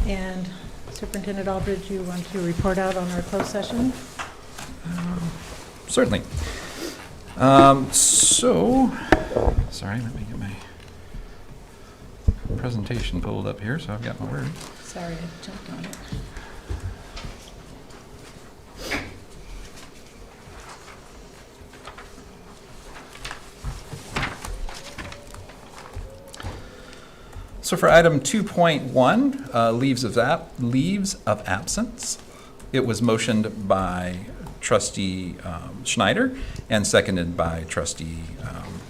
And Superintendent Aldridge, you want to report out on our closed session? Certainly. Sorry, let me get my presentation pulled up here, so I've got my word. Sorry, I jumped on it. So for item 2.1, leaves of absence, it was motioned by Trustee Schneider and seconded by Trustee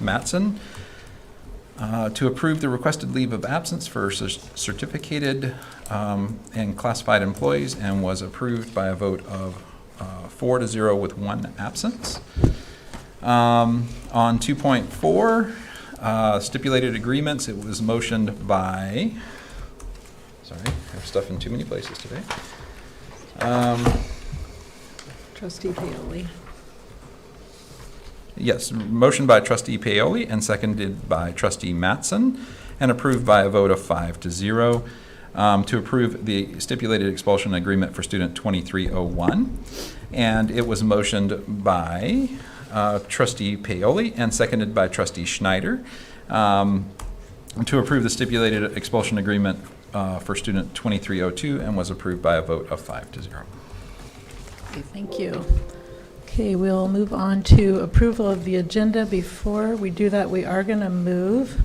Mattson to approve the requested leave of absence for certificated and classified employees, and was approved by a vote of 4-0 with 1 absence. On 2.4, stipulated agreements, it was motioned by, sorry, I have stuff in too many places today. Trustee Paoli. Yes, motion by Trustee Paoli and seconded by Trustee Mattson, and approved by a vote of 5-0 to approve the stipulated expulsion agreement for student 2301. And it was motioned by Trustee Paoli and seconded by Trustee Schneider to approve the stipulated expulsion agreement for student 2302, and was approved by a vote of 5-0. Okay, thank you. Okay, we'll move on to approval of the agenda. Before we do that, we are going to move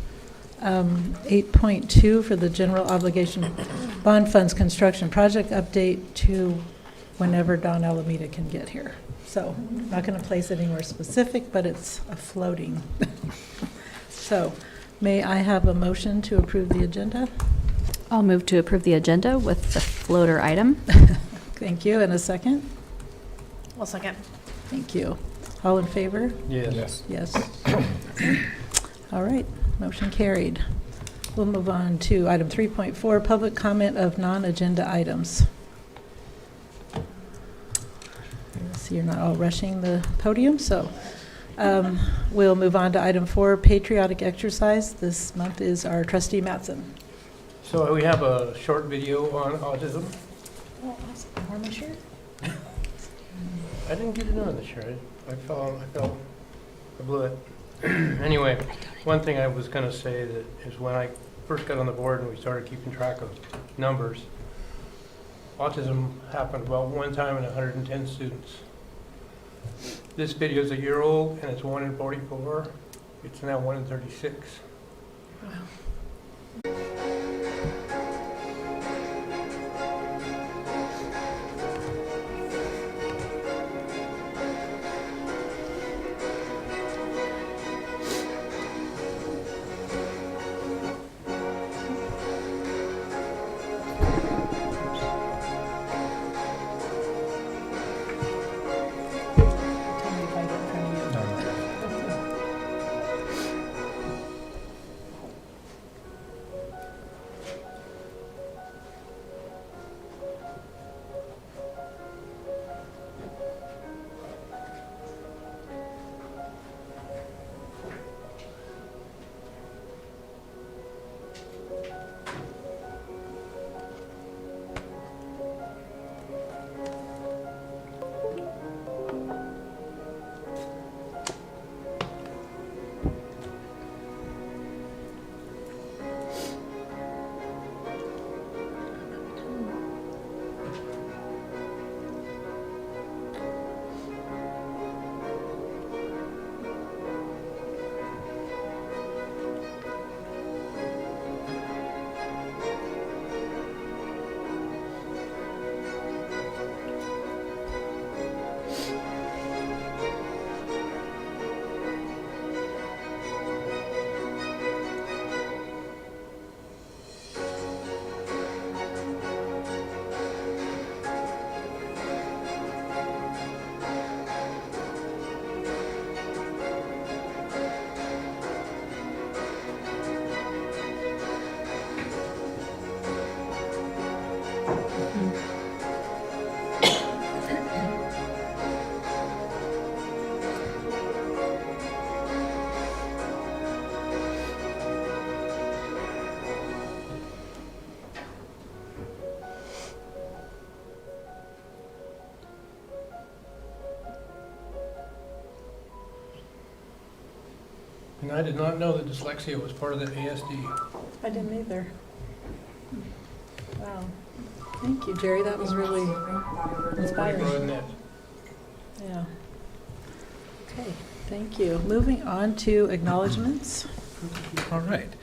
8.2 for the general obligation bond funds construction project update to whenever Don Alameda can get here. So I'm not going to place it anywhere specific, but it's a floating. So may I have a motion to approve the agenda? I'll move to approve the agenda with the floater item. Thank you. And a second? I'll second. Thank you. All in favor? Yes. Yes. All right, motion carried. We'll move on to item 3.4, public comment of non-agenda items. So you're not all rushing the podium, so we'll move on to item 4, patriotic exercise. This month is our trustee Mattson. So we have a short video on autism. Oh, awesome. Warm shirt? I didn't get it on this year. I blew it. Anyway, one thing I was going to say that is when I first got on the board and we started keeping track of numbers, autism happened about one time in 110 students. This video is a year old and it's 1 in 44. It's now 1 in 36. Wow. Tell me if I get in front of you. And I did not know that dyslexia was part of the ASD. I didn't either. Wow. Thank you, Jerry. That was really inspiring. Broaden that. Yeah. Okay, thank you. Moving on to acknowledgements. All right.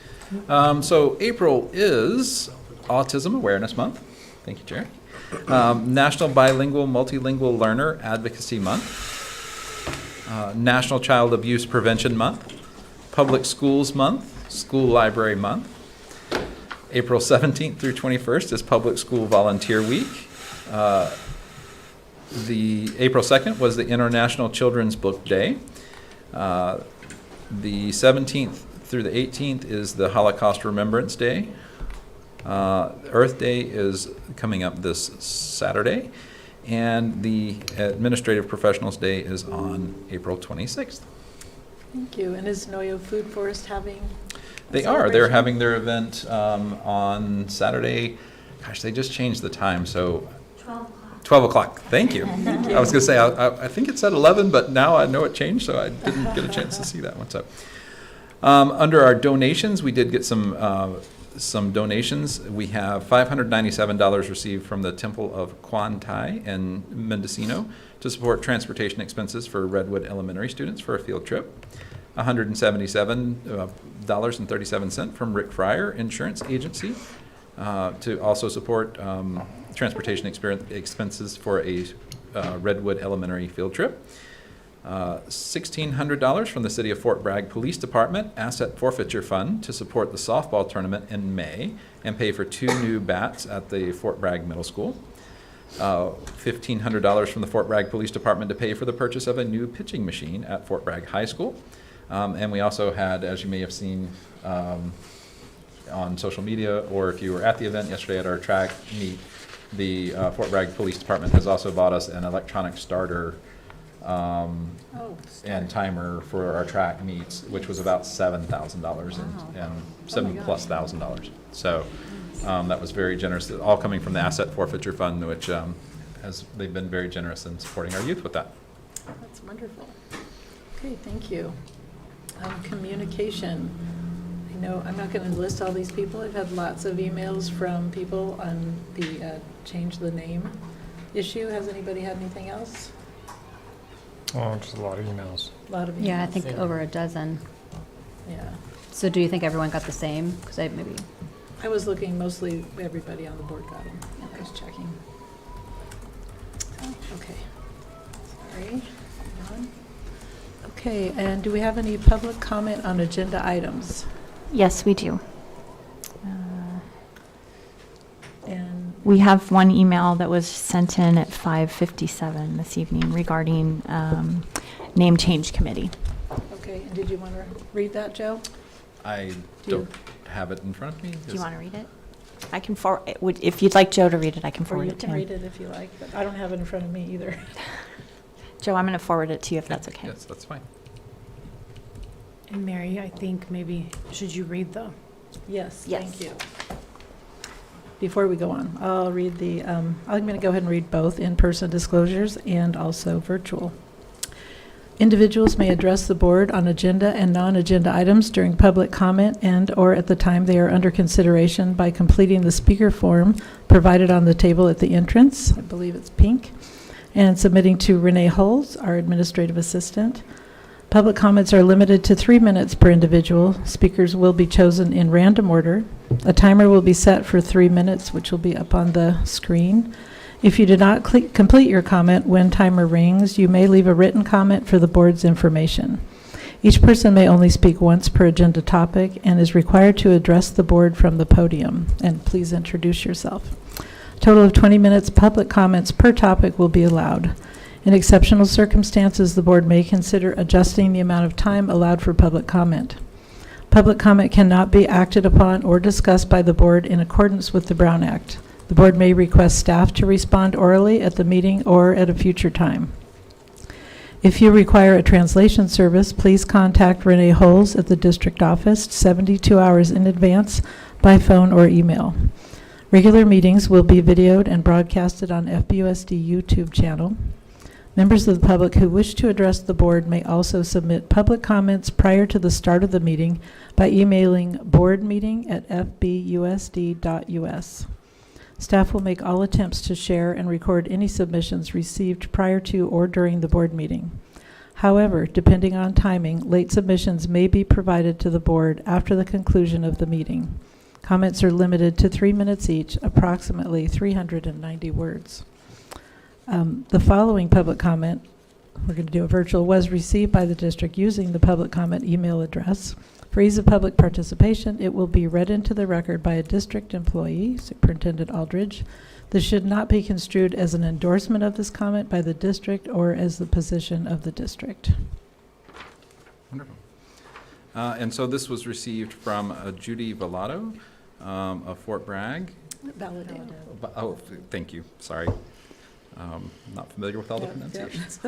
So April is Autism Awareness Month. Thank you, Jerry. National Bilingual Multilingual Learner Advocacy Month. National Child Abuse Prevention Month. Public Schools Month. School Library Month. April 17th through 21st is Public School Volunteer Week. The April 2nd was the International Children's Book Day. The 17th through the 18th is the Holocaust Remembrance Day. Earth Day is coming up this Saturday. And the Administrative Professionals Day is on April 26th. Thank you. And is Noyo Food Forest having a They are. They're celebration? having their event on Saturday. Gosh, they just changed the time, so 12 o'clock. Thank you. I was going to say, I think it said 11, but now I know it changed, so I didn't get a chance to see that one. So, under our donations, we did get some donations. We have $597 received from the Temple of Quan Tai in Mendocino to support transportation expenses for Redwood Elementary students for a field trip. $177.37 from Rick Fryer Insurance Agency to also support transportation expenses for a Redwood Elementary field trip. $1,600 from the City of Fort Bragg Police Department Asset Forfeiture Fund to support the softball tournament in May and pay for 2 new bats at the Fort Bragg Middle School. $1,500 from the Fort Bragg Police Department to pay for the purchase of a new pitching machine at Fort Bragg High School. And we also had, as you may have seen on social media, or if you were at the event yesterday at our track meet, the Fort Bragg Police Department has also bought us an electronic starter and timer for our track meets, which was about $7,000 and $7,000+. So that was very generous, all coming from the Asset Forfeiture Fund, which they've been very generous in supporting our youth with that. That's wonderful. Okay, thank you. Communication. I know I'm not going to list all these people. I've had lots of emails from people on the change the name issue. Has anybody had anything else? Oh, just a lot of emails. A lot of emails. Yeah, I think over a dozen. Yeah. So do you think everyone got the same? Because maybe. I was looking, mostly everybody on the board got them. I was checking. Oh, okay. Sorry. Hang on. Okay, and do we have any public comment on agenda items? Yes, we do. And We have one email that was sent in at 5:57 this evening regarding name change committee. okay, and did you want to read that, Joe? I Do you- don't have it in front of me. Do you want to read it? I can forward, if you'd like Joe to read it, I can Or forward you it to can him. read it if you like, but I don't have it in front of me either. Joe, I'm going to forward it to you if that's okay. Yes, that's fine. And Mary, I think maybe, should you read the? Yes, Yes. thank you. Before we go on, I'll read I'm going to go ahead and read both in-person disclosures and also virtual. Individuals may address the board on agenda and non-agenda items during public comment and/or at the time they are under consideration by completing the speaker form provided on the table at the entrance, I believe it's pink, and submitting to Renee Hulls, our administrative assistant. Public comments are limited to 3 minutes per individual. Speakers will be chosen in random order. A timer will be set for 3 minutes, which will be up on the screen. If you do not complete your comment when timer rings, you may leave a written comment for the board's information. Each person may only speak once per agenda topic and is required to address the board from the podium. And please introduce yourself. A total of 20 minutes public comments per topic will be allowed. In exceptional circumstances, the board may consider adjusting the amount of time allowed for public comment. Public comment cannot be acted upon or discussed by the board in accordance with the Brown Act. The board may request staff to respond orally at the meeting or at a future time. If you require a translation service, please contact Renee Hulls at the district office 72 hours in advance by phone or email. Regular meetings will be videoed and broadcasted on FBUSD YouTube channel. Members of the public who wish to address the board may also submit public comments prior to the start of the meeting by emailing boardmeeting@fbusd.us. Staff will make all attempts to share and record any submissions received prior to or during the board meeting. However, depending on timing, late submissions may be provided to the board after the conclusion of the meeting. Comments are limited to 3 minutes each, approximately 390 words. The following public comment, we're going to do a virtual, was received by the district using the public comment email address. For ease of public participation, it will be read into the record by a district employee, Superintendent Aldridge. This should not be construed as an endorsement of this comment by the district or as the position of the district. Wonderful. And so this was received from Judy Vallado of Fort Bragg. Validated. Oh, thank you. Sorry. Not familiar with all the pronunciations.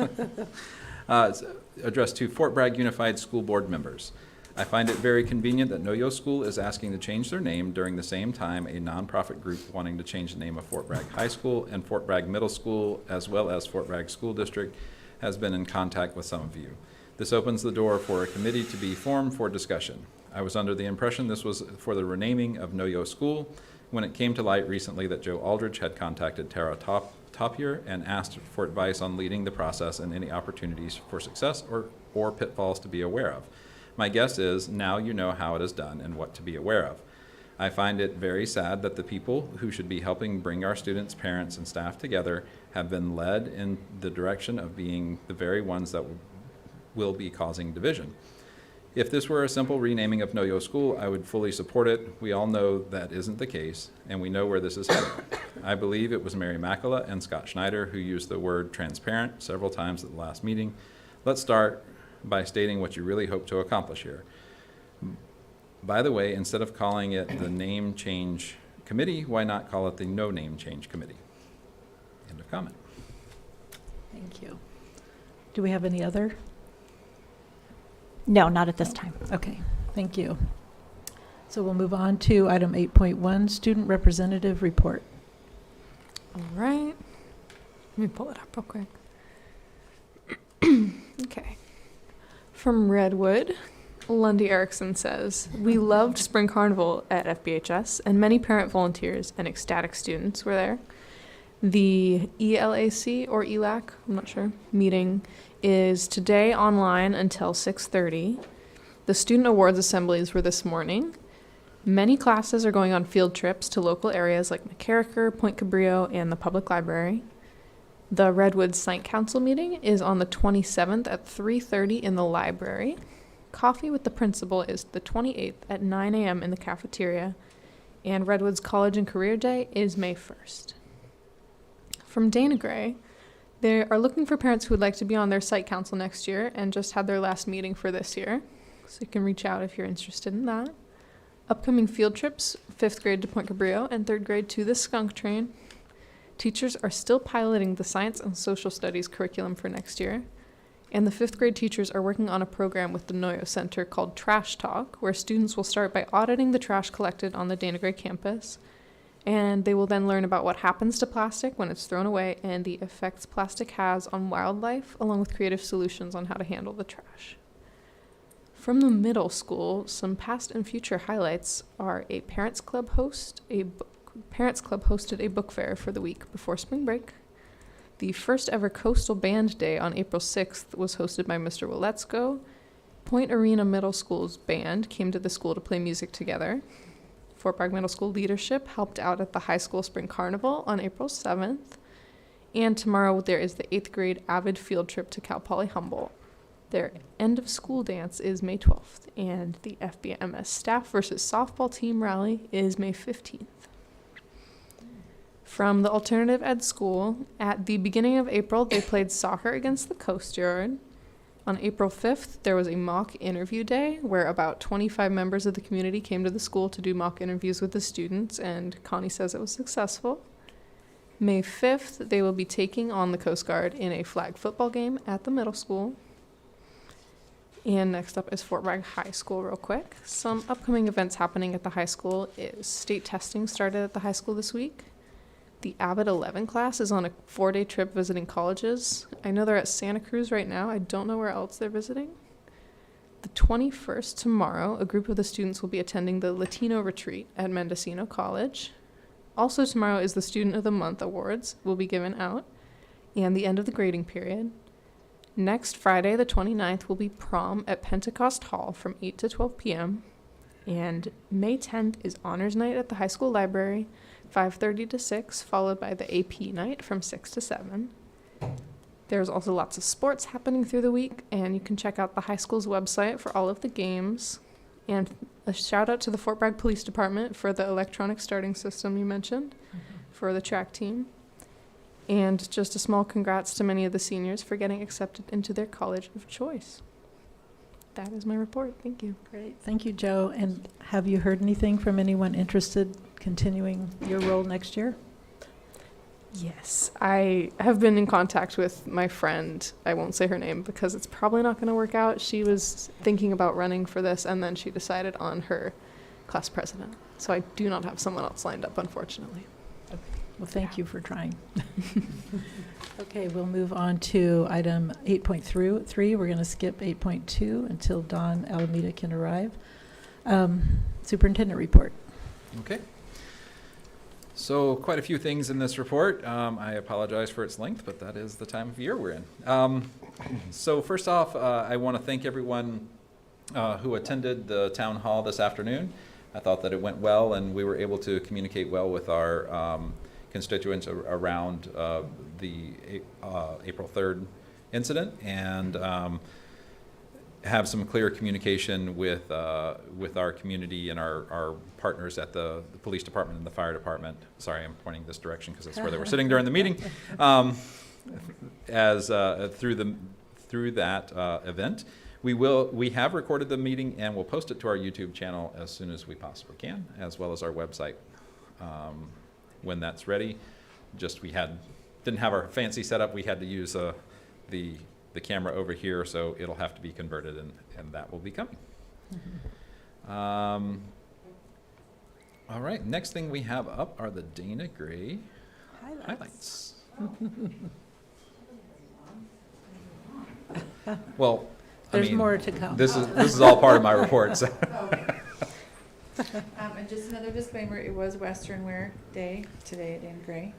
It's addressed to Fort Bragg Unified School Board members. I find it very convenient that Noyo School is asking to change their name during the same time a nonprofit group wanting to change the name of Fort Bragg High School and Fort Bragg Middle School, as well as Fort Bragg School District, has been in contact with some of you. This opens the door for a committee to be formed for discussion. I was under the impression this was for the renaming of Noyo School when it came to light recently that Joe Aldridge had contacted Tara Topier and asked for advice on leading the process and any opportunities for success or pitfalls to be aware of. My guess is now you know how it is done and what to be aware of. I find it very sad that the people who should be helping bring our students, parents, and staff together have been led in the direction of being the very ones that will be causing division. If this were a simple renaming of Noyo School, I would fully support it. We all know that isn't the case, and we know where this is headed. I believe it was Mary Makala and Scott Schneider who used the word transparent several times at the last meeting. Let's start by stating what you really hope to accomplish here. By the way, instead of calling it the Name Change Committee, why not call it the No Name Change Committee? End of comment. Thank you. Do we have any other? No, not at this time. Okay, thank you. So we'll move on to item 8.1, Student Representative Report. All right. Let me pull it up real quick. Okay. From Redwood, Lundy Erickson says, "We loved Spring Carnival at FBHS, and many parent volunteers and ecstatic students were there. The ELAC, or ELAC, I'm not sure, meeting is today online until 6:30. The student awards assemblies were this morning. Many classes are going on field trips to local areas like McCarricker, Point Cabrillo, and the public library. The Redwood Site Council meeting is on the 27th at 3:30 in the library. Coffee with the principal is the 28th at 9 a.m. in the cafeteria. And Redwood's College and Career Day is May 1st. From Dana Gray, they are looking for parents who would like to be on their site council next year and just had their last meeting for this year. So you can reach out if you're interested in that. Upcoming field trips, 5th grade to Point Cabrillo and 3rd grade to the Skunk Train. Teachers are still piloting the science and social studies curriculum for next year. And the 5th grade teachers are working on a program with the Noyo Center called Trash Talk, where students will start by auditing the trash collected on the Dana Gray campus. And they will then learn about what happens to plastic when it's thrown away and the effects plastic has on wildlife, along with creative solutions on how to handle the trash. From the middle school, some past and future highlights are a Parents Club hosted a book fair for the week before spring break. The first ever Coastal Band Day on April 6th was hosted by Mr. Wiletsko. Point Arena Middle School's band came to the school to play music together. Fort Bragg Middle School leadership helped out at the high school spring carnival on April 7th. And tomorrow there is the 8th grade Avid field trip to Cal Poly Humboldt. Their end of school dance is May 12th, and the FBMS staff versus softball team rally is May 15th. From the alternative ed school, at the beginning of April, they played soccer against the Coast Yard. On April 5th, there was a mock interview day where about 25 members of the community came to the school to do mock interviews with the students, and Connie says it was successful. May 5th, they will be taking on the Coast Guard in a flag football game at the middle school. And next up is Fort Bragg High School real quick. Some upcoming events happening at the high school is state testing started at the high school this week. the Abbott 11 class is on a 4-day trip visiting colleges. I know they're at Santa Cruz right now. I don't know where else they're visiting. The 21st, tomorrow, a group of the students will be attending the Latino retreat at Mendocino College. Also tomorrow is the Student of the Month Awards will be given out, and the end of the grading period. Next Friday, the 29th, will be prom at Pentecost Hall from 8 to 12 p.m. And May 10th is Honors Night at the high school library, 5:30 to 6, followed by the AP night from 6 to 7. There's also lots of sports happening through the week, and you can check out the high school's website for all of the games. And a shout out to the Fort Bragg Police Department for the electronic starting system you mentioned for the track team. And just a small congrats to many of the seniors for getting accepted into their college of choice. That is my report. Thank you. Great, thank you, Joe. And have you heard anything from anyone interested continuing your role next year? Yes, I have been in contact with my friend. I won't say her name because it's probably not going to work out. She was thinking about running for this, and then she decided on her class president. So I do not have someone else lined up, unfortunately. Well, thank you for trying. Okay, we'll move on to item 8.3. We're going to skip 8.2 until Don Alameda can arrive. Superintendent report. Okay. So quite a few things in this report. I apologize for its length, but that is the time of year we're in. So first off, I want to thank everyone who attended the town hall this afternoon. I thought that it went well, and we were able to communicate well with our constituents around the April 3rd incident, and have some clear communication with our community and our partners at the police department and the fire department. Sorry, I'm pointing this direction because that's where they were sitting during the meeting. Through that event, we have recorded the meeting and we'll post it to our YouTube channel as soon as we possibly can, as well as our website when that's ready. Just didn't have our fancy setup. We had to use the camera over here, so it'll have to be converted, and that will be coming. All right, next thing we have up are the Dana Gray highlights. Well, There's more to come. This is all part of my report. So. And just another disclaimer, it was Western Wear Day today at Dana Gray.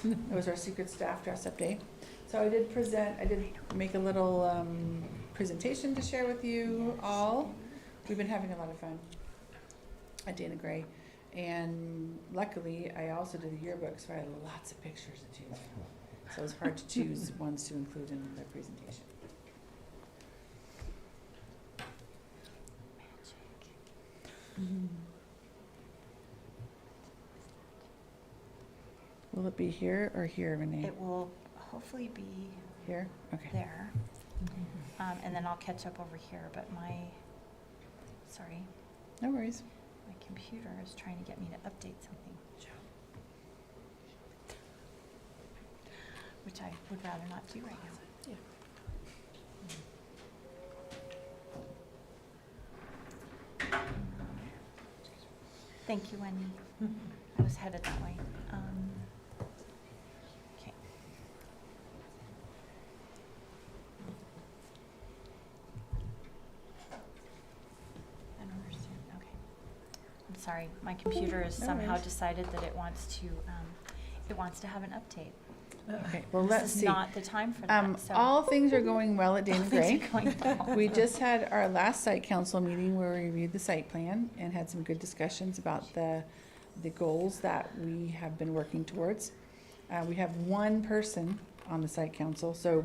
It was our secret staff dress-up day. So I did make a little presentation to share with you all. We've been having a lot of fun at Dana Gray. And luckily, I also did a yearbook, so I had lots of pictures to choose from. So it was hard to choose ones to include in the presentation. Will it be here or here, Renee? It will hopefully be Here? Okay. there. And then I'll catch up over here, but sorry, No worries. my computer is trying to get me to update something. Which I would rather not do right now. Yeah. Thank you, Wendy. I was headed that way. Okay. I don't understand. Okay. I'm sorry. My computer has No somehow worries. decided that it wants to have an update. Okay, well, This let's is see. not the time for that. So All things are going well at Dana All things Gray. are going well. We just had our last site council meeting where we reviewed the site plan and had some good discussions about the goals that we have been working towards. We have one person on the site council, so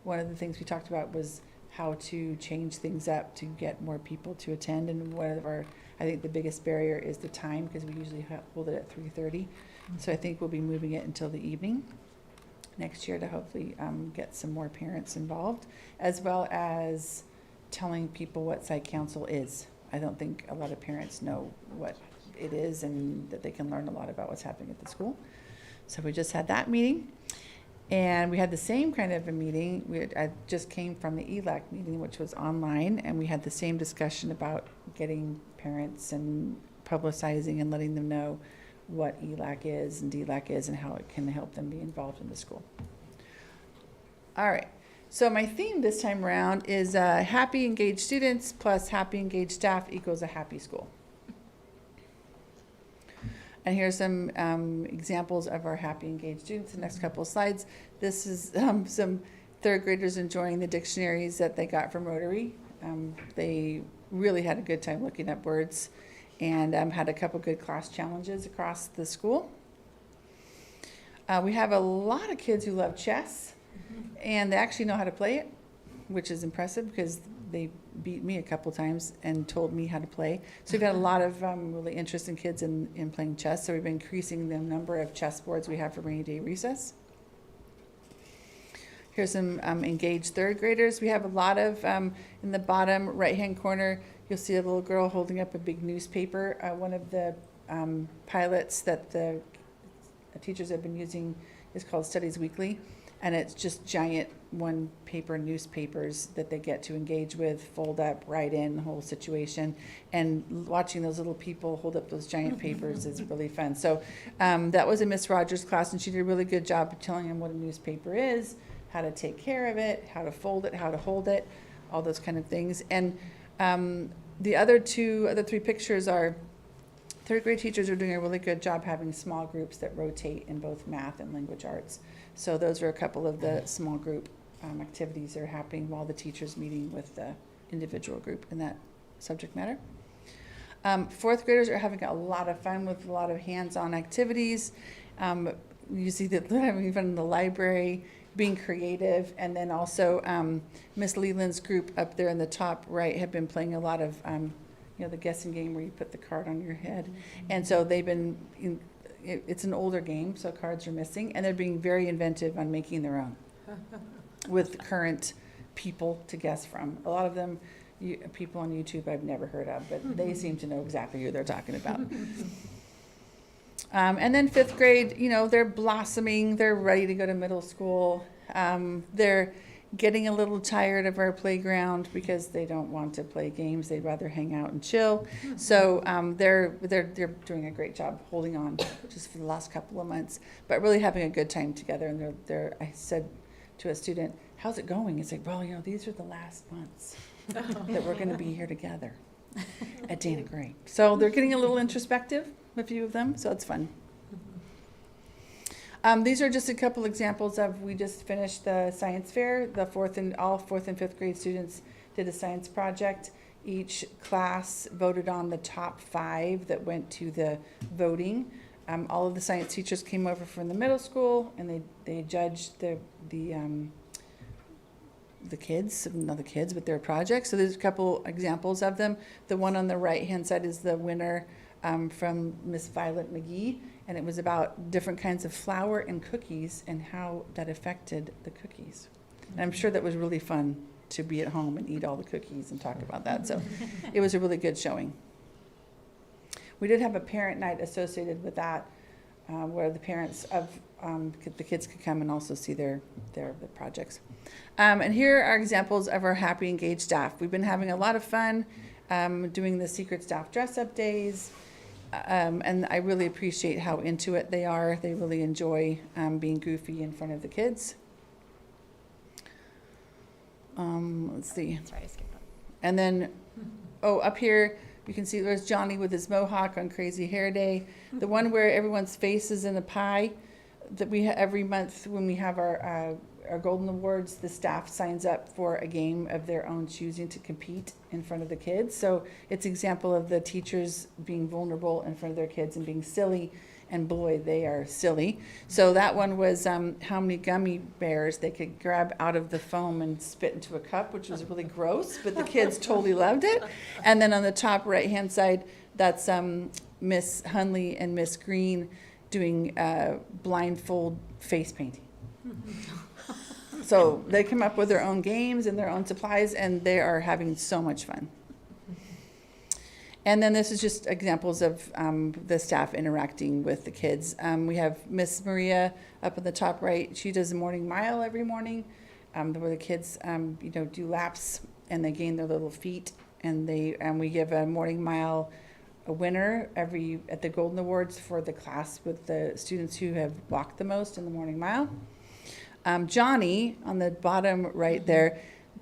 one of the things we talked about was how to change things up to get more people to attend. And I think the biggest barrier is the time, because we usually hold it at 3:30. So I think we'll be moving it until the evening next year to hopefully get some more parents involved, as well as telling people what site council is. I don't think a lot of parents know what it is and that they can learn a lot about what's happening at the school. So we just had that meeting, and we had the same kind of a meeting. I just came from the ELAC meeting, which was online, and we had the same discussion about getting parents and publicizing and letting them know what ELAC is and DLAC is and how it can help them be involved in the school. All right, so my theme this time around is happy engaged students plus happy engaged staff equals a happy school. And here's some examples of our happy engaged students. The next couple of slides. This is some third graders enjoying the dictionaries that they got from Rotary. They really had a good time looking up words and had a couple good class challenges across the school. We have a lot of kids who love chess, and they actually know how to play it, which is impressive because they beat me a couple times and told me how to play. So we've had a lot of really interesting kids in playing chess. So we've been increasing the number of chess boards we have for rainy day recess. Here's some engaged third graders. We have a lot of, in the bottom right-hand corner, you'll see a little girl holding up a big newspaper. One of the pilots that the teachers have been using is called Studies Weekly. And it's just giant one-paper newspapers that they get to engage with, fold up, write in the whole situation. And watching those little people hold up those giant papers is really fun. So that was in Miss Rogers' class, and she did a really good job of telling them what a newspaper is, how to take care of it, how to fold it, how to hold it, all those kind of things. And the other three pictures are third grade teachers are doing a really good job having small groups that rotate in both math and language arts. So those are a couple of the small group activities that are happening while the teacher's meeting with the individual group in that subject matter. Fourth graders are having a lot of fun with a lot of hands-on activities. You see that they're having fun in the library, being creative, and then also Miss Leland's group up there in the top right have been playing a lot of the guessing game where you put the card on your head. And so they've been, it's an older game, so cards are missing, and they're being very inventive on making their own with current people to guess from. A lot of them, people on YouTube I've never heard of, but they seem to know exactly who they're talking about. And then fifth grade, they're blossoming, they're ready to go to middle school. They're getting a little tired of our playground because they don't want to play games. They'd rather hang out and chill. So they're doing a great job holding on just for the last couple of months, but really having a good time together. And I said to a student, "How's it going?" He's like, "Well, these are the last months that we're going to be here together at Dana Gray." So they're getting a little introspective, a few of them, so it's fun. These are just a couple examples of, we just finished the science fair. All fourth and fifth grade students did a science project. Each class voted on the top 5 that went to the voting. All of the science teachers came over from the middle school, and they judged the kids, not the kids, but their projects. So there's a couple examples of them. The one on the right-hand side is the winner from Miss Violet McGee, and it was about different kinds of flour and cookies and how that affected the cookies. And I'm sure that was really fun to be at home and eat all the cookies and talk about that. So it was a really good showing. We did have a parent night associated with that, where the parents of the kids could come and also see their projects. And here are examples of our happy, engaged staff. We've been having a lot of fun doing the secret staff dress-up days. And I really appreciate how into it they are. They really enjoy being goofy in front of the kids. Let's see. Sorry, I skipped that. And then, up here, you can see there's Johnny with his mohawk on Crazy Hair Day. The one where everyone's face is in a pie that we every month when we have our Golden Awards, the staff signs up for a game of their own choosing to compete in front of the kids. So it's an example of the teachers being vulnerable in front of their kids and being silly, and boy, they are silly. So that one was how many gummy bears they could grab out of the foam and spit into a cup, which was really gross, but the kids totally loved it. And then on the top right-hand side, that's Miss Hunley and Miss Green doing blindfold face painting. So they come up with their own games and their own supplies, and they are having so much fun. And then this is just examples of the staff interacting with the kids. We have Miss Maria up in the top right. She does a morning mile every morning, where the kids do laps and they gain their little feet, and we give a morning mile a winner at the Golden Awards for the class with the students who have walked the most in the morning mile. Johnny, on the bottom right there,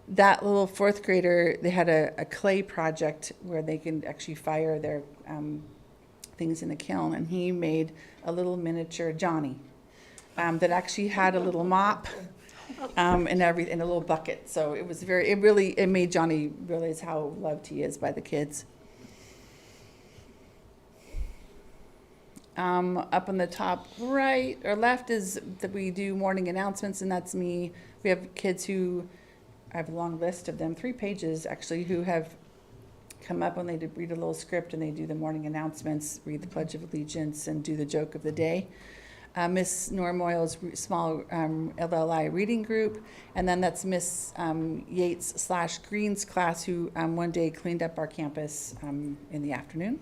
that little fourth grader, they had a clay project where they can actually fire their things in the kiln, and he made a little miniature Johnny that actually had a little mop and everything, a little bucket. So it made Johnny realize how loved he is by the kids. Up on the top right or left is that we do morning announcements, and that's me. We have kids who, I have a long list of them, 3 pages actually, who have come up and they read a little script and they do the morning announcements, read the Pledge of Allegiance, and do the joke of the day. Miss Norm Moyle's small LLI reading group, and then that's Miss Yates/Green's class, who one day cleaned up our campus in the afternoon.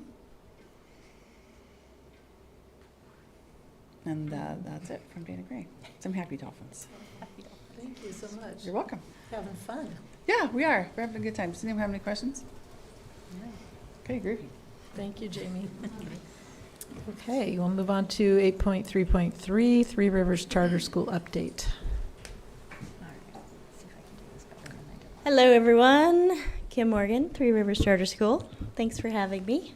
And that's it from Dana Gray. Some happy dolphins. Thank you so much. You're welcome. Having fun. Yeah, we are. We're having a good time. Does anyone have any questions? Yeah. Okay, groovy. Thank you, Jamie. Okay, we'll move on to 8.3.3, Three Rivers Charter School update. Hello, everyone. Kim Morgan, Three Rivers Charter School. Thanks for having me.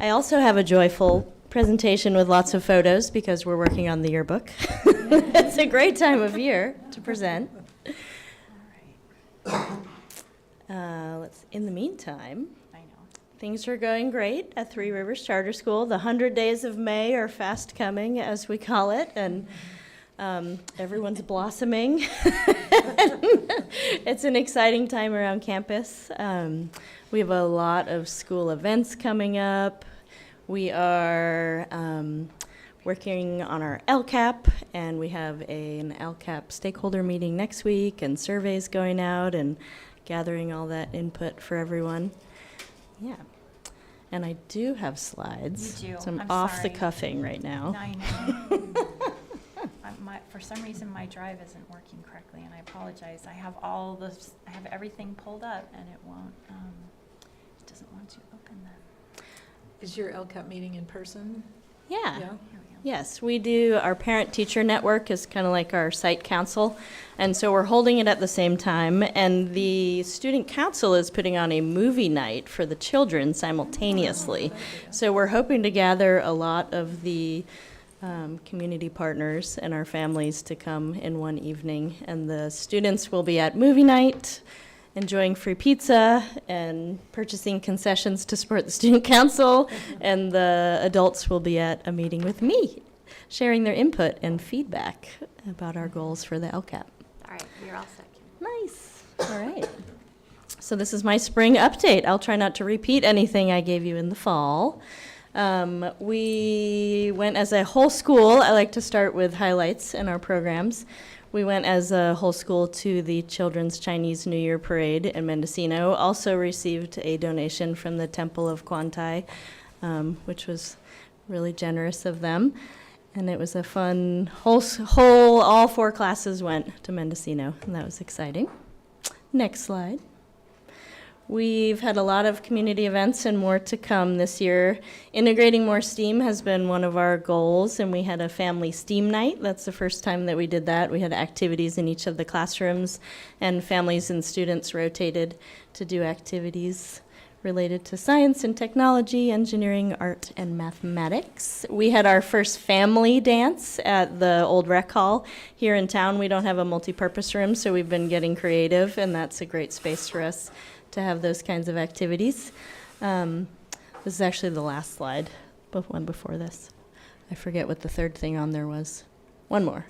I also have a joyful presentation with lots of photos because we're working on the yearbook. It's a great time of year to present. In the meantime, things are going great at Three Rivers Charter School. The 100 days of May are fast coming, as we call it, and everyone's blossoming. It's an exciting time around campus. We have a lot of school events coming up. We are working on our LCAP, and we have an LCAP stakeholder meeting next week, and surveys going out and gathering all that input for everyone. Yeah. And I do have slides. You do. So I'm I'm off sorry. the cuffing right now. I know. For some reason, my drive isn't working correctly, and I apologize. I have I have everything pulled up, and it won't, it doesn't want to open them. Is your LCAP meeting in person? Yeah. Here we go. Yes, we do. Our parent-teacher network is kind of like our site council, and so we're holding it at the same time. And the student council is putting on a movie night for the children simultaneously. So we're hoping to gather a lot of the community partners and our families to come in one evening. And the students will be at movie night, enjoying free pizza and purchasing concessions to support the student council, and the adults will be at a meeting with me, sharing their input and feedback about our goals for the LCAP. All right, you're all set. Nice. All right. So this is my spring update. I'll try not to repeat anything I gave you in the fall. We went as a whole school. I like to start with highlights in our programs. We went as a whole school to the Children's Chinese New Year Parade in Mendocino. Also received a donation from the Temple of Kwantai, which was really generous of them. And it was a fun, all 4 classes went to Mendocino, and that was exciting. Next slide. We've had a lot of community events and more to come this year. Integrating more STEAM has been one of our goals, and we had a family STEAM night. That's the first time that we did that. We had activities in each of the classrooms, and families and students rotated to do activities related to science and technology, engineering, art, and mathematics. We had our first family dance at the old rec hall. Here in town, we don't have a multi-purpose room, so we've been getting creative, and that's a great space for us to have those kinds of activities. This is actually the last slide, but one before this. I forget what the third thing on there was. One more.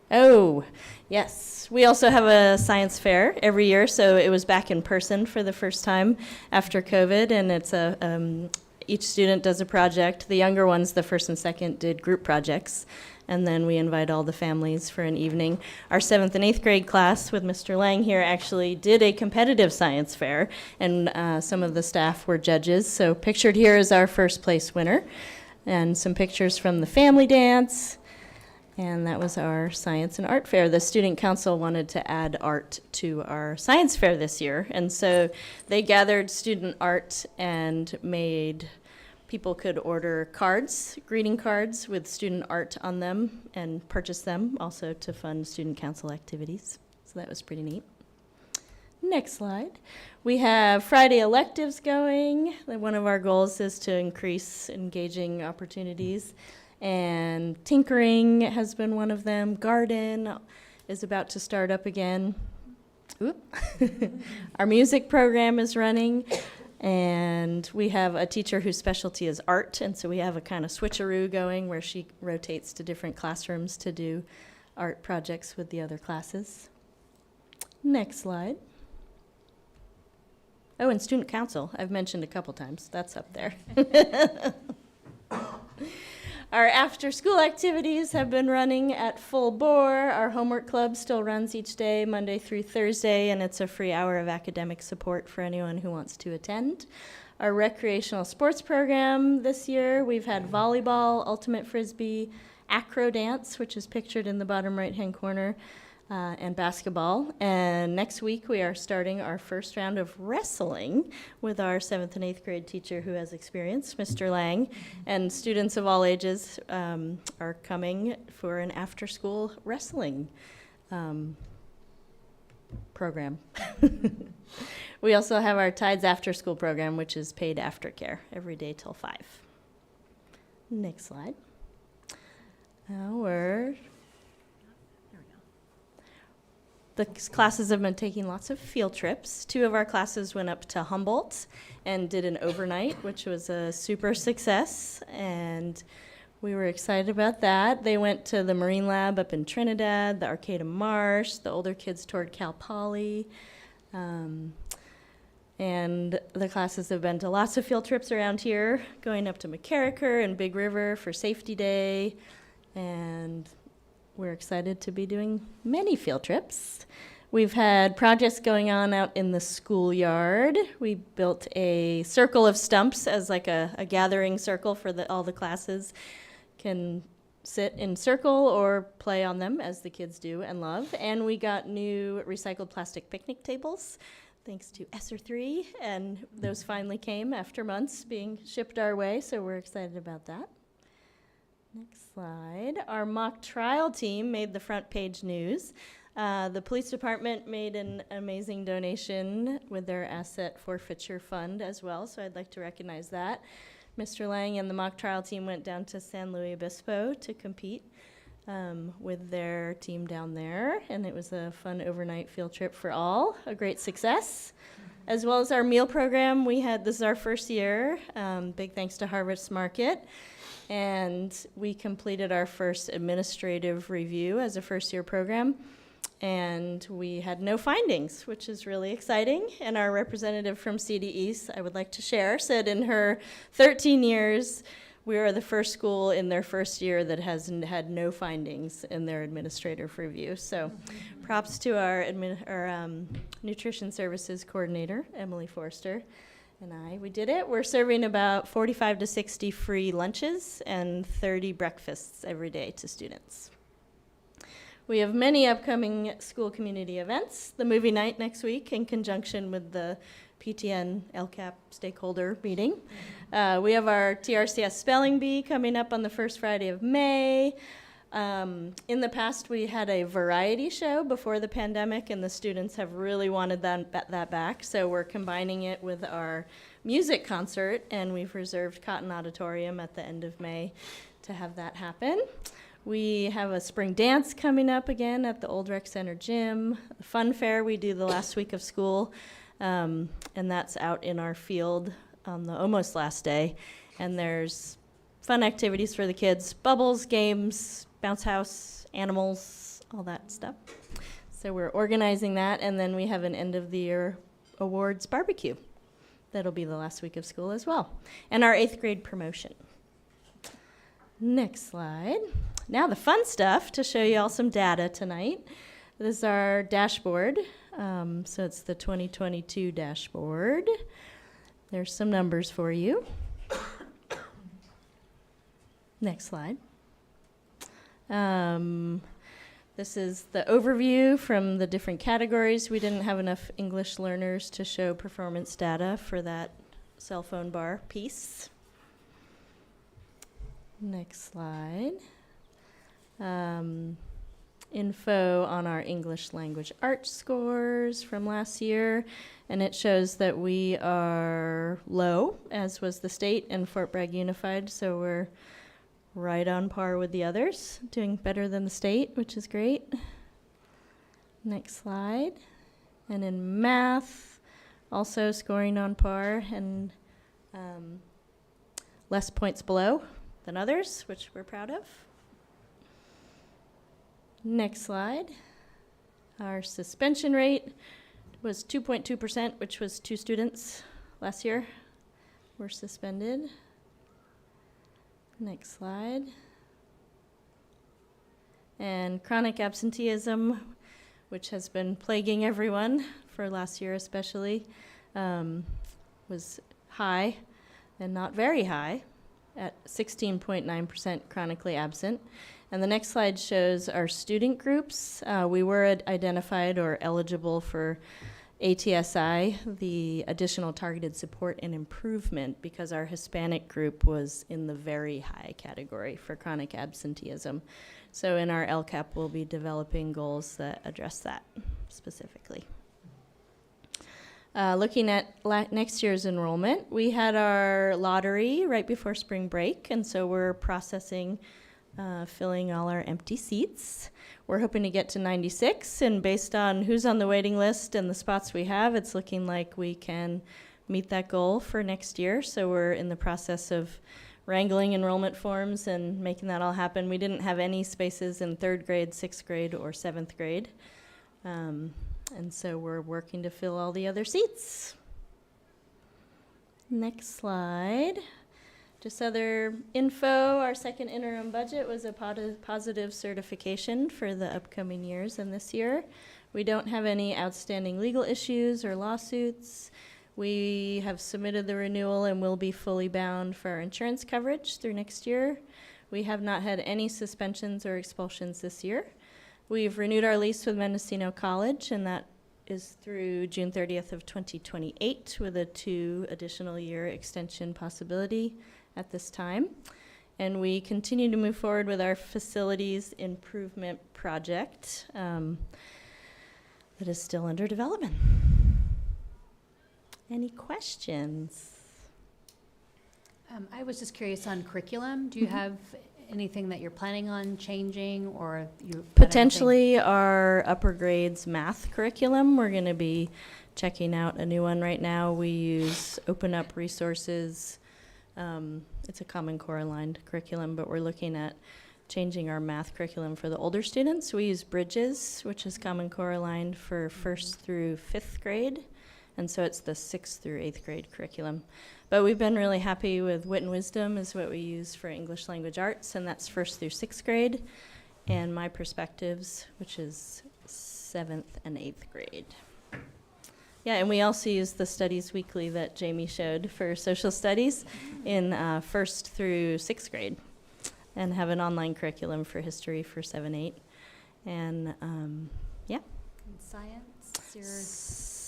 Oh, yes. We also have a science fair every year, so it was back in person for the first time after COVID, and it's each student does a project. The younger ones, the first and second, did group projects, and then we invite all the families for an evening. Our 7th and 8th grade class with Mr. Lang here actually did a competitive science fair, and some of the staff were judges. So pictured here is our first place winner, and some pictures from the family dance. And that was our science and art fair. The student council wanted to add art to our science fair this year. And so they gathered student art and made, people could order cards, greeting cards with student art on them and purchase them also to fund student council activities. So that was pretty neat. Next slide. We have Friday electives going. One of our goals is to increase engaging opportunities. And tinkering has been one of them. Garden is about to start up again. Oop. Our music program is running. And we have a teacher whose specialty is art. And so we have a kind of switcheroo going where she rotates to different classrooms to do art projects with the other classes. Next slide. Oh, and student council, I've mentioned a couple times. That's up there. Our after-school activities have been running at full bore. Our homework club still runs each day, Monday through Thursday, and it's a free hour of academic support for anyone who wants to attend. Our recreational sports program this year, we've had volleyball, ultimate frisbee, acro dance, which is pictured in the bottom right-hand corner, and basketball. And next week we are starting our first round of wrestling with our 7th and 8th grade teacher who has experience, Mr. Lang. And students of all ages are coming for an after-school wrestling program. We also have our Tides after-school program, which is paid aftercare every day till 5. Next slide. The classes have been taking lots of field trips. 2 of our classes went up to Humboldt and did an overnight, which was a super success, and we were excited about that. They went to the Marine Lab up in Trinidad, the Arcata Marsh, the older kids toured Cal Poly, and the classes have been to lots of field trips around here, going up to McCarricker and Big River for Safety Day, and we're excited to be doing many field trips. We've had projects going on out in the schoolyard. We built a circle of stumps as like a gathering circle for all the classes can sit in circle or play on them as the kids do and love. And we got new recycled plastic picnic tables thanks to ESSER 3, and those finally came after months being shipped our way, so we're excited about that. Next slide. Our mock trial team made the front page news. The police department made an amazing donation with their asset forfeiture fund as well, so I'd like to recognize that. Mr. Lang and the mock trial team went down to San Luis Obispo to compete with their team down there, and it was a fun overnight field trip for all, a great success. As well as our meal program, this is our first year. Big thanks to Harvest Market. And we completed our first administrative review as a first-year program, and we had no findings, which is really exciting. And our representative from CD East, I would like to share, said in her 13 years, we are the first school in their first year that has had no findings in their administrative review. So props to our nutrition services coordinator, Emily Forster. And we did it. We're serving about 45 to 60 free lunches and 30 breakfasts every day to students. We have many upcoming school community events. The movie night next week in conjunction with the PTN LCAP stakeholder meeting. We have our TRCS Spelling Bee coming up on the first Friday of May. In the past, we had a variety show before the pandemic, and the students have really wanted that back. So we're combining it with our music concert, and we've reserved Cotton Auditorium at the end of May to have that happen. We have a spring dance coming up again at the Old Rec Center gym. The fun fair we do the last week of school, and that's out in our field on the almost last day. And there's fun activities for the kids, bubbles, games, bounce house, animals, all that stuff. So we're organizing that, and then we have an end of the year awards barbecue. That'll be the last week of school as well. And our 8th grade promotion. Next slide. Now the fun stuff to show you all some data tonight. This is our dashboard. So it's the 2022 dashboard. There's some numbers for you. Next slide. This is the overview from the different categories. We didn't have enough English learners to show performance data for that cell phone bar piece. Next slide. Info on our English language arts scores from last year, and it shows that we are low, as was the state and Fort Bragg Unified, so we're right on par with the others, doing better than the state, which is great. Next slide. And in math, also scoring on par and less points below than others, which we're proud of. Next slide. Our suspension rate was 2.2%, which was 2 students last year were suspended. Next slide. And chronic absenteeism, which has been plaguing everyone for last year especially, was high and not very high at 16.9% chronically absent. And the next slide shows our student groups. We were identified or eligible for ATSI, the Additional Targeted Support and Improvement, because our Hispanic group was in the very high category for chronic absenteeism. So in our LCAP, we'll be developing goals that address that specifically. Looking at next year's enrollment, we had our lottery right before spring break, and so we're processing filling all our empty seats. We're hoping to get to 96, and based on who's on the waiting list and the spots we have, it's looking like we can meet that goal for next year. So we're in the process of wrangling enrollment forms and making that all happen. We didn't have any spaces in 3rd grade, 6th grade, or 7th grade. And so we're working to fill all the other seats. Next slide. Just other info, our second interim budget was a positive certification for the upcoming years and this year. We don't have any outstanding legal issues or lawsuits. We have submitted the renewal and will be fully bound for our insurance coverage through next year. We have not had any suspensions or expulsions this year. We've renewed our lease with Mendocino College, and that is through June 30th of 2028 with a 2 additional year extension possibility at this time. And we continue to move forward with our facilities improvement project that is still under development. Any questions? I was just curious on curriculum. Do you have anything that you're planning on changing, or you Potentially our upper grades math curriculum. We're going to be checking out a new one right now. We use Open Up Resources. It's a Common Core aligned curriculum, but we're looking at changing our math curriculum for the older students. We use Bridges, which is Common Core aligned for 1st through 5th grade. And so it's the 6th through 8th grade curriculum. But we've been really happy with Wit and Wisdom is what we use for English language arts, and that's 1st through 6th grade. And My Perspectives, which is 7th and 8th grade. Yeah, and we also use the Studies Weekly that Jamie showed for social studies in 1st through 6th grade, and have an online curriculum for history for 7, 8. And yeah.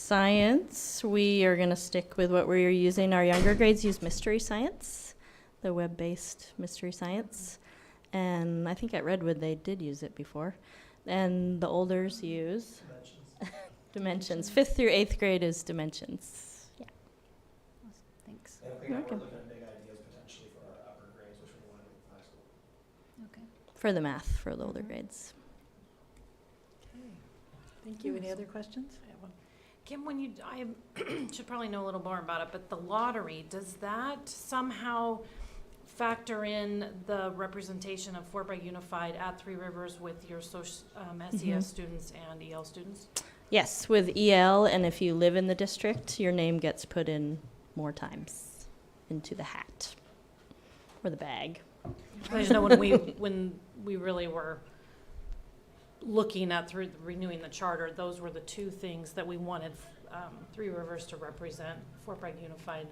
Science, we are going to stick with what we're using. Our younger grades use Mystery Science, the web-based Mystery Science. And I think at Redwood they did use it before. And the olders use Dimensions. 5th through 8th grade is Dimensions. Yeah. Thanks. And we're looking at big ideas potentially for our upper grades, which we want to do in high school. Okay. For the math, for the older grades. Okay. Thank you. Any other questions? I have one. Kim, I should probably know a little more about it, but the lottery, does that somehow factor in the representation of Fort Bragg Unified at Three Rivers with your SES students and EL students? Yes, with EL, and if you live in the district, your name gets put in more times into the hat or the bag. I just know when we really were looking at through renewing the charter, those were the 2 things that we wanted Three Rivers to represent Fort Bragg Unified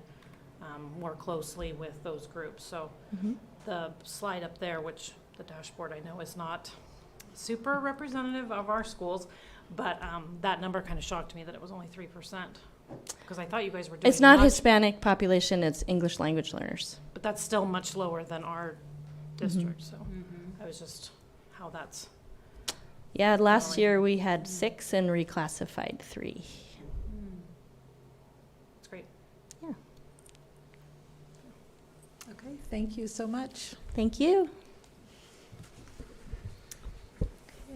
more closely with those groups. So the slide up there, which the dashboard I know is not super representative of our schools, but that number kind of shocked me that it was only 3%. Because I thought you guys were doing It's not much, Hispanic population, it's English language learners. but that's still much lower than our district, so I was just, how that's, Yeah, last Really? year we had 6 and reclassified 3. it's great. Yeah. Okay, thank you so much. Thank you.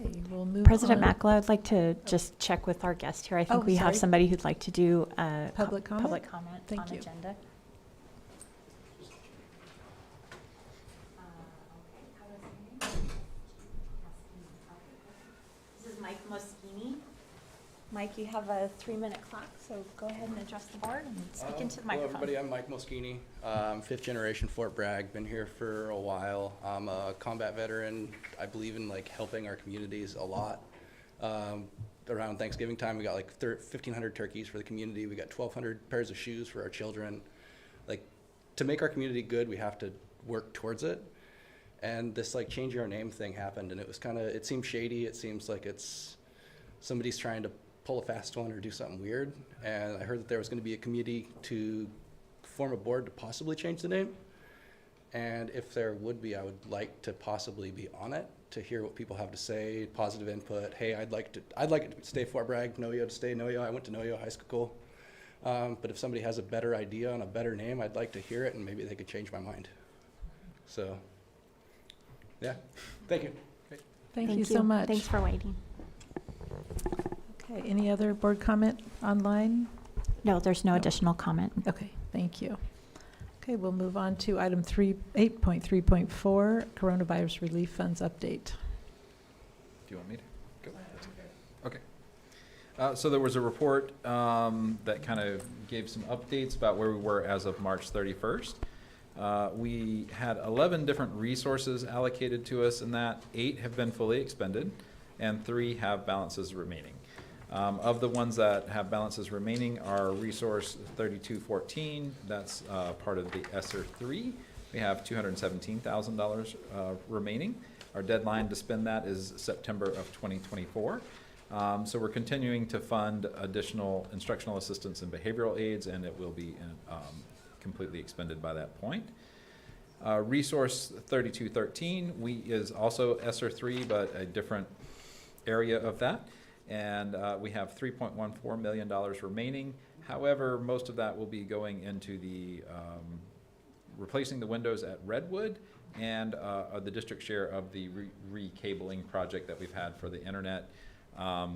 Okay, we'll move President on. Makla, I'd like to just check with our guest here. I think Oh, we have sorry. somebody who'd like to do a Public comment? public comment Thank on you. agenda. This is Mike Moschini. Mike, you have a 3-minute clock, so go ahead and address the board and speak into the Hello, microphone. everybody. I'm Mike Moschini. I'm fifth generation Fort Bragg. Been here for a while. I'm a combat veteran. I believe in like helping our communities a lot. Around Thanksgiving time, we got like 1,500 turkeys for the community. We got 1,200 pairs of shoes for our children. Like, to make our community good, we have to work towards it. And this like changing our name thing happened, and it was kind of, it seems shady. It seems like it's somebody's trying to pull a fast one or do something weird. And I heard that there was going to be a committee to form a board to possibly change the name. And if there would be, I would like to possibly be on it to hear what people have to say, positive input. Hey, I'd like it to stay Fort Bragg, Noyo to stay Noyo. I went to Noyo High School. But if somebody has a better idea on a better name, I'd like to hear it, and maybe they could change my mind. So, yeah, thank you. Thank you so much. Thanks for waiting. Okay, any other board comment online? No, there's no additional comment. Okay, thank you. Okay, we'll move on to item 8.3.4, Coronavirus Relief Funds Update. Do you want me to go? Okay. So there was a report that kind of gave some updates about where we were as of March 31st. We had 11 different resources allocated to us in that. 8 have been fully expended and 3 have balances remaining. Of the ones that have balances remaining are resource 3214, that's part of the ESSER 3. We have $217,000 remaining. Our deadline to spend that is September of 2024. So we're continuing to fund additional instructional assistance and behavioral aids, and it will be completely expended by that point. Resource 3213 is also ESSER 3, but a different area of that. And we have $3.14 million remaining. However, most of that will be going into the replacing the windows at Redwood and the district share of the recabling project that we've had for the internet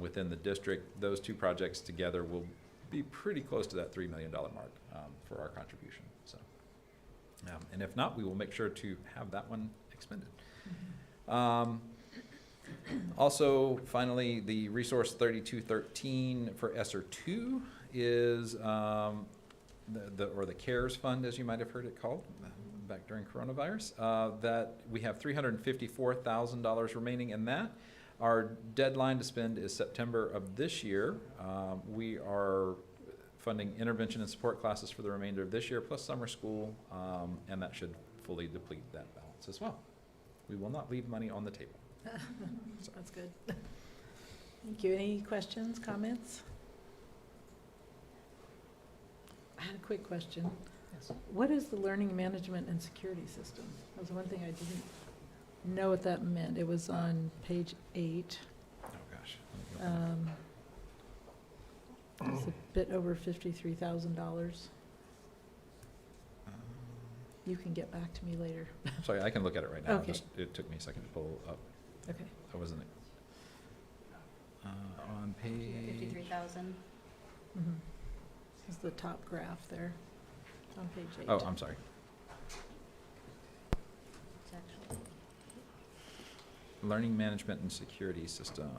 within the district. Those 2 projects together will be pretty close to that $3 million mark for our contribution. So, and if not, we will make sure to have that one expended. Also, finally, the resource 3213 for ESSER 2 is the CARES fund, as you might have heard it called back during coronavirus. That we have $354,000 remaining in that. Our deadline to spend is September of this year. We are funding intervention and support classes for the remainder of this year, plus summer school, and that should fully deplete that balance as well. We will not leave money on the table. That's good. Thank you. Any questions, comments? I had a quick question. Yes. What is the learning management and security system? That was one thing I didn't know what that meant. It was on page 8. Oh, gosh. Let me open It's a bit over $53,000. You can get back to me later. Sorry, I can look at it right now. Okay. It took me a second to pull up. Okay. I wasn't on page. 53,000. Mm-hmm. This is the top graph there on page 8. Oh, I'm sorry. It's actually Learning management and security system.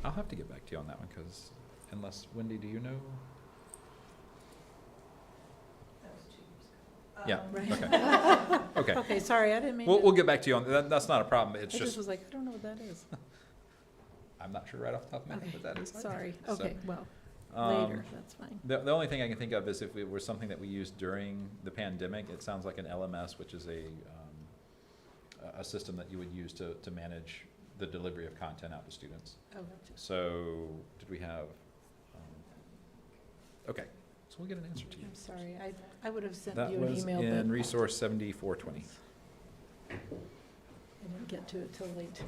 I'll have to get back to you on that one because unless, Wendy, do you know? Yeah, Right. okay. Okay. Okay, sorry, I didn't mean We'll to. get back to you on that. That's not a problem. I It's just just, was like, I don't know what that is. I'm not sure right off the top of my head what that is. Sorry. So, Okay, well, um, later, that's fine. The only thing I can think of is if it was something that we used during the pandemic. It sounds like an LMS, which is a a system that you would use to manage the delivery of content out to students. Oh, gotcha. So, did we have, okay, so we'll get an answer to you. I'm sorry, I would have sent That you an was email, in but resource 7420. I didn't get to it till late.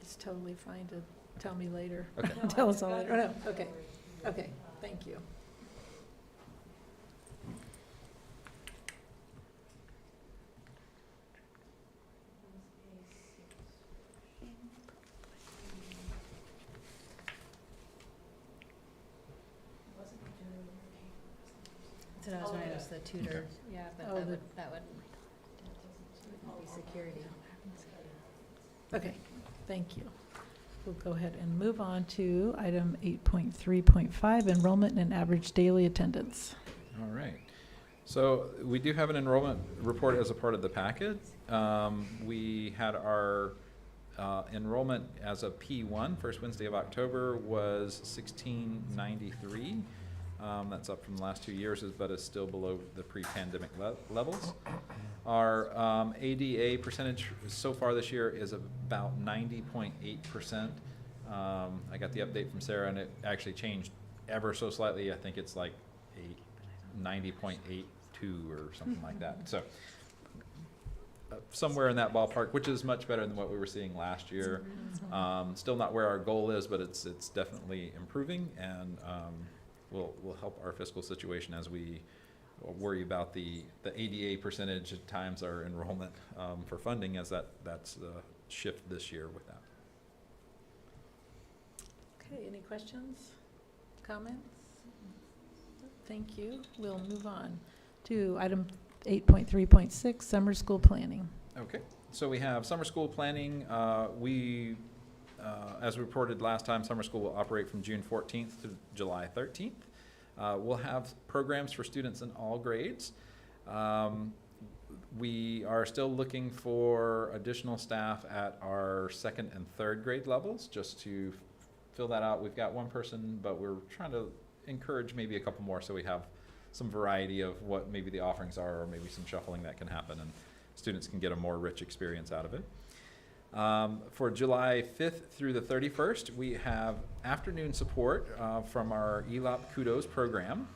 It's totally fine to tell me later. Okay. Tell us all later. Oh, no, okay, okay, thank you. So that was when it was the tutor, yeah, but Oh, the- that would be security. Okay, thank you. We'll go ahead and move on to item 8.3.5, enrollment and average daily attendance. All right. So we do have an enrollment report as a part of the packet. We had our enrollment as of P1, first Wednesday of October, was 1693. That's up from the last 2 years, but is still below the pre-pandemic levels. Our ADA percentage so far this year is about 90.8%. I got the update from Sarah, and it actually changed ever so slightly. I think it's like 90.82 or something like that. So somewhere in that ballpark, which is much better than what we were seeing last year. Still not where our goal is, but it's definitely improving, and will help our fiscal situation as we worry about the ADA percentage at times our enrollment for funding, as that's the shift this year with that. Okay, any questions, comments? Thank you. We'll move on to item 8.3.6, summer school planning. Okay, so we have summer school planning. As reported last time, summer school will operate from June 14th to July 13th. We'll have programs for students in all grades. We are still looking for additional staff at our second and third grade levels, just to fill that out. We've got one person, but we're trying to encourage maybe a couple more, so we have some variety of what maybe the offerings are, or maybe some shuffling that can happen, and students can get a more rich experience out of it. For July 5th through the 31st, we have afternoon support from our ELOP Kudos program.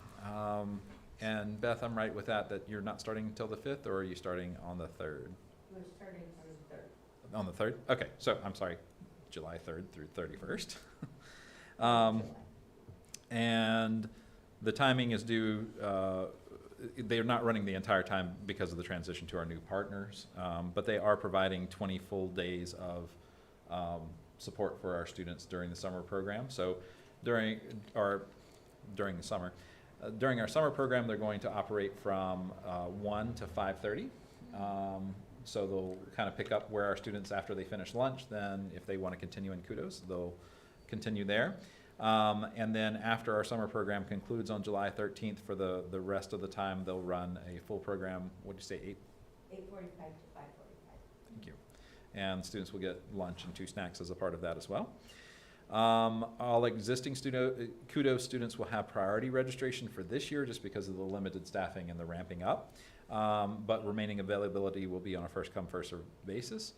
And Beth, I'm right with that you're not starting until the 5th, or are you starting on the 3rd? We're starting on the 3rd. On the 3rd? Okay, so I'm sorry, July 3rd through 31st. And the timing is due, they're not running the entire time because of the transition to our new partners, but they are providing 20 full days of support for our students during the summer program. So during the summer. During our summer program, they're going to operate from 1 to 5:30. So they'll kind of pick up where our students, after they finish lunch, then if they want to continue in Kudos, they'll continue there. And then after our summer program concludes on July 13th, for the rest of the time, they'll run a full program. What did you say, 8:45 to 5:45. Thank you. And students will get lunch and 2 snacks as a part of that as well. All existing Kudos students will have priority registration for this year, just because of the limited staffing and the ramping up. But remaining availability will be on a first come, first served basis.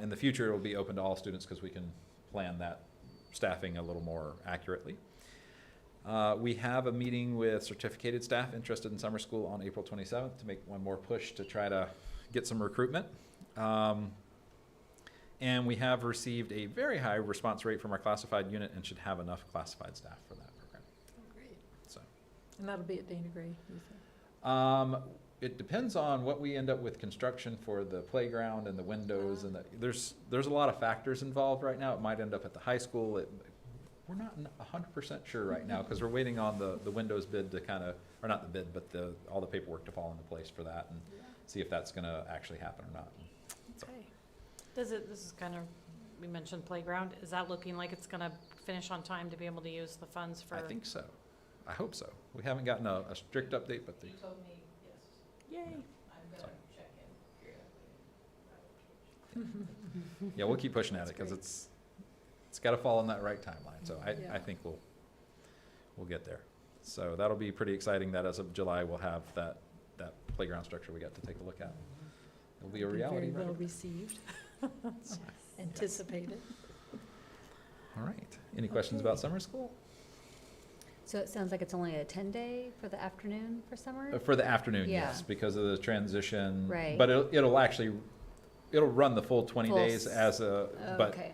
In the future, it will be open to all students, because we can plan that staffing a little more accurately. We have a meeting with certificated staff interested in summer school on April 27th to make one more push to try to get some recruitment. And we have received a very high response rate from our classified unit, and should have enough classified staff for that program. Oh, great. So, And that'll be at Dana Gray, you said? it depends on what we end up with construction for the playground and the windows, and there's a lot of factors involved right now. It might end up at the high school. We're not 100% sure right now, because we're waiting on the windows bid to kind of, or not the bid, but all the paperwork to fall into place for that, and see if that's going to actually happen or not. So. Okay. This is kind of, we mentioned playground. Is that looking like it's gonna finish on time to be able to use the funds for? I think so. I hope so. We haven't gotten a strict update, but You told me yes. Yay. I'm gonna check in periodically. yeah, we'll keep pushing at it, because it's got to fall on that right timeline. So I think we'll get there. So that'll be pretty exciting that as of July, we'll have that playground structure we got to take a look at. It'll be a reality. Very right? well received. Anticipated. All right. Any questions about summer school? So it sounds like it's only a 10-day for the afternoon for summer? For the afternoon, Yeah. yes, because of the transition. Right. But it'll run the full 20 Full days s- but Okay.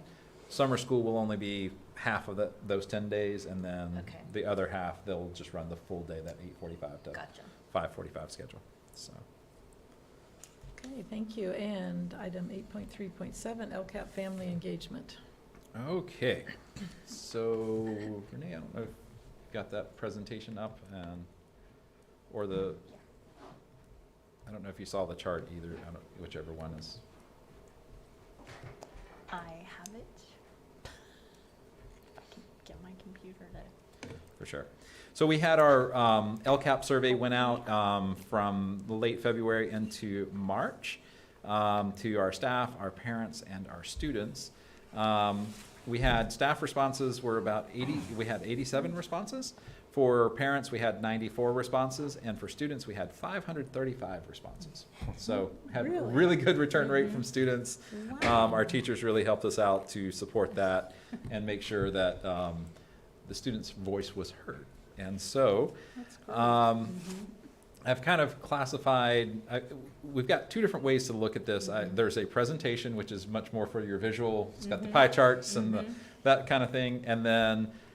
summer school will only be half of those 10 days, and then Okay. the other half, they'll just run the full day, that 8:45 to Gotcha. 5:45 schedule, so. Okay, thank you. And item 8.3.7, LCAP family engagement. Okay, so Renee, I don't know if you got that presentation up I don't know if you saw the chart either, whichever one is. I have it. If I can get my computer to. For sure. So we had our LCAP survey went out from late February into March to our staff, our parents, and our students. We had staff responses were about 80, we had 87 responses. For parents, we had 94 responses, and for students, we had 535 responses. So had a really good return rate from students. Our teachers really helped us out to support that and make sure that the students' voice was heard. And so I've kind of classified, we've got two different ways to look at this. There's a presentation, which is much more for your visual. It's got the pie charts and that kind of thing.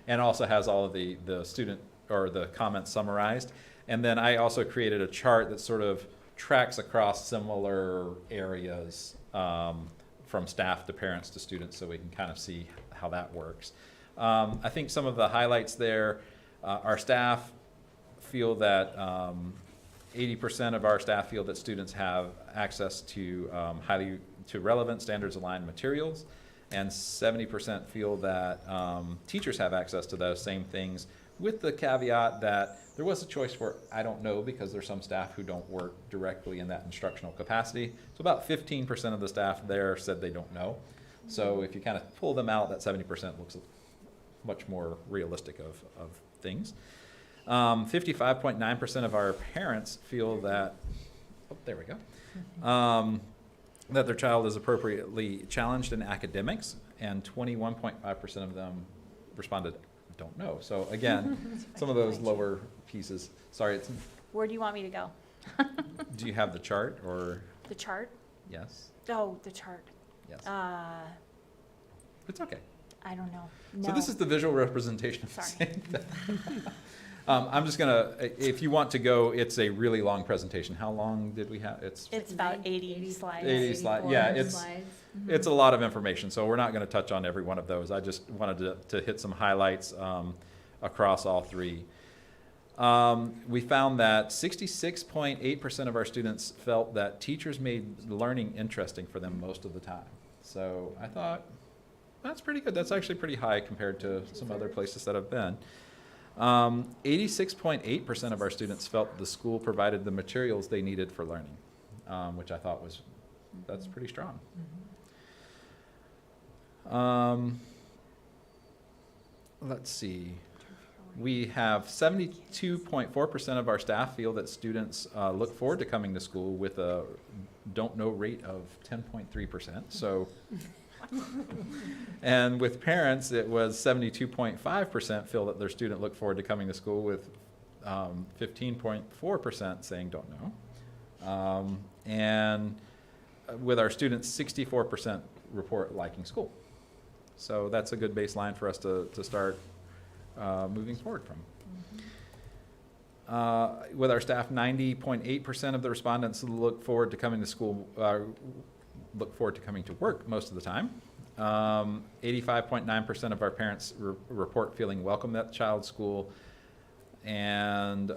And also has all of the student or the comments summarized. And then I also created a chart that sort of tracks across similar areas from staff to parents to students, so we can kind of see how that works. I think some of the highlights there, our staff feel that 80% of our staff feel that students have access to relevant standards-aligned materials, and 70% feel that teachers have access to those same things, with the caveat that there was a choice for I don't know, because there's some staff who don't work directly in that instructional capacity. So about 15% of the staff there said they don't know. So if you kind of pull them out, that 70% looks much more realistic of things. 55.9% of our parents feel that, there we go, that their child is appropriately challenged in academics, and 21.5% of them responded, don't know. So again, some of those lower pieces. Sorry, Where do you want me to go? do you have the chart or? The chart? Yes. Oh, the chart. Yes. It's okay. I don't know. So this is the visual representation of the Sorry. same thing. I'm just gonna, if you want to go, it's a really long presentation. How long did we have? It's about 80 slides. 80 slides. Yeah, it's a lot of information, so we're not going to touch on every one of those. I just wanted to hit some highlights across all three. We found that 66.8% of our students felt that teachers made learning interesting for them most of the time. So I thought, that's pretty good. That's actually pretty high compared to some other places that I've been. 86.8% of our students felt the school provided the materials they needed for learning, which I thought that's pretty strong. Let's see. We have 72.4% of our staff feel that students look forward to coming to school with a don't know rate of 10.3%. So, and with parents, it was 72.5% feel that their student look forward to coming to school, with 15.4% saying don't know. And with our students, 64% report liking school. So that's a good baseline for us to start moving forward from. With our staff, 90.8% of the respondents look forward to coming to school, look forward to coming to work most of the time. 85.9% of our parents report feeling welcome at the child's school. And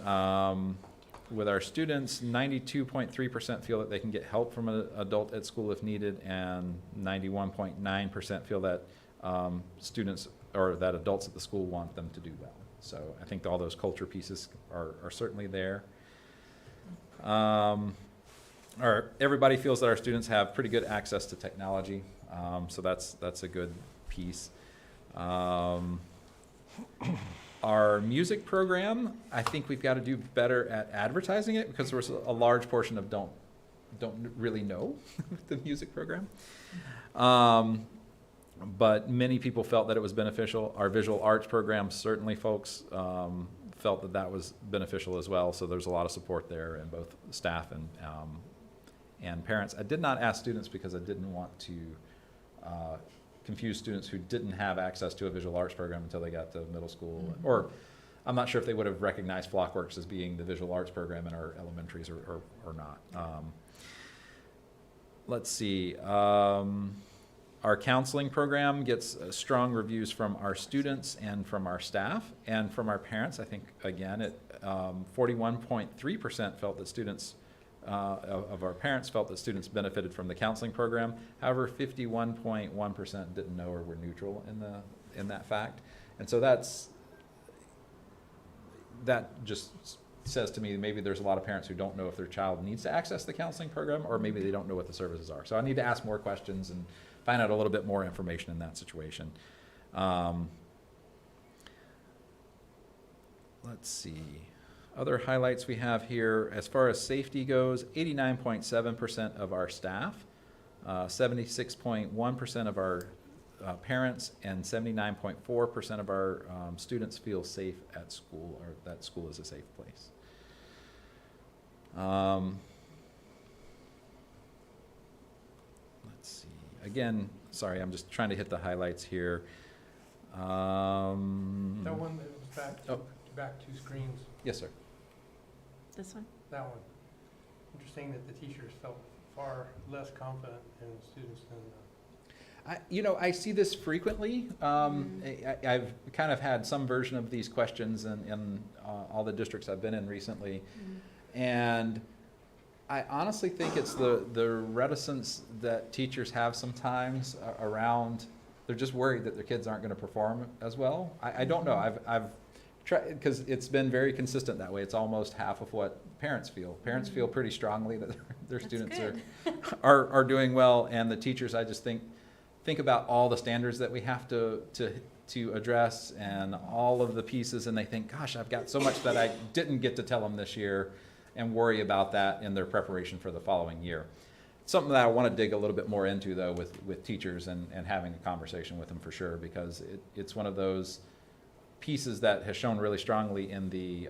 with our students, 92.3% feel that they can get help from an adult at school if needed, and 91.9% feel that students or that adults at the school want them to do well. So I think all those culture pieces are certainly there. Everybody feels that our students have pretty good access to technology, so that's a good piece. Our music program, I think we've got to do better at advertising it because there's a large portion of don't really know the music program. But many people felt that it was beneficial. Our visual arts program, certainly folks felt that that was beneficial as well. So there's a lot of support there in both staff and parents. I did not ask students because I didn't want to confuse students who didn't have access to a visual arts program until they got to middle school. Mm-hmm. Or I'm not sure if they would have recognized Flockworks as being the visual arts program in our elementaries or not. Let's see. Our counseling program gets strong reviews from our students and from our staff and from our parents. I think, again, 41.3% felt that students of our parents felt that students benefited from the counseling program. However, 51.1% didn't know or were neutral in that fact. And so that just says to me maybe there's a lot of parents who don't know if their child needs to access the counseling program, or maybe they don't know what the services are. So I need to ask more questions and find out a little bit more information in that situation. Let's see. Other highlights we have here, as far as safety goes, 89.7% of our staff, 76.1% of our parents, and 79.4% of our students feel safe at school, or that school is a safe place. Let's see. Again, sorry, I'm just trying to hit the highlights here. That one that was back two screens. Yes, sir. This one? That one. Interesting that the teachers felt far less confident in the students than I see this frequently. I've kind of had some version of these questions in all the districts I've been in recently. And I honestly think it's the reticence that teachers have sometimes around, they're just worried that their kids aren't going to perform as well. I don't know. I've tried, because it's been very consistent that way. It's almost half of what parents feel. Parents feel pretty strongly that their students are doing well, and the teachers, I just think about all the standards that we have to address and all of the pieces, and they think, gosh, I've got so much that I didn't get to tell them this year, and worry about that in their preparation for the following year. Something that I want to dig a little bit more into, though, with teachers and having a conversation with them for sure, because it's one of those pieces that has shown really strongly in the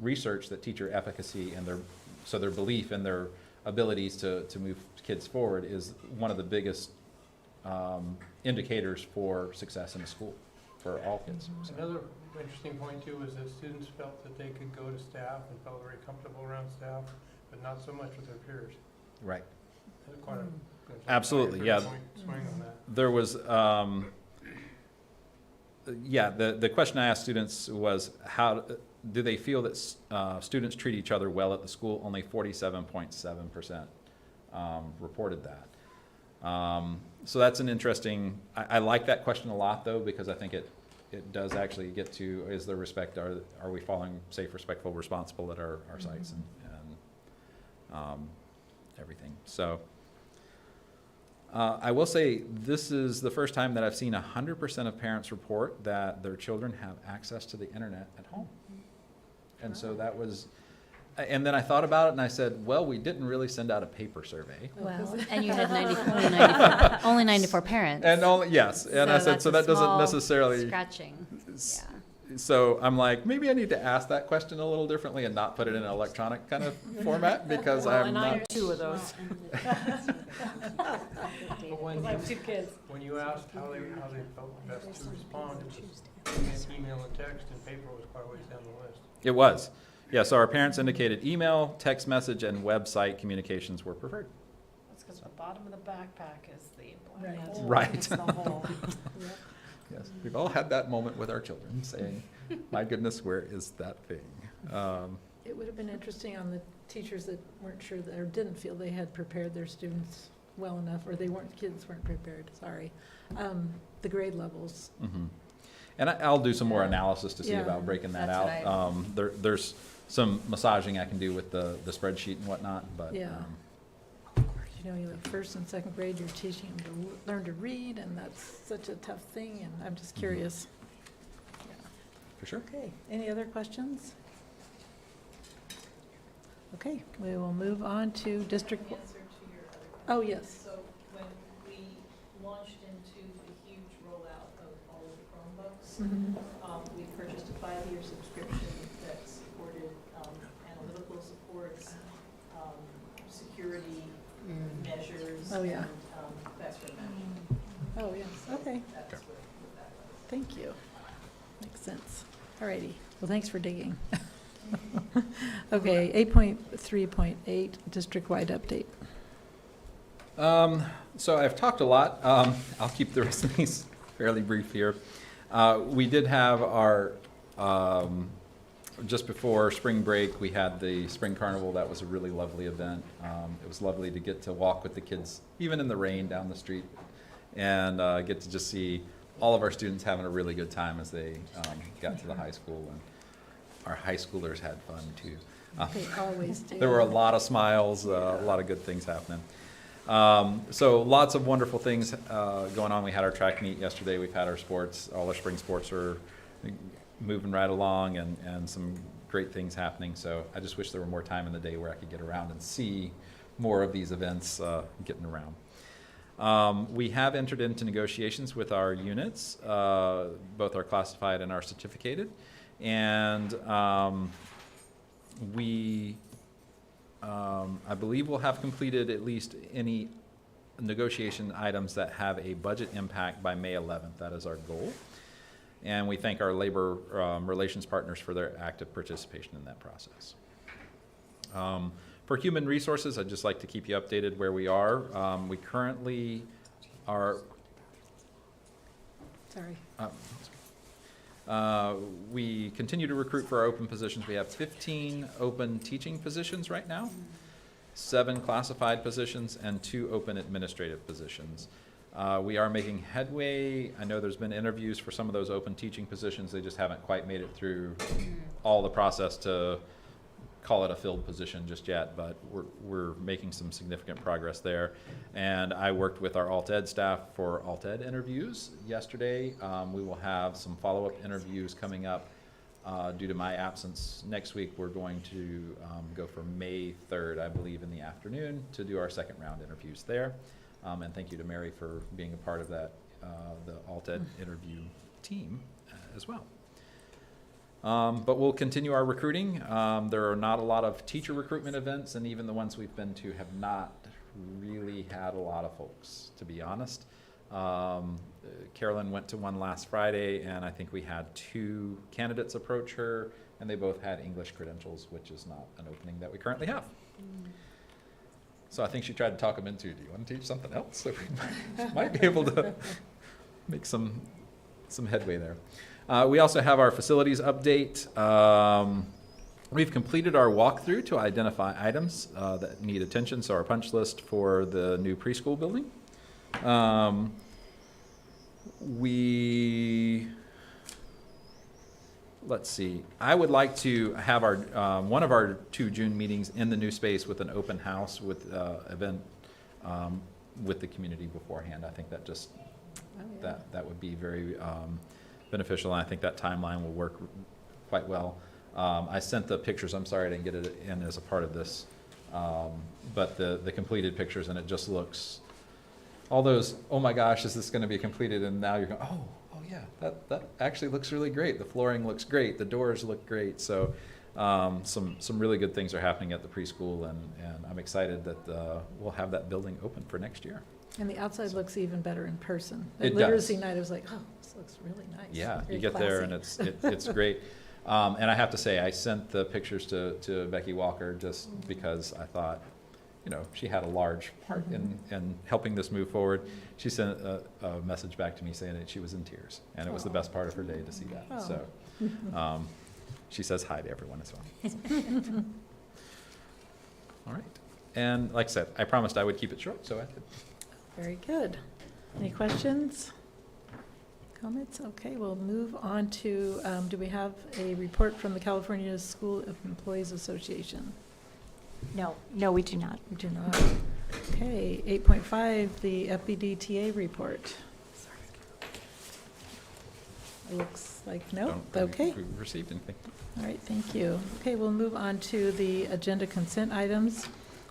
research that teacher efficacy and their belief in their abilities to move kids forward is one of the biggest indicators for success in the school for all kids. So. Another interesting point too was that students felt that they could go to staff and felt very comfortable around staff, but not so much with their peers. Right. Quite Absolutely, yeah. Swing on that. There was, the question I asked students was, how do they feel that students treat each other well at the school? Only 47.7% reported that. So that's an interesting, I like that question a lot, though, because I think it does actually get to, is there respect, are we following safe, respectful, responsible at our sites and everything. So I will say this is the first time that I've seen 100% of parents report that their children have access to the internet at home. And so that was, and then I thought about it and I said, well, we didn't really send out a paper survey. Well, and you had only 94 parents. And only, yes, and I said, so that doesn't necessarily. Scratching, yeah. So I'm like, maybe I need to ask that question a little differently and not put it in an electronic kind of format, because I'm not. I have two of those. When I have two kids. When you asked how they felt best to respond, it was email and text, and paper was quite a ways down the list. It was. Yeah, so our parents indicated email, text message, and website communications were preferred. That's because the bottom of the backpack is the Right. hole. Right. It's the hole. Yes, we've all had that moment with our children saying, my goodness, where is that thing? It would have been interesting on the teachers that weren't sure that, or didn't feel they had prepared their students well enough, or kids weren't prepared, sorry. The grade levels. Mm-hmm. And I'll do some more analysis to see Yeah. about breaking that That's out. There's some massaging I can do with the spreadsheet and whatnot, but. Yeah. You know, like first and second grade, you're teaching them to learn to read, and that's such a tough thing, and I'm just curious. For sure. Okay, any other questions? Okay, we will move on to district. Oh, yes. So when we launched into the huge rollout of all of the Chromebooks, we purchased a 5-year subscription that supported analytical supports, security measures, Oh, yeah. and password management. Oh, yes, okay. That's what that was. Thank you. Makes sense. All righty. Well, thanks for digging. Okay, 8.3.8, district-wide update. So I've talked a lot. I'll keep the rest of these fairly brief here. We did have our, just before spring break, we had the spring carnival. That was a really lovely event. It was lovely to get to walk with the kids, even in the rain, down the street, and get to just see all of our students having a really good time as they got to the high school. And our high schoolers had fun too. They always do. There were a lot of smiles, a lot of good things happening. So lots of wonderful things going on. We had our track meet yesterday. We've had our sports. All our spring sports are moving right along, and some great things happening. So I just wish there were more time in the day where I could get around and see more of these events getting around. We have entered into negotiations with our units, both our classified and our certificated. And I believe we'll have completed at least any negotiation items that have a budget impact by May 11th. That is our goal. And we thank our labor relations partners for their active participation in that process. For human resources, I'd just like to keep you updated where we are. We currently are... Sorry. We continue to recruit for our open positions. We have 15 open teaching positions right now, 7 classified positions, and 2 open administrative positions. We are making headway. I know there's been interviews for some of those open teaching positions. They just haven't quite made it through all the process to call it a filled position just yet, but we're making some significant progress there. And I worked with our alt ed staff for alt ed interviews yesterday. We will have some follow-up interviews coming up due to my absence next week. We're going to go for May 3rd, I believe, in the afternoon to do our second round interviews there. And thank you to Mary for being a part of that, the alt ed interview team as well. But we'll continue our recruiting. There are not a lot of teacher recruitment events, and even the ones we've been to have not really had a lot of folks, to be honest. Carolyn went to one last Friday, and I think we had 2 candidates approach her, and they both had English credentials, which is not an opening that we currently have. So I think she tried to talk them into, do you want to teach something else? So we might be able to make some headway there. We also have our facilities update. We've completed our walkthrough to identify items that need attention, so our punch list for the new preschool building. Let's see, I would like to have our one of our 2 June meetings in the new space with an open house with event with the community beforehand. I think that just that would be very beneficial, and I think that timeline will work quite well. I sent the pictures. I'm sorry I didn't get it in as a part of this, but the completed pictures, and it just looks, all those, oh my gosh, is this going to be completed? And now you're going, oh yeah, that actually looks really great. The flooring looks great. The doors look great. So some really good things are happening at the preschool, and I'm excited that we'll have that building open for next year. And the outside looks even better in person. It At literacy does. night, I was like, oh, this looks really nice. Yeah, Very you get there classy. and it's great. And I have to say, I sent the pictures to Becky Walker just because I thought, you know, she had a large part in helping this move forward. She sent a message back to me saying that she was in tears, and it was the best part of her day to see that. Oh. So she says hi to everyone as well. All right. And like I said, I promised I would keep it short, so I did. Very good. Any questions? Comments? Okay, we'll move on to, do we have a report from the California School of Employees Association? No, we do not. We do not. Okay, 8.5, the FBDTA report. It looks like no. Don't believe Okay. we received anything. All right, thank you. Okay, we'll move on to the agenda consent items.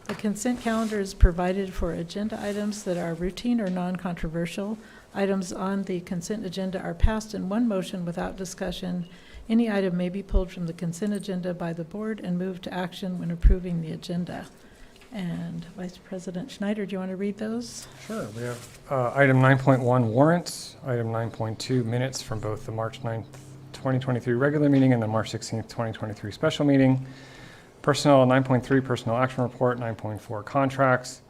The consent calendar is provided for agenda items that are routine or non-controversial. Items on the consent agenda are passed in one motion without discussion. Any item may be pulled from the consent agenda by the board and moved to action when approving the agenda. And Vice President Schneider, do you want to read those? Sure. We have item 9.1 warrants, item 9.2 minutes from both the March 9th, 2023 regular meeting and the March 16th, 2023 special meeting. Personnel 9.3 personnel action report, 9.4 contracts,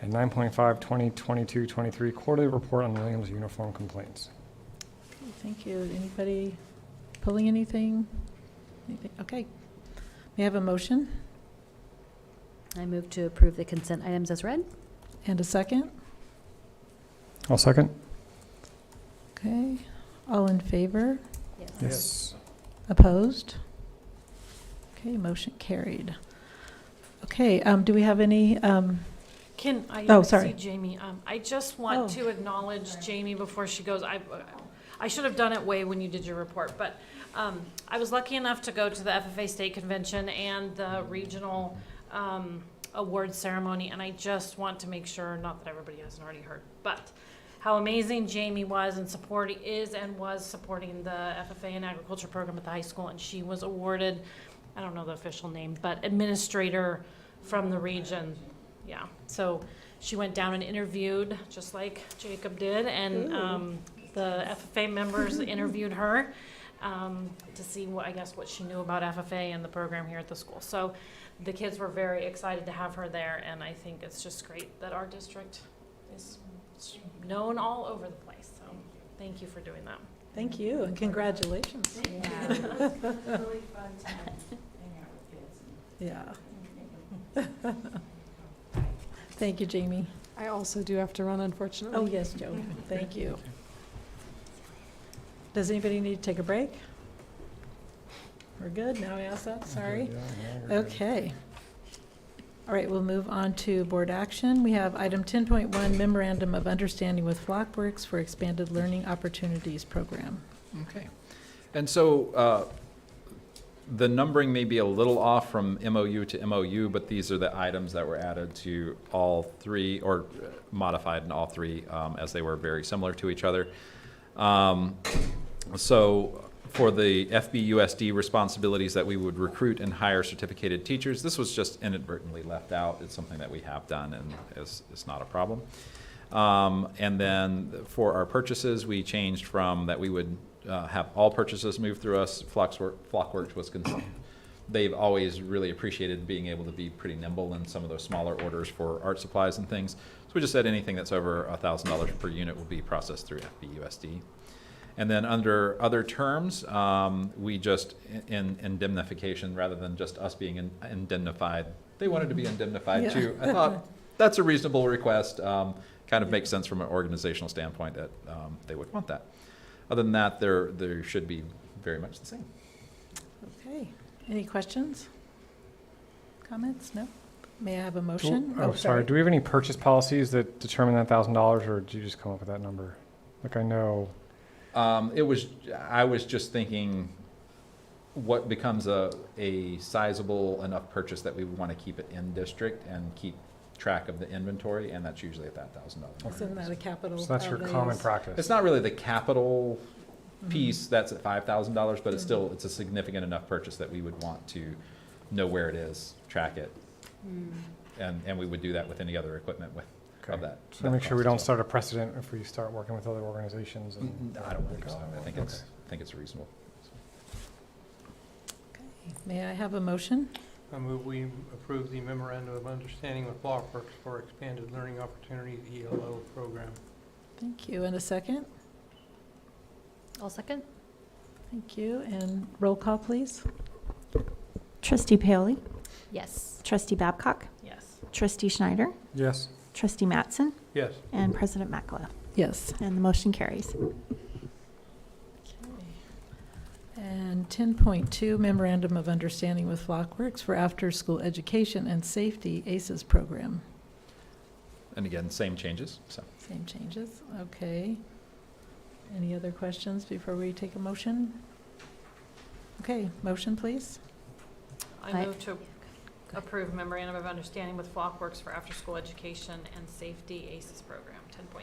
and 9.5 2022-23 quarterly report on Williams uniform complaints. Okay, thank you. Anybody pulling anything? Anything? Okay. May I have a motion I move to approve the consent items as read. and a second? I'll second. Okay. All in favor? Yes. Opposed? Okay, motion carried. Okay, do we have any, Can I Oh, see sorry. Jamie? I just want to acknowledge Jamie before she goes. I should have done it way when you did your report, but I was lucky enough to go to the FFA State Convention and the regional award ceremony, and I just want to make sure, not that everybody hasn't already heard, but how amazing Jamie was and was supporting the FFA and agriculture program at the high school, and she was awarded, I don't know the official name, but administrator from the region. Yeah, so she went down and interviewed, just like Jacob did, and the FFA members interviewed her to see what she knew about FFA and the program here at the school. So the kids were very excited to have her there, and I think it's just great that our district is known all over the place. So thank you for doing that. thank you and congratulations. Really fun time hanging out with kids. Yeah. Thank you, Jamie. I also do have to run, unfortunately. Oh, yes, Joe, thank you. Does anybody need to take a break? We're good, now I ask that, sorry. Okay. All right, we'll move on to board action. We have item 10.1, Memorandum of Understanding with Flockworks for Expanded Learning Opportunities Program. Okay. And so the numbering may be a little off from MOU to MOU, but these are the items that were added to all three, or modified in all three, as they were very similar to each other. So for the FBUSD responsibilities that we would recruit and hire certificated teachers, this was just inadvertently left out. It's something that we have done and is not a problem. And then for our purchases, we changed from that we would have all purchases move through us. Flockworks was they've always really appreciated being able to be pretty nimble in some of those smaller orders for art supplies and things. So we just said anything that's over $1,000 per unit will be processed through FBUSD. And then under other terms, we just, in indemnification, rather than just us being indemnified, they wanted to be indemnified too. I thought that's a reasonable request. Kind of makes sense from an organizational standpoint that they would want that. Other than that, there should be very much the same. Okay, any questions? Comments? No? May I have a motion? Oh, sorry. Do we have any purchase policies that determine that $1,000, or did you just come up with that number? Like, I know. I was just thinking what becomes a sizable enough purchase that we would want to keep it in district and keep track of the inventory, and that's usually at that $1,000. Isn't that a capital? So that's your common practice. It's not really the capital piece, that's at $5,000, but it's a significant enough purchase that we would want to know where it is, track it. And we would do that with any other equipment of that. So make sure we don't start a precedent if we start working with other organizations. I don't think so. I think it's reasonable. Okay. May I have a motion? I move we approve the memorandum of understanding with Flockworks for expanded learning opportunity ELO program. Thank you. And a second? I'll second. Thank you. And roll call, please. Trustee Paoli? Yes. Trustee Babcock? Yes. Trustee Schneider? Yes. Trustee Mattson? Yes. And President Makla? Yes. And the motion carries. And 10.2, Memorandum of Understanding with Flockworks for After-School Education and Safety ACES Program. And again, same changes. So Same changes. Okay. Any other questions before we take a motion? Okay, motion, please. I move to approve memorandum of understanding with Flockworks for after-school education and safety ACES program, 10.2.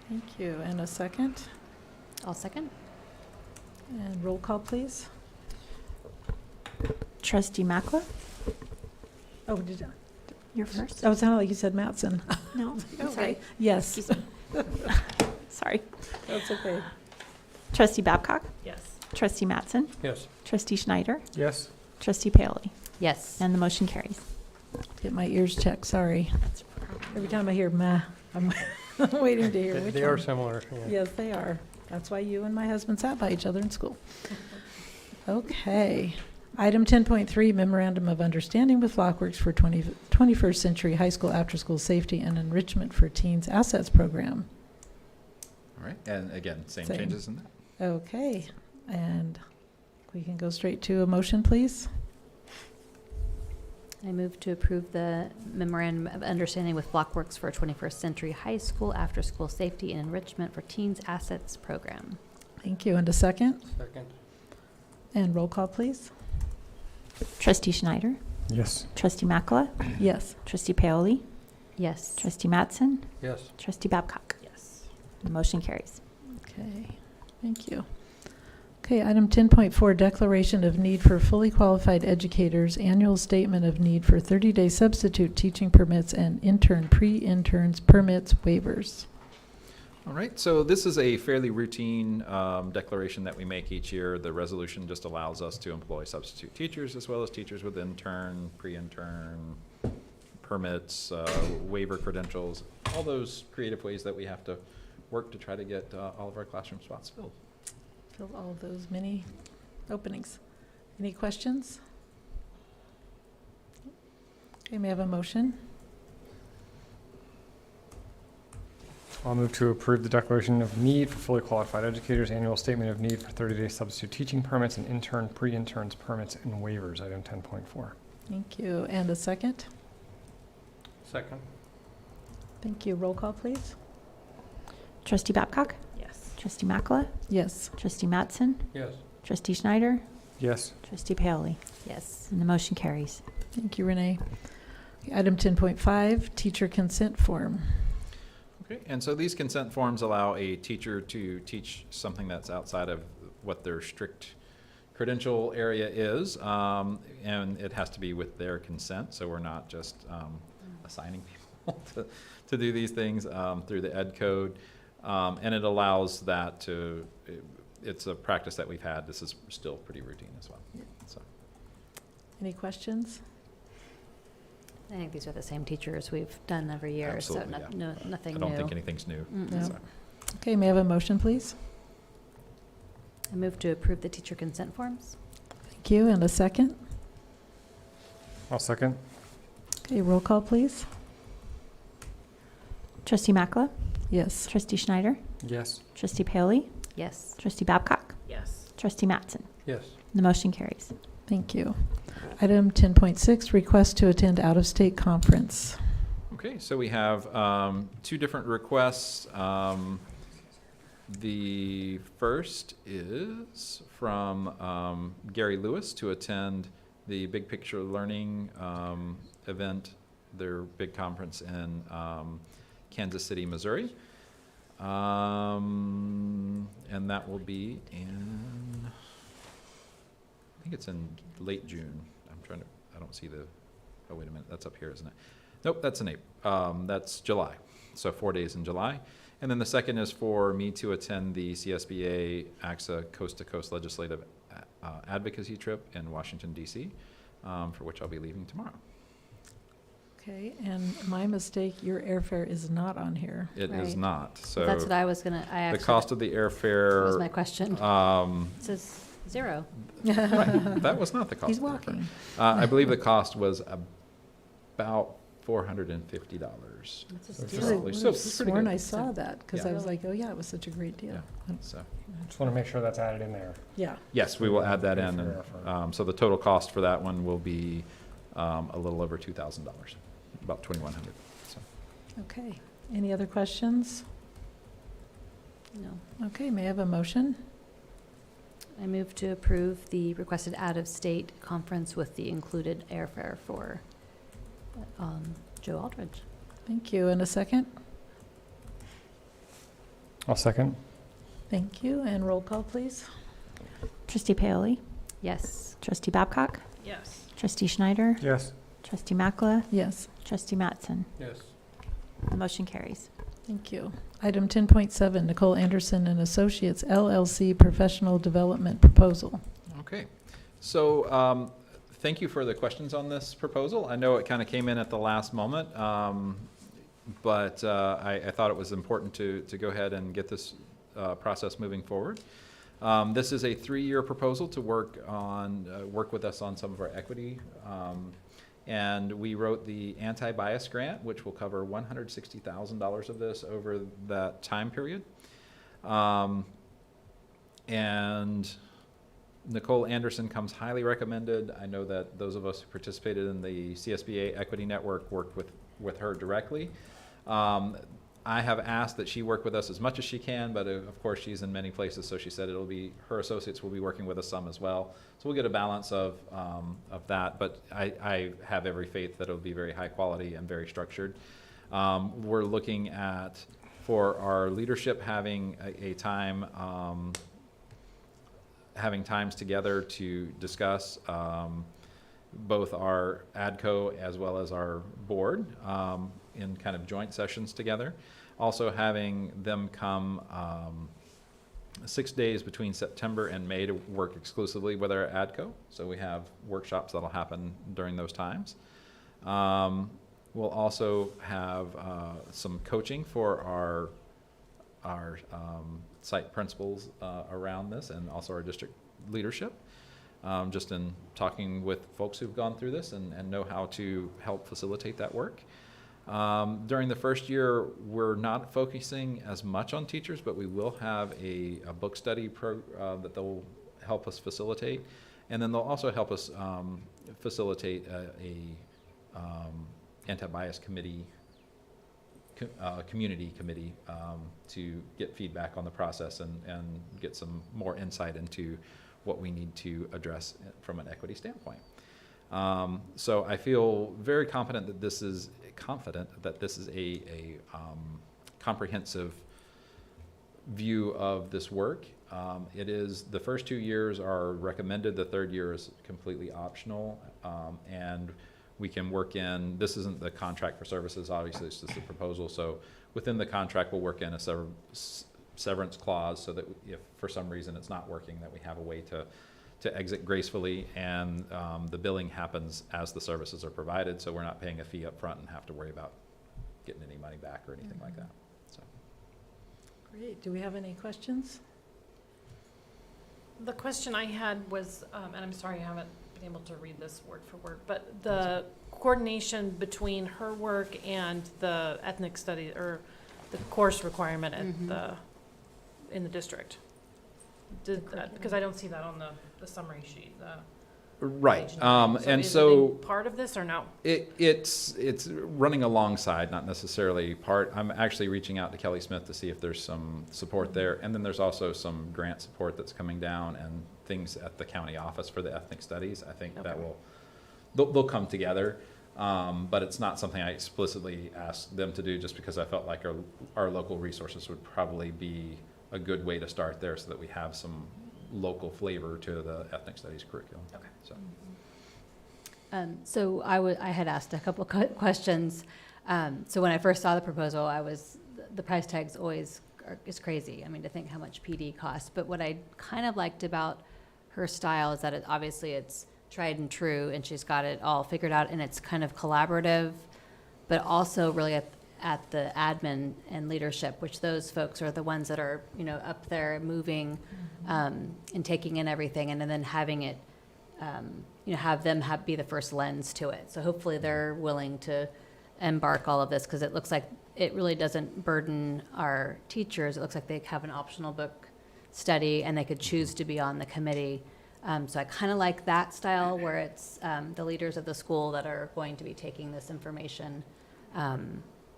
Thank you. And a second? I'll second. And roll call, please. Trustee Mackler, Oh, did I? you're first. Oh, it sounded like you said Mattson. No, Okay. sorry. Yes. Excuse me. Sorry. That's okay. Trustee Babcock, Yes. Trustee Mattson, Yes. Trustee Schneider, Yes. Trustee Paoli, Yes. and the motion carries. Get my ears checked, sorry. Every time I hear meh, I'm waiting to hear which They are one. similar, yeah. Yes, they are. That's why you and my husband sat by each other in school. Okay. Item 10.3, Memorandum of Understanding with Flockworks for 21st Century High School After-School Safety and Enrichment for Teens Assets Program. All right, and again, same Same. changes in that. Okay, and we can go straight to a motion, please. I move to approve the memorandum of understanding with Blockworks for 21st Century High School After-School Safety and Enrichment for Teens Assets Program. Thank you. And a second? Second. And roll call, please. Trustee Schneider, Yes. Trustee Mackler, Yes. Trustee Paoli, Yes. Trustee Mattson, Yes. Trustee Babcock. Yes. The motion carries. Okay, thank you. Okay, item 10.4, Declaration of Need for Fully Qualified Educators, Annual Statement of Need for 30-day Substitute Teaching Permits and Intern, Pre-Interns Permits Waivers. All right, so this is a fairly routine declaration that we make each year. The resolution just allows us to employ substitute teachers as well as teachers with intern, pre-intern, permits, waiver credentials, all those creative ways that we have to work to try to get all of our classroom spots filled. Fill all of those many openings. Any questions? Okay, may I have a motion? I'll move to approve the declaration of need for fully qualified educators, annual statement of need for 30-day substitute teaching permits, and intern, pre-interns permits and waivers, item 10.4. Thank you. And a second? Second. Thank you. Roll call, please. Trustee Babcock, Yes. Trustee Mackler, Yes. Trustee Mattson, Yes. Trustee Schneider, Yes. Trustee Paoli, Yes. and the motion carries. Thank you, Renee. Item 10.5, Teacher Consent Form. Okay, and so these consent forms allow a teacher to teach something that's outside of what their strict credential area is, and it has to be with their consent, so we're not just assigning people to do these things through the ed code, and it allows that to, it's a practice that we've had. This is still pretty routine as well. So. Any questions? I think these are the same teachers we've done every year, Absolutely, so yeah. nothing I new. don't think anything's new. Mm-mm. So. Okay, may I have a motion, please? I move to approve the teacher consent forms. Thank you. And a second? I'll second. Okay, roll call, please. Trustee Mackler, Yes. Trustee Schneider, Yes. Trustee Paoli, Yes. Trustee Babcock, Yes. Trustee Mattson. Yes. The motion carries. Thank you. Item 10.6, request to attend out-of-state conference. Okay, so we have two different requests. The first is from Gary Lewis to attend the Big Picture Learning event, their big conference in Kansas City, Missouri. And that will be in, I think it's in late June. I don't see the, oh, wait a minute, that's up here, isn't it? Nope, that's in April. That's July. So 4 days in July. And then the second is for me to attend the CSBA AXA Coast to Coast Legislative Advocacy trip in Washington, D.C., for which I'll be leaving tomorrow. Okay, and my mistake, your airfare is not on here. It is Right. not. So That's what I was gonna, the cost of the airfare. was my question. Um, It says zero. right, that was not the cost. He's of the airfare. walking. I believe the cost was about $450. That's a So steal. it's I roughly- would so have it's pretty sworn good. I saw that, because I Yeah. was like, oh yeah, it was such a great deal. So. Just want to make sure that's added in there. Yeah. Yes, we will add that in. Good for And, so the total cost for that one will be a little over $2,000, about $2,100. So. Okay. Any other questions? No. Okay, may I have a motion? I move to approve the requested out-of-state conference with the included airfare for Joe Aldridge. Thank you. And a second? I'll second. Thank you. And roll call, please. Trustee Paoli? Yes. Trustee Babcock? Yes. Trustee Schneider? Yes. Trustee Makla? Yes. Trustee Mattson? Yes. The motion carries. Thank you. Item 10.7, Nicole Anderson and Associates LLC Professional Development Proposal. Okay, so thank you for the questions on this proposal. I know it kind of came in at the last moment, but I thought it was important to go ahead and get this process moving forward. This is a 3-year proposal to work with us on some of our equity. And we wrote the anti-bias grant, which will cover $160,000 of this over that time period. And Nicole Anderson comes highly recommended. I know that those of us who participated in the CSBA Equity Network worked with her directly. I have asked that she work with us as much as she can, but of course she's in many places, so she said her associates will be working with us some as well. So we'll get a balance of that, but I have every faith that it'll be very high quality and very structured. We're looking at, for our leadership, having having times together to discuss both our ADCO as well as our board in kind of joint sessions together. Also having them come 6 days between September and May to work exclusively with our ADCO. So we have workshops that'll happen during those times. We'll also have some coaching for our site principals around this, and also our district leadership, just in talking with folks who've gone through this and know how to help facilitate that work. During the first year, we're not focusing as much on teachers, but we will have a book study that they'll help us facilitate. And then they'll also help us facilitate a anti-bias committee, community committee, to get feedback on the process and get some more insight into what we need to address from an equity standpoint. So I feel very confident that this is a comprehensive view of this work. It is, the first 2 years are recommended, the third year is completely optional, and we can work in, this isn't the contract for services, obviously it's just a proposal, so within the contract we'll work in a severance clause so that if for some reason it's not working, that we have a way to exit gracefully, and the billing happens as the services are provided, so we're not paying a fee up front and have to worry about getting any money back or anything like that. So. Great. Do we have any questions? The question I had was, and I'm sorry I haven't been able to read this word for word, but the coordination between her work and the ethnic study, or the course requirement at in the district. Because I don't see that on the summary sheet. Right, and is so it part of this or no? It's running alongside, not necessarily part. I'm actually reaching out to Kelly Smith to see if there's some support there, and then there's also some grant support that's coming down and things at the county office for the ethnic studies. I think that they'll come together, but it's not something I explicitly asked them to do, just because I felt like our local resources would probably be a good way to start there, so that we have some local flavor to the ethnic studies curriculum. Okay. So. I had asked a couple questions. So when I first saw the proposal, the price tag's always is crazy. I mean, to think how much PD costs. But what I kind of liked about her style is that obviously it's tried and true, and she's got it all figured out, and it's kind of collaborative, but also really at the admin and leadership, which those folks are the ones that are, up there moving and taking in everything, and then having it, have them be the first lens to it. So hopefully they're willing to embark all of this, because it looks like it really doesn't burden our teachers. It looks like they have an optional book study, and they could choose to be on the committee. So I kind of like that style, where it's the leaders of the school that are going to be taking this information.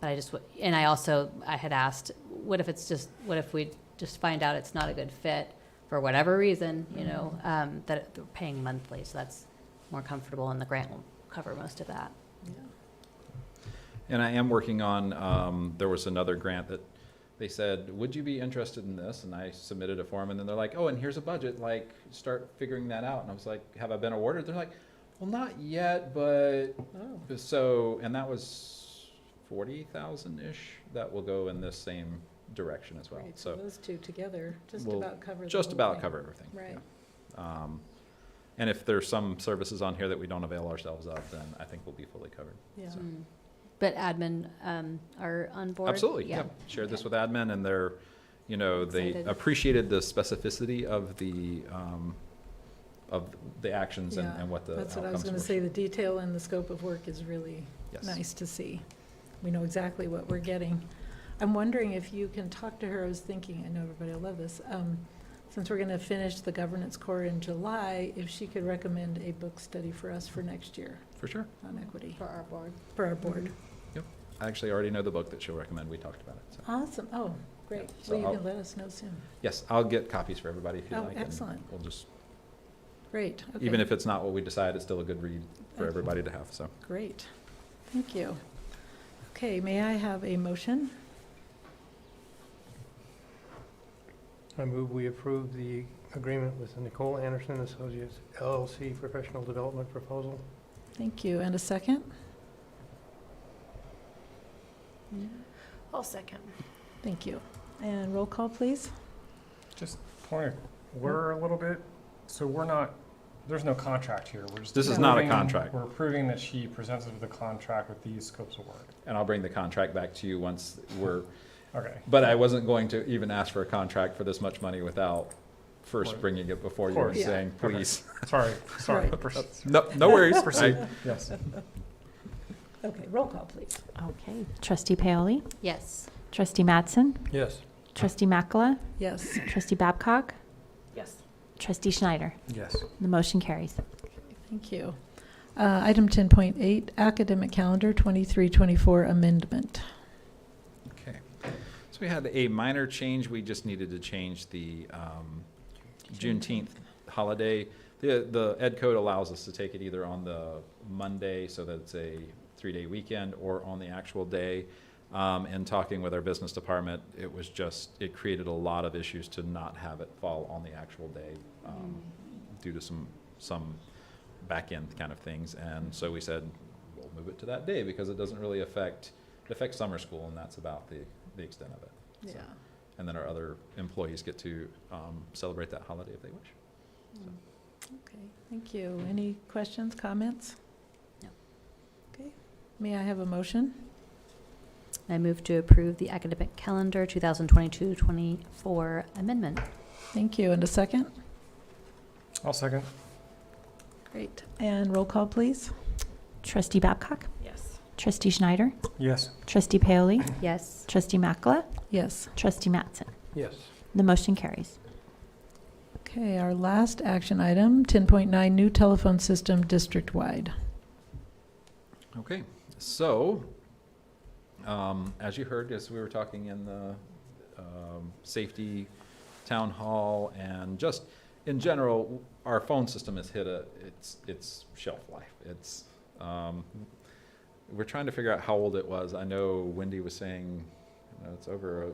But I had asked, what if we just find out it's not a good fit for whatever reason, that they're paying monthly, so that's more comfortable, and the grant will cover most of that. And I am working on, there was another grant that they said, would you be interested in this? And I submitted a form, and then they're like, oh, and here's a budget, like, start figuring that out. And I was like, have I been awarded? They're like, well, not yet, but, so, and that was 40,000-ish that will go in this same direction as well. Right, so those two together just we'll about cover the just whole about thing. cover everything. Right. Yeah. And if there's some services on here that we don't avail ourselves of, then I think we'll be fully covered. Yeah. So. But admin are on board? Absolutely, yeah. Shared this with admin, and they're, they Excited. appreciated the specificity of the actions Yeah, and what the outcomes that's what I was going were. to say. The detail and the scope of work is really Yes. nice to see. We know exactly what we're getting. I'm wondering if you can talk to her. I was thinking, I know everybody will love this. Since we're going to finish the governance core in July, if she could recommend a book study for us for next year For sure. on equity. For our board. For our board. Yep. I actually already know the book that she'll recommend. We talked about it. So. Awesome. Oh, great. Yeah, so Well, you I'll- can let us know soon. Yes, I'll get copies for everybody if you Oh, like. and excellent. We'll just, Great. Okay. even if it's not what we decide, it's still a good read for Okay. everybody to have, so. Great. Thank you. Okay, may I have a motion? I move we approve the agreement with the Nicole Anderson Associates LLC professional development proposal. Thank you. And a second? I'll second. Thank you. And roll call, please. Just point, we're a little bit, so we're not, there's no contract here. We're just. This is not a approving- contract. We're approving that she presents us with a contract with these scopes of work. And I'll bring the contract back to you once we're, Okay. but I wasn't going to even ask for a contract for this much money without first Right. bringing it before you Of and course. saying, Okay. please. Sorry. Right. No worries. Proceed, yes. Okay, roll call, please. Okay. Trustee Paoli? Yes. Trustee Mattson? Yes. Trustee Makala? Yes. Trustee Babcock? Yes. Trustee Schneider? Yes. The motion carries. Thank you. Item 10.8, Academic Calendar 23-24 Amendment. Okay. So we had a minor change. We just needed to change the Juneteenth holiday. The Ed Code allows us to take it either on the Monday, so that it's a 3-day weekend, or on the actual day. And talking with our business department, it created a lot of issues to not have it fall on the actual day due to some back end kind of things. And so we said, we'll move it to that day because it doesn't really affects summer school, and that's about the extent of it. Yeah. So, and then our other employees get to celebrate that holiday if they wish. So. Okay, thank you. Any questions, comments? No. Okay. May I have a motion? I move to approve the academic calendar 2022-24 amendment. Thank you. And a second? I'll second. Great. And roll call, please. Trustee Babcock? Yes. Trustee Schneider? Yes. Trustee Paoli? Yes. Trustee Makala? Yes. Trustee Mattson? Yes. The motion carries. Okay, our last action item, 10.9, New Telephone System District-Wide. Okay, so as you heard, as we were talking in the safety town hall, and just in general, our phone system has hit its shelf life. It's we're trying to figure out how old it was. I know Wendy was saying, it's over a.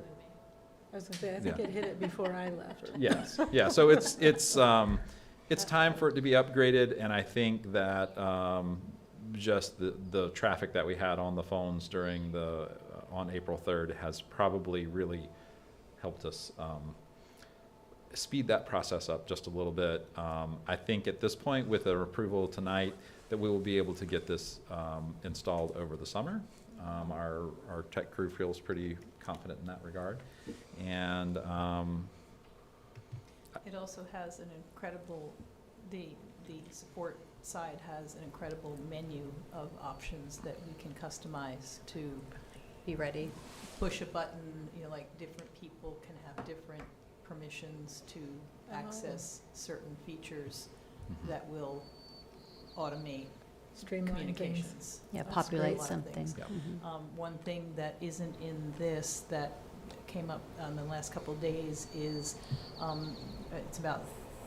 I was going to say, I think Yeah. it hit it before I left. Yes, yeah, so it's time for it to be upgraded, and I think that just the traffic that we had on the phones during on April 3rd has probably really helped us speed that process up just a little bit. I think at this point, with our approval tonight, that we will be able to get this installed over the summer. Our tech crew feels pretty confident in that regard. And It also has an incredible, the support side has an incredible menu of options that we can customize to Be ready. push a button, like different people can have different permissions to access certain features that will automate Streamline things. communications. Yeah, That's populate great. something. Yeah. Mhm. One thing that isn't in this that came up in the last couple of days is, it's about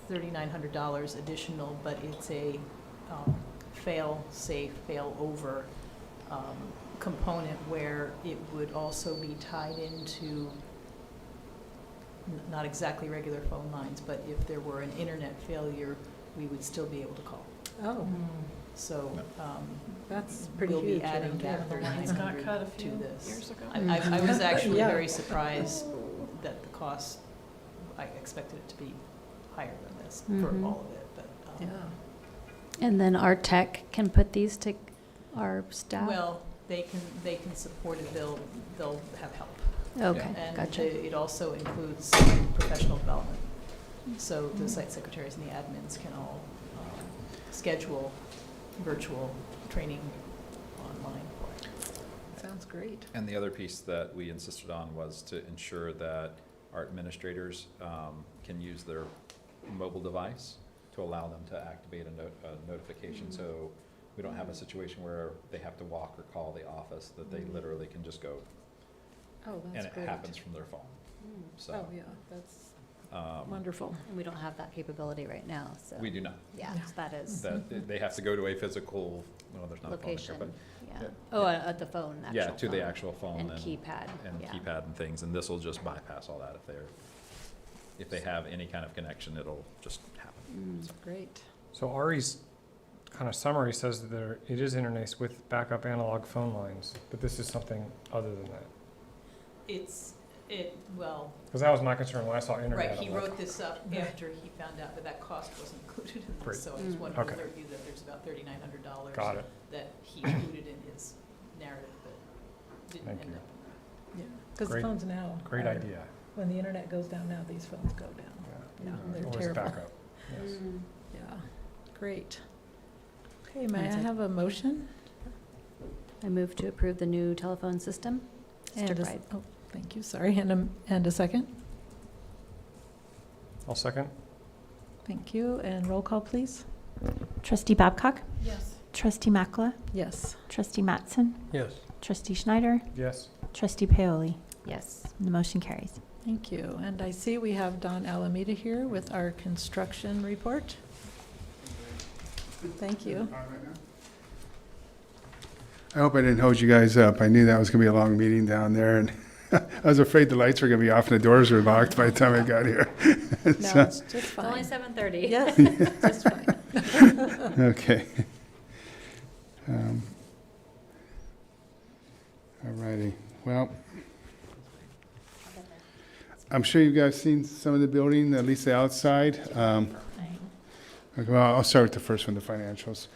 $3,900 additional, but it's a fail-safe, fail-over component where it would also be tied into not exactly regular phone lines, but if there were an internet failure, we would still be able to call. Oh, So, that's pretty we'll huge. be adding that The lines got cut a $3,900 to few this. years ago. I was actually Yeah. very surprised that the cost, I expected it to be higher than this for Mhm. all of it, but. Yeah. And then our tech can put these to our staff? Well, they can support it, they'll have help. Okay, And gotcha. it also includes professional development. So the site secretaries and the admins can all schedule virtual training online for it. Sounds great. And the other piece that we insisted on was to ensure that our administrators can use their mobile device to allow them to activate a notification. So we don't have a situation where they have to walk or call the office, that they literally can just go, Oh, and that's it great. happens from their phone. So, Oh, yeah, that's um, wonderful. And we don't have that capability right now, so. we do not. Yeah, so that is That, they have to go to a physical, well, there's not a phone in here, location, but yeah. yeah. Oh, at the phone, actual yeah, to the phone. actual phone And keypad, and yeah. keypad and things, and this will just bypass all that. If they have any kind of connection, it'll just happen. Mm. Great. So Ari's kind of summary says that it is interlaced with backup analog phone lines, but this is something other than that. Well, Because that was my concern when I saw internet. right, I'm he like, wrote this up after he found out that that cost wasn't included in Great. this, so I just wanted to Okay. alert you that there's about $3,900 Got it. that he included in his narrative, but didn't Thank end you. up. Yeah, because the Great- phones now. Great are- idea. When the internet goes down now, these phones go down. Yeah. Yeah, they're Always terrible. backup. Yes. Mm. Yeah, great. Okay, may I That's it. have a motion? I move to approve the new telephone system. And a s- Stripe. Oh, thank you, sorry, and a second? I'll second. Thank you, and roll call, please? Trustee Babcock? Yes. Trustee Makla? Yes. Trustee Mattson? Yes. Trustee Schneider? Yes. Trustee Paoli? Yes. The motion carries. Thank you, and I see we have Don Alameda here with our construction report. Thank you. I hope I didn't hold you guys up. I knew that was going to be a long meeting down there, and I was afraid the lights were going to be off and the doors were locked by the time I got here. No, So- it's just It's only fine. 7:30. Yes, just fine. Okay. All righty. Well, I'm sure you guys seen some of the building, at least the outside. Okay, well, I'll start with the first one, the financials.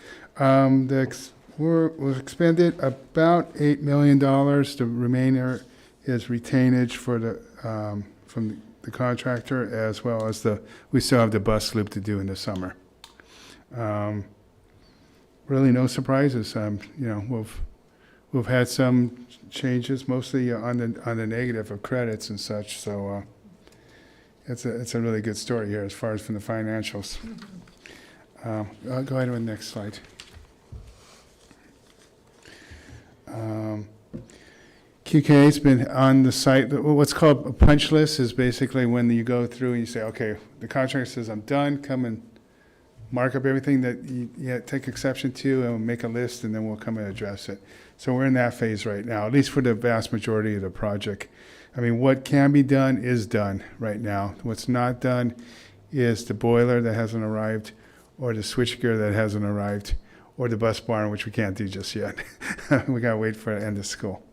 Was expended about $8 million. The remainder is retainage for the, from the contractor, as well as we still have the bus loop to do in the summer. Really no surprises. We've had some changes, mostly on the negative of credits and such, so it's a really good story here as far as from the financials. I'll go ahead to the next slide. QK's been on the site. What's called a punch list is basically when you go through and you say, okay, the contractor says, I'm done, come and mark up everything that you take exception to, and we'll make a list, and then we'll come and address it. So we're in that phase right now, at least for the vast majority of the project. I mean, what can be done is done right now. What's not done is the boiler that hasn't arrived, or the switchgear that hasn't arrived, or the bus barn, which we can't do just yet. We gotta wait for the end of school.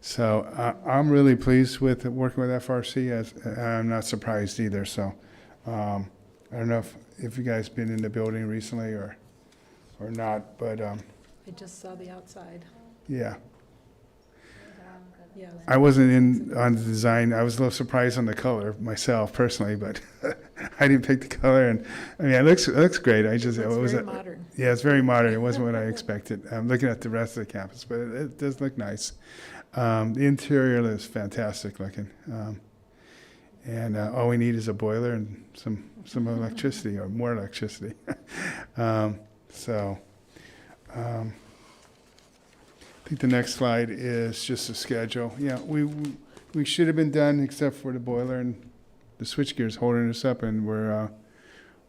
So I'm really pleased with working with FRC, as I'm not surprised either. So I don't know if you guys been in the building recently or not, but I just saw the outside. yeah. Yeah. I wasn't in on the design. I was a little surprised on the color myself personally, but I didn't pick the color. And I mean, it looks great. I just It's it was very modern. Yeah, it's very modern. It wasn't what I expected. I'm looking at the rest of the campus, but it does look nice. The interior is fantastic looking, and all we need is a boiler and some electricity, or more electricity. I think the next slide is just a schedule. Yeah, we should have been done except for the boiler and the switchgears holding us up, and we're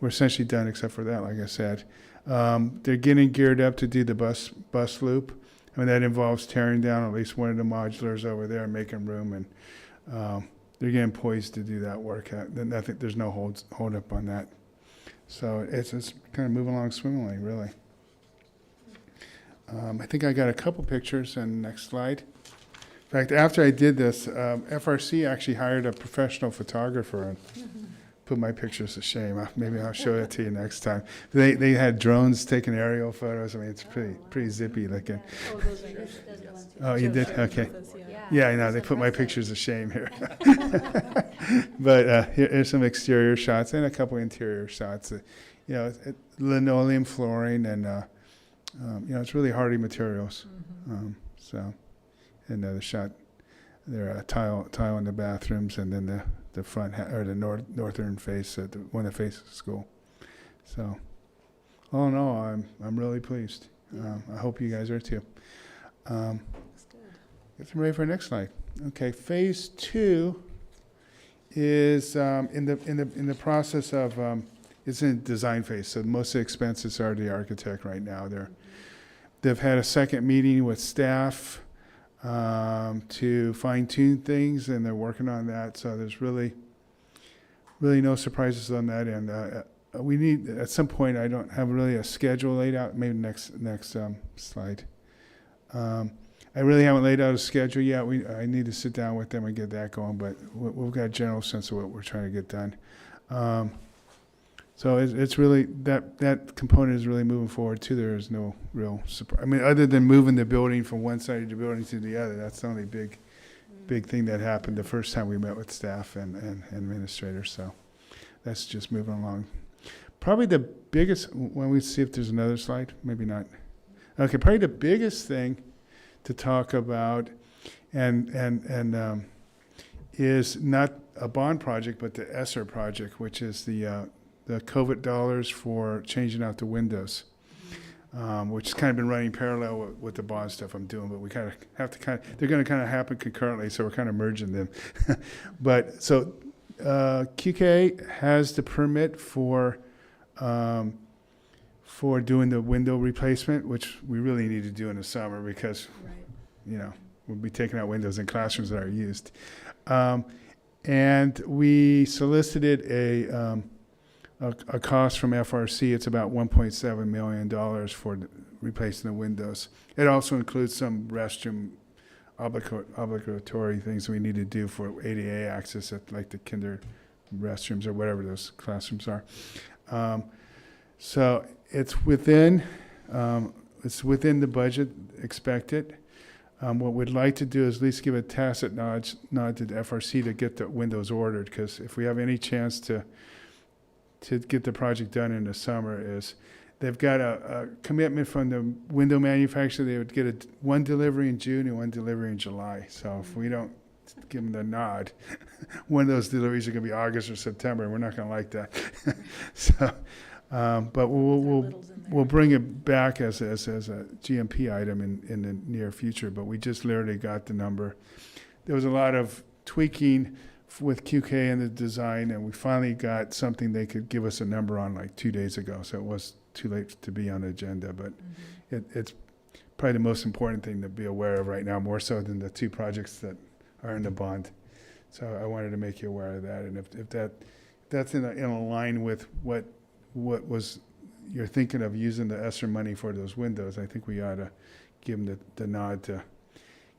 essentially done except for that, like I said. They're getting geared up to do the bus loop. I mean, that involves tearing down at least one of the modulars over there and making room, and they're getting poised to do that work. Nothing, there's no hold up on that. So it's kind of moving along swimmingly, really. I think I got a couple pictures, and next slide. In fact, after I did this, FRC actually hired a professional photographer and put my pictures to shame. Maybe I'll show it to you next time. They had drones taking aerial photos. I mean, it's pretty zippy looking. Oh, those are yours. Oh, you did? Okay. Yeah, I know. They put my pictures to shame here. But here's some exterior shots and a couple interior shots. You know, linoleum flooring, and you know, it's really hardy materials. So, and the shot, there are tile in the bathrooms, and then the front or the northern face, one that faces the school. So, all in all, I'm really pleased. I hope you guys are too. Get ready for the next slide. Okay, phase 2 is in the process of it's in design phase. So most of the expenses are the architect right now. They've had a second meeting with staff to fine tune things, and they're working on that. So there's really no surprises on that end. We need at some point. I don't have really a schedule laid out. Maybe next slide. I really haven't laid out a schedule yet. I need to sit down with them and get that going, but we've got a general sense of what we're trying to get done. So it's really, that component is really moving forward too. There is no real surprise. I mean, other than moving the building from one side of the building to the other, that's the only big thing that happened the first time we met with staff and administrators. So that's just moving along. Probably the biggest, when we see if there's another slide, maybe not. Okay, probably the biggest thing to talk about and is not a bond project, but the ESSER project, which is the COVID dollars for changing out the windows, which has kind of been running parallel with the bond stuff I'm doing, but we kind of have to they're going to kind of happen concurrently, so we're kind of merging them. But so QK has the permit for doing the window replacement, which we really need to do in the summer because, you know, we'll be taking out windows in classrooms that are used. And we solicited a cost from FRC. It's about $1.7 million for replacing the windows. It also includes some restroom obligatory things we need to do for ADA access at like the kinder restrooms or whatever those classrooms are. So it's within the budget expected. What we'd like to do is at least give a tacit nod to the FRC to get the windows ordered, because if we have any chance to get the project done in the summer, is they've got a commitment from the window manufacturer. They would get one delivery in June and one delivery in July. So if we don't give them the nod, one of those deliveries are going to be August or September, and we're not going to like that. So. But we'll bring it back as a GMP item in the near future. But we just literally got the number. There was a lot of tweaking with QK and the design, and we finally got something they could give us a number on like 2 days ago. So it was too late to be on the agenda, but it's probably the most important thing to be aware of right now, more so than the 2 projects that are in the bond. So I wanted to make you aware of that, and if that's in line with what was you're thinking of using the ESSER money for those windows, I think we ought to give them the nod to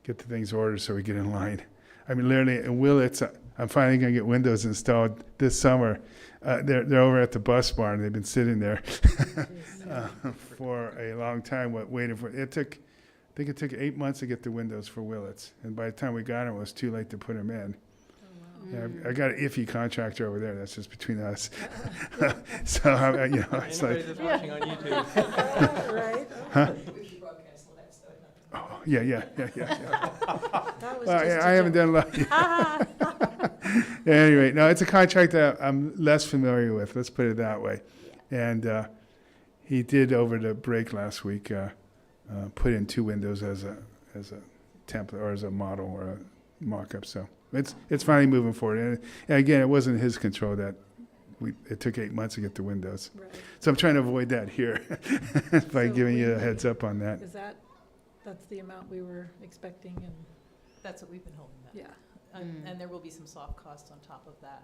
get the things ordered so we get in line. I mean, literally, in Willits, I'm finally going to get windows installed this summer. They're over at the bus barn. They've been sitting there for a long time, waiting for it. I think it took 8 months to get the windows for Willits, and by the time we got them, it was too late to put them in. Yeah, I got an iffy contractor over there. That's just between us. So you know, it's like. That's watching on YouTube. Right? Huh? Oh, yeah. Well, I haven't done a lot. Anyway, no, it's a contract that I'm less familiar with. Let's put it that way. And he did over the break last week put in 2 windows as a template or as a model or a mock-up. So it's finally moving forward. And again, it wasn't his control that it took 8 months to get the windows. Right. So I'm trying to avoid that here by So giving you a heads up on that. Is that's the amount we were expecting and, That's what we've been holding back. yeah. And there will be some soft costs on top of that.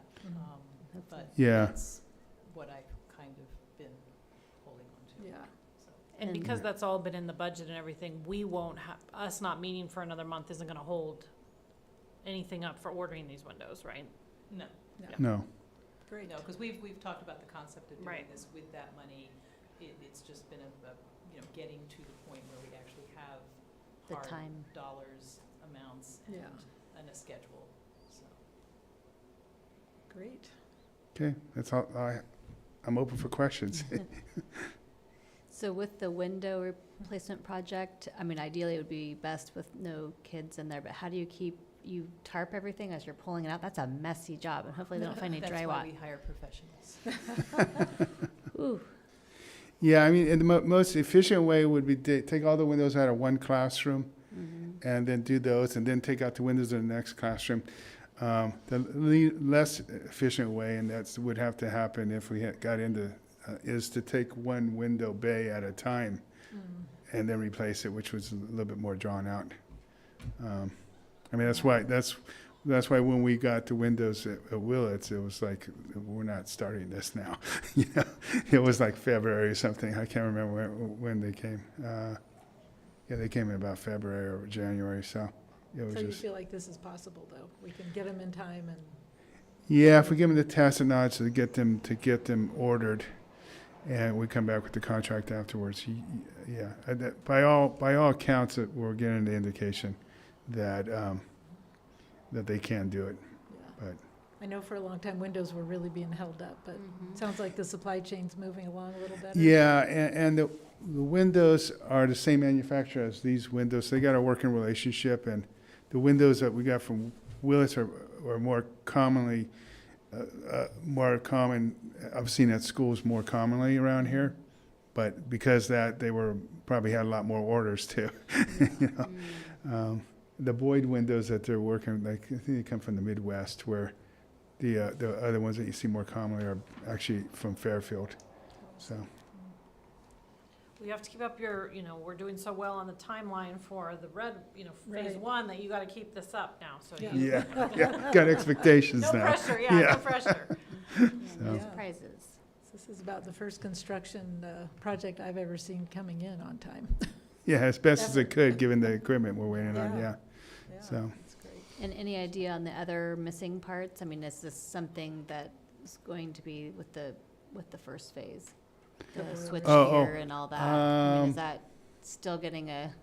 But Yeah. that's what I've kind of been holding on to. Yeah. So. And because that's all been in the budget and everything, we won't have, us not meeting for another month isn't gonna hold anything up for ordering these windows, right? No, No. Great. no, because we've talked about the concept of doing Right. this with that money. It's just been getting to the point where we actually have The hard time. dollars, amounts, Yeah. and a schedule, so. Great. Okay, that's all. I'm open for questions. So with the window replacement project, I mean, ideally it would be best with no kids in there, but how do you tarp everything as you're pulling it out? That's a messy job, and hopefully they don't find any dry That's why rot. we hire professionals. Ooh, Yeah, I mean, and the most efficient way would be to take all the windows out of one classroom and then do those, and then take out the windows in the next classroom. The less efficient way, and that would have to happen if we got into, is to take one window bay at a time and then replace it, which was a little bit more drawn out. I mean, that's why when we got the windows at Willits, it was like, we're not starting this now. It was like February or something. I can't remember when they came. Yeah, they came in about February or January, so it was So you just. feel like this is possible, though? We can get them in time and, Yeah, if we give them the tacit nods to get them ordered, and we come back with the contract afterwards. Yeah, by all accounts, that we're getting the indication that that they can do it. yeah. But I know for a long time, windows were really being held up, but it sounds like the supply chain's moving along a little better. yeah, and the windows are the same manufacturer as these windows. They got a working relationship, and the windows that we got from Willits are more commonly more common. I've seen at schools more commonly around here, but because that they probably had a lot more orders too. The Boyd windows that they're working, like I think they come from the Midwest, where the other ones that you see more commonly are actually from Fairfield. So We have to keep up we're doing so well on the timeline for the phase Right. 1 that you gotta keep this up now, so. Yeah. yeah, got expectations No now. pressure, no pressure. So. Yeah. surprises. This is about the first construction project I've ever seen coming in on time. Yeah, as best as it could, given the equipment we're waiting on. Yeah. Yeah. Yeah, So. that's great. And any idea on the other missing parts? I mean, is this something that is going to be with the first phase? The switch gear and all that? I mean, is that still getting a?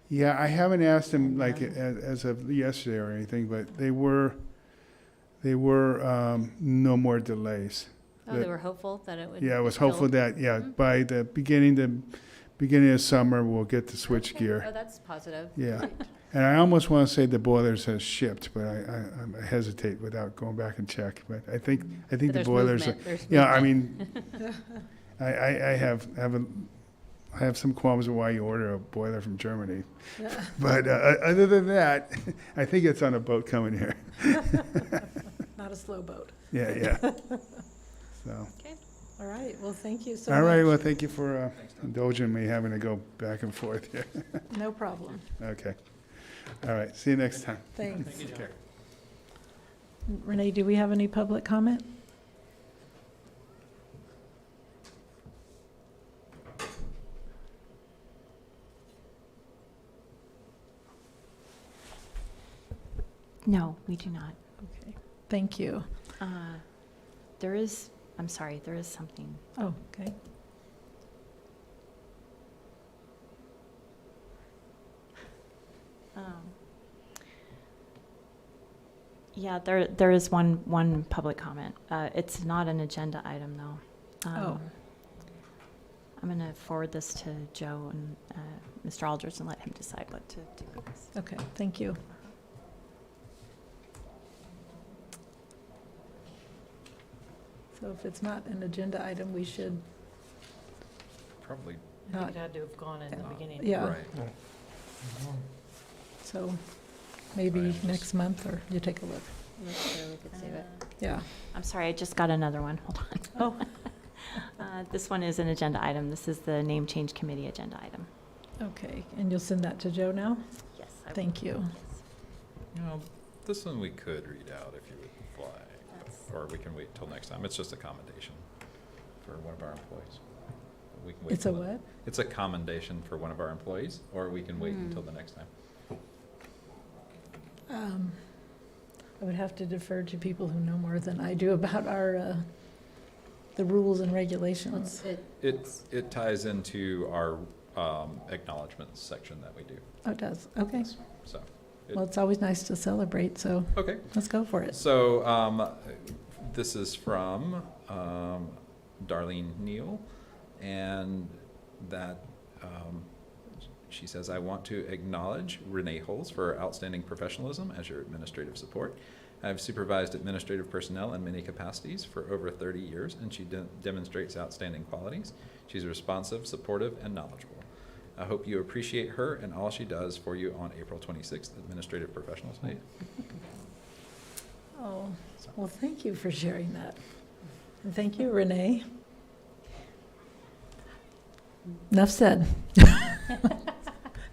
Yeah, I haven't asked them like as of yesterday or anything, but they were no more delays. Oh, they were hopeful that it would. Yeah, I was still- hopeful that by the beginning of summer we'll get the switch Okay. gear. Oh, that's positive. Yeah, and I almost want to say the boilers has shipped, but I hesitate without going back and check. But I think But the there's boilers. movement, there's Yeah, I movement. mean, I have some qualms with why you order a boiler from Germany, Yeah. but other than that, I think it's on a boat coming here. Not a slow boat. Yeah. So. All right, well, thank you so much. All right. Well, thank you for indulging me having to go back and forth here. No problem. Okay. All right. See you next time. Thanks. Take care. Renee, do we have any public comment? No, we do not. Okay, thank you. I'm sorry, there is something. Oh, okay. Yeah, there is one public comment. It's not an agenda item, though. Oh. I'm going to forward this to Joe and Mr. Alders and let him decide what to do with this. Okay, thank you. So if it's not an agenda item, we should Probably. I think it had to have gone in the beginning. Yeah. Right. So maybe next month, or you take a look. That's where we could save it. Yeah. I'm sorry, I just got another one. Hold on. Oh, This one is an agenda item. This is the name change committee agenda item. okay. And you'll send that to Joe now? Yes. I will. Thank you. You know, this one we could read out if you would fly, or we can wait till next time. It's just a commendation for one of our employees. We can wait It's a till the- what? It's a commendation for one of our employees, or we can wait until the next time. I would have to defer to people who know more than I do about our, the rules and regulations. It ties into our acknowledgements section that we do. Oh, it does? Okay. So, Well, it's always nice to celebrate, so okay. let's go for it. So this is from Darlene Neal, and that she says, I want to acknowledge Renee Holes for her outstanding professionalism as your administrative support. I've supervised administrative personnel in many capacities for over 30 years, and she demonstrates outstanding qualities. She's responsive, supportive, and knowledgeable. I hope you appreciate her and all she does for you on April 26th, Administrative Professionals Day. Oh, well, thank you for sharing that. And thank you, Renee. Enough said.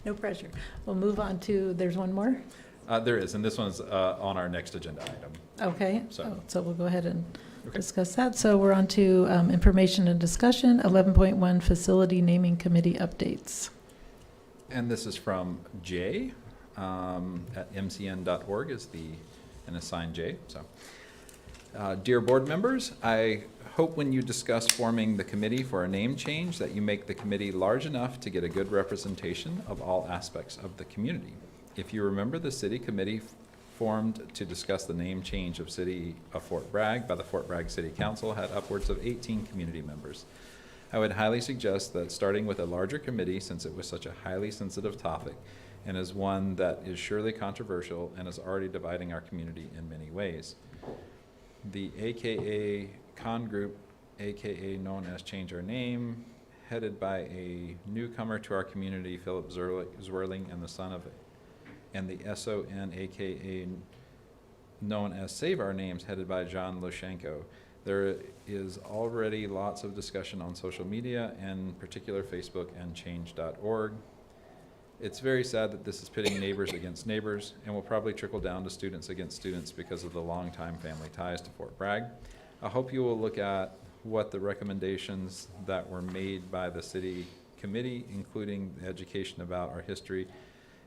No pressure. We'll move on to, there's one more? There is, and this one's on our next agenda item. Okay, So- so we'll go ahead and Okay. discuss that. So we're on to information and discussion, 11.1 Facility Naming Committee updates. And this is from Jay at mcn.org is an assigned Jay. So, dear board members, I hope when you discuss forming the committee for a name change that you make the committee large enough to get a good representation of all aspects of the community. If you remember, the city committee formed to discuss the name change of City of Fort Bragg by the Fort Bragg City Council had upwards of 18 community members. I would highly suggest that starting with a larger committee, since it was such a highly sensitive topic and is one that is surely controversial and is already dividing our community in many ways. The AKA Con Group, AKA known as Change Our Name, headed by a newcomer to our community, Philip Zwirling, and the son of, and the SON, AKA known as Save Our Names, headed by John Loshenko. There is already lots of discussion on social media, in particular Facebook and change.org. It's very sad that this is pitting neighbors against neighbors and will probably trickle down to students against students because of the longtime family ties to Fort Bragg. I hope you will look at what the recommendations that were made by the city committee, including the education about our history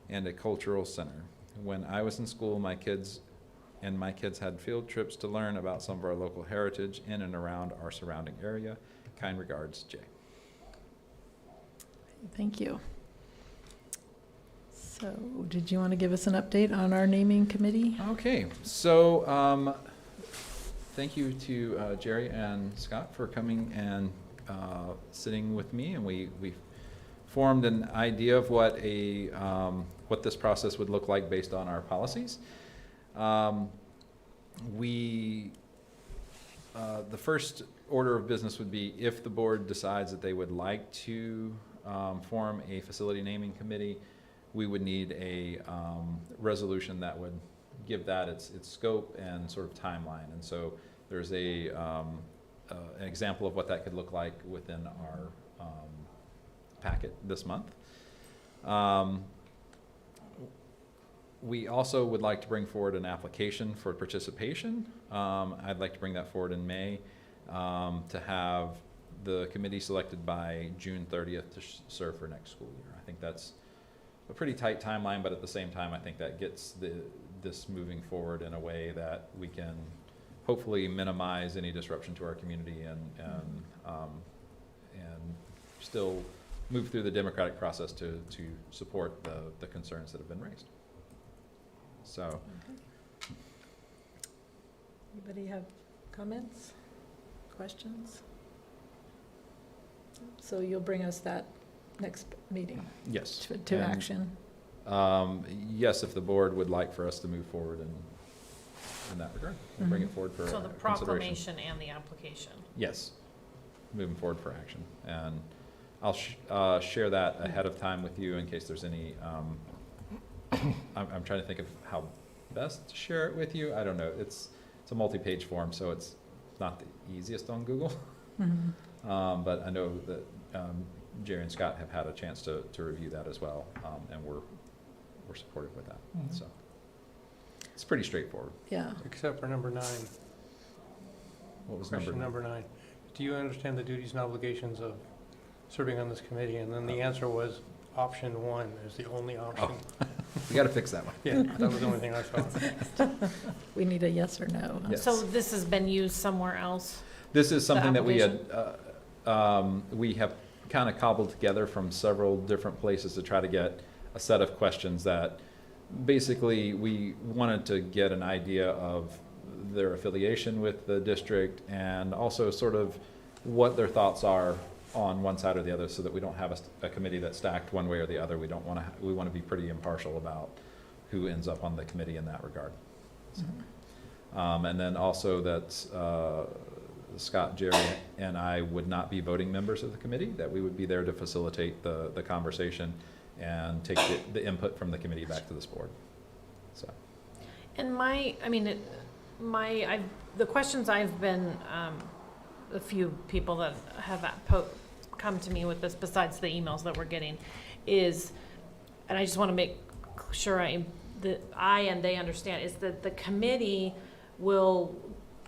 and a cultural center. When I was in school, my kids had field trips to learn about some of our local heritage in and around our surrounding area. Kind regards, Jay. Thank you. So, did you want to give us an update on our naming committee? Okay, so thank you to Jerry and Scott for coming and sitting with me, and we formed an idea of what this process would look like based on our policies. The first order of business would be if the board decides that they would like to form a facility naming committee, we would need a resolution that would give that its scope and sort of timeline. And so there's an example of what that could look like within our packet this month. We also would like to bring forward an application for participation. I'd like to bring that forward in May to have the committee selected by June 30th to serve for next school year. I think that's a pretty tight timeline, but at the same time, I think that gets this moving forward in a way that we can hopefully minimize any disruption to our community and still move through the democratic process to support the concerns that have been raised. So, Anybody have comments, questions? So you'll bring us that next meeting? yes. To And, action? yes, if the board would like for us to move forward in that regard, we'll bring it forward for So the consideration. proclamation and the application. Yes, moving forward for action. And I'll share that ahead of time with you in case there's any I'm trying to think of how best to share it with you. I don't know. It's a multi-page form, so it's not the easiest on Google. But I know that Jerry and Scott have had a chance to review that as well, and we're supportive with that. So it's pretty straightforward. Yeah. Except for number 9. What was Question number number 9. Do you understand the duties and obligations of serving on this committee? And then the answer was option 1 is the only option. We got to fix that one. Yeah, that was the only thing I saw. We need a yes or no. Yes. So this has been used somewhere else? This is something that we had, application? we have kind of cobbled together from several different places to try to get a set of questions that basically we wanted to get an idea of their affiliation with the district and also sort of what their thoughts are on one side or the other, so that we don't have a committee that's stacked one way or the other. We don't want to. We want to be pretty impartial about who ends up on the committee in that regard. So, and then also that Scott, Jerry, and I would not be voting members of the committee. That we would be there to facilitate the conversation and take the input from the committee back to this board. So. And the questions I've been, a few people that have come to me with this, besides the emails that we're getting, is, and I just want to make sure that I and they understand, is that the committee will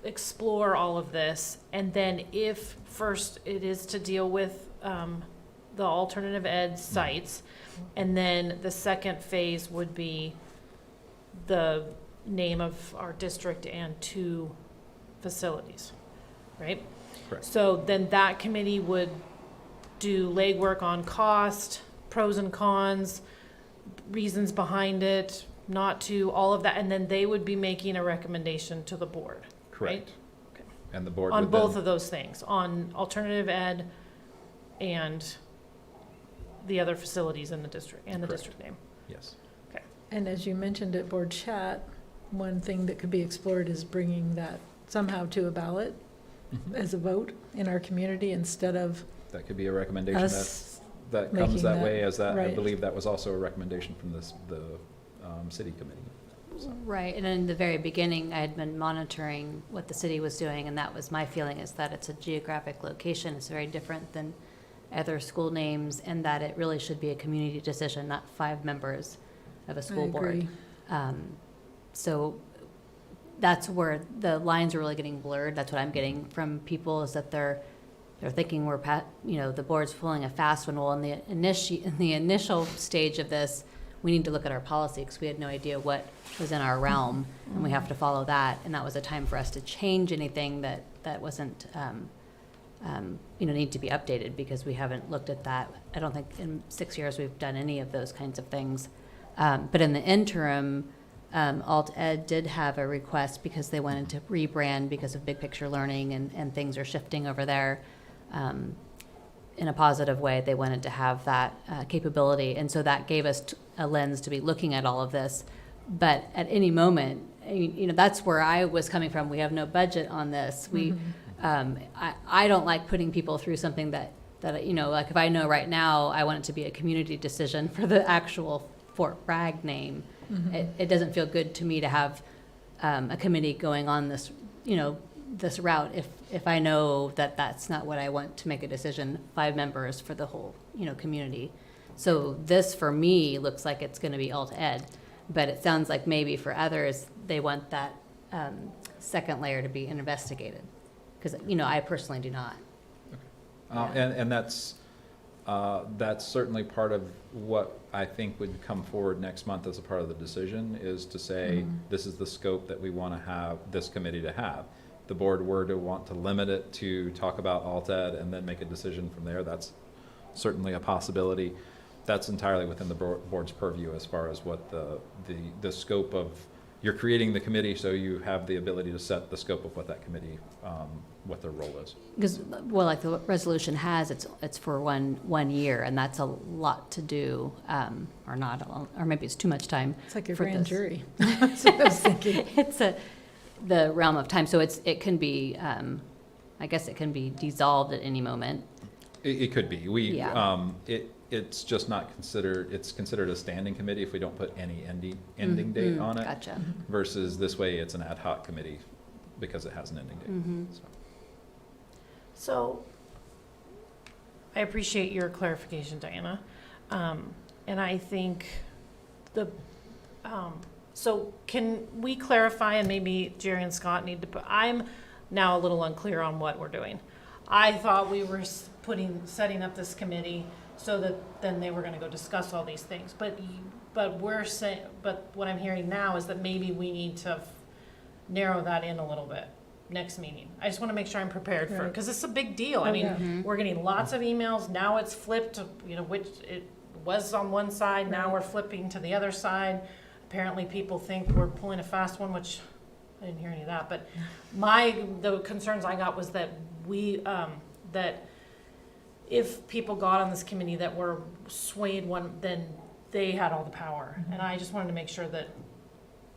explore all of this, and then if first it is to deal with the alternative ed sites, and then the second phase would be the name of our district and 2 facilities, right? Correct. So then that committee would do legwork on cost, pros and cons, reasons behind it, not to, all of that, and then they would be making a recommendation to the board, right? Correct. Okay. And the board On would both then, of those things, on alternative ed and the other facilities in the district, and the Correct. district name. yes. Okay. And as you mentioned at board chat, one thing that could be explored is bringing that somehow to a ballot as a vote in our community instead of That could be a recommendation us that making comes that way, as that, I right. believe that was also a recommendation from the city committee. So, Right, and in the very beginning, I had been monitoring what the city was doing, and that was my feeling, is that it's a geographic location. It's very different than other school names, and that it really should be a community decision, not 5 members of a school board. agree. So that's where the lines are really getting blurred. That's what I'm getting from people, is that they're thinking the board's pulling a fast one. Well, in the initial stage of this, we need to look at our policy, because we had no idea what was in our realm, and we have to follow that. And that was a time for us to change anything that wasn't, need to be updated, because we haven't looked at that. I don't think in 6 years we've done any of those kinds of things. But in the interim, Alt Ed did have a request, because they wanted to rebrand because of big picture learning, and things are shifting over there. In a positive way, they wanted to have that capability, and so that gave us a lens to be looking at all of this. But at any moment, that's where I was coming from. We have no budget on this. I don't like putting people through something that like if I know right now I want it to be a community decision for the actual Fort Bragg name, it doesn't feel good to me to have a committee going on this this route if I know that that's not what I want to make a decision, 5 members for the whole community. So this for me looks like it's going to be Alt Ed, but it sounds like maybe for others they want that second layer to be investigated, because I personally do not. And that's certainly part of what I think would come forward next month as a part of the decision, is to say, this is the scope that we want to have this committee to have. If the board were to want to limit it to talk about Alt Ed and then make a decision from there, that's certainly a possibility. That's entirely within the board's purview as far as what the scope of, you're creating the committee, so you have the ability to set the scope of what that committee, what their role is. Because, well, like the resolution has, it's for one year, and that's a lot to do, or not, or maybe it's too much time. It's like your for grand this. jury. That's what I was thinking. It's the realm of time, so it can be, I guess it can be dissolved at any moment. It could be. it's just not considered, it's considered a standing committee if we don't put any ending date on it. Gotcha. Versus this way, it's an ad hoc committee because it has an ending date. So. So, I appreciate your clarification, Diana. And I think so can we clarify, and maybe Jerry and Scott need to put, I'm now a little unclear on what we're doing. I thought we were setting up this committee so that then they were gonna go discuss all these things. But we're saying, but what I'm hearing now is that maybe we need to narrow that in a little bit next meeting. I just want to make sure I'm prepared for it, Right. because it's a big deal. I Oh, mean, yeah. we're getting lots of emails. Now it's flipped to, which it was on one side. Now Right. we're flipping to the other side. Apparently people think we're pulling a fast one, which I didn't hear any of that. But the concerns I got was that that if people got on this committee that were swayed then they had all the power. Mm-hmm. And I just wanted to make sure that,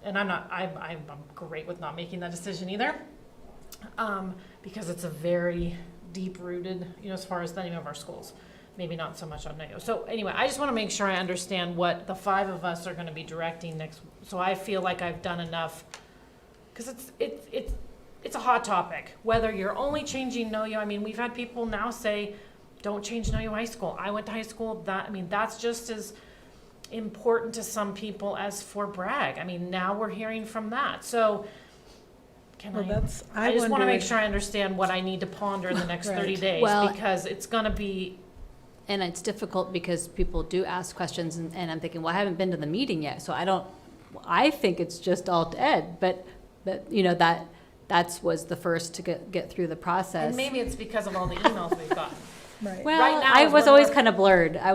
and I'm great with not making that decision either. Because it's a very deep-rooted, as far as the name of our schools. Maybe not so much on NAYO. So anyway, I just want to make sure I understand what the 5 of us are going to be directing next. So I feel like I've done enough, because it's a hot topic. Whether you're only changing NOYO, I mean, we've had people now say, don't change NOYO High School. I went to high school. That's just as important to some people as Fort Bragg. I mean, now we're hearing from that. So. I just want to make sure I understand what I need to ponder in the next 30 days, because it's going to be. And it's difficult because people do ask questions, and I'm thinking, well, I haven't been to the meeting yet, so I think it's just alt ed, but that was the first to get through the process. And maybe it's because of all the emails we've gotten. Right. Well, Right now I is was when always we're- kind of blurred. I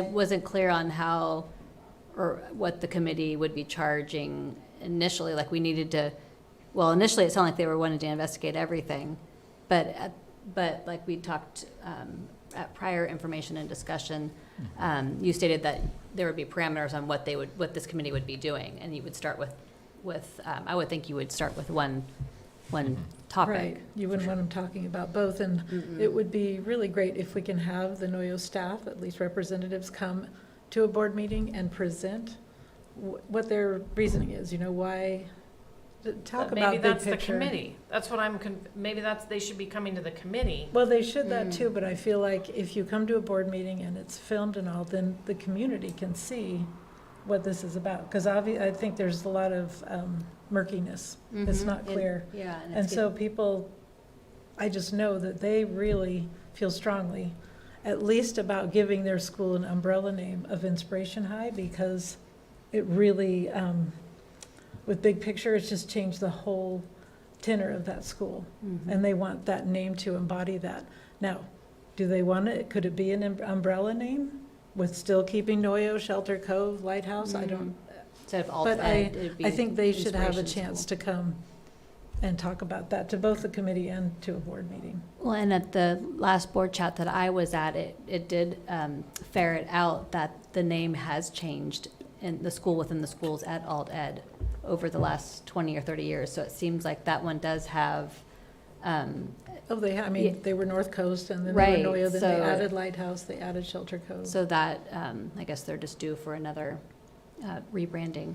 wasn't clear on how or what the committee would be charging initially. Like we needed to, well, initially it sounded like they were wanting to investigate everything, but like we talked at prior information and discussion, you stated that there would be parameters on what this committee would be doing, and you would start with I would think you would start with one topic. Right, you wouldn't want them talking about both, and it would be really great if we can have the NOYO staff, at least representatives, come to a board meeting and present what their reasoning is, why, talk about Maybe big that's the picture. committee. That's what maybe they should be coming to the committee. Well, they should that too, but I feel like if you come to a board meeting and it's filmed and all, then the community can see what this is about. Because I think there's a lot of murkiness. It's not clear. Yeah. And so people, I just know that they really feel strongly, at least about giving their school an umbrella name of Inspiration High, because it really, with big picture, it's just changed the whole tenor of that school. And they want that name to embody that. Now, do they want it? Could it be an umbrella name with still keeping NOYO, Shelter Cove, Lighthouse? I don't. Instead of alt But ed, it'd be I think they should have a Inspiration chance School. to come and talk about that to both the committee and to a board meeting. Well, and at the last board chat that I was at, it did ferret out that the name has changed in the school, within the schools at alt ed over the last 20 or 30 years. So it seems like that one does have. Oh, they were North Coast, and then Right, they were NOYO, then they so- added Lighthouse, they added Shelter Cove. So that, I guess they're just due for another rebranding.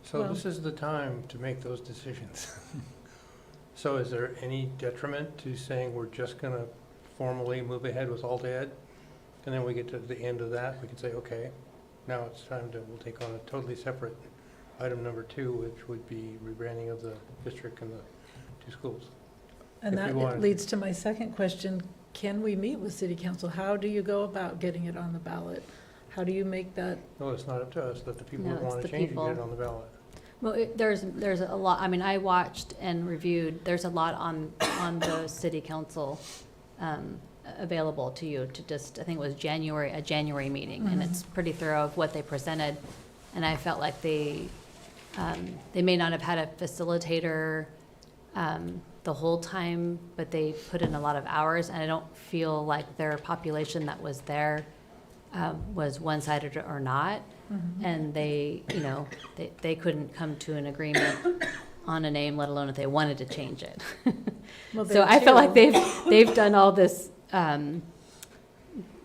So Well- this is the time to make those decisions. So is there any detriment to saying we're just going to formally move ahead with alt ed? And then we get to the end of that, we can say, okay, now it's time we'll take on a totally separate item number 2, which would be rebranding of the district and the 2 schools. And if we that wanted- leads to my second question. Can we meet with city council? How do you go about getting it on the ballot? How do you make that? No, it's not up to us, let the people No, that it's want the to change it people. get it on the ballot. Well, there's a lot, I mean, I watched and reviewed, there's a lot on the city council available to you to just, I think it was a January meeting, and it's pretty thorough of what they presented. And I felt like they may not have had a facilitator the whole time, but they put in a lot of hours, and I don't feel like their population that was there was one-sided or not. And they couldn't come to an agreement on a name, let alone if they wanted to change it. Well, So there I feel like too- they've done all this,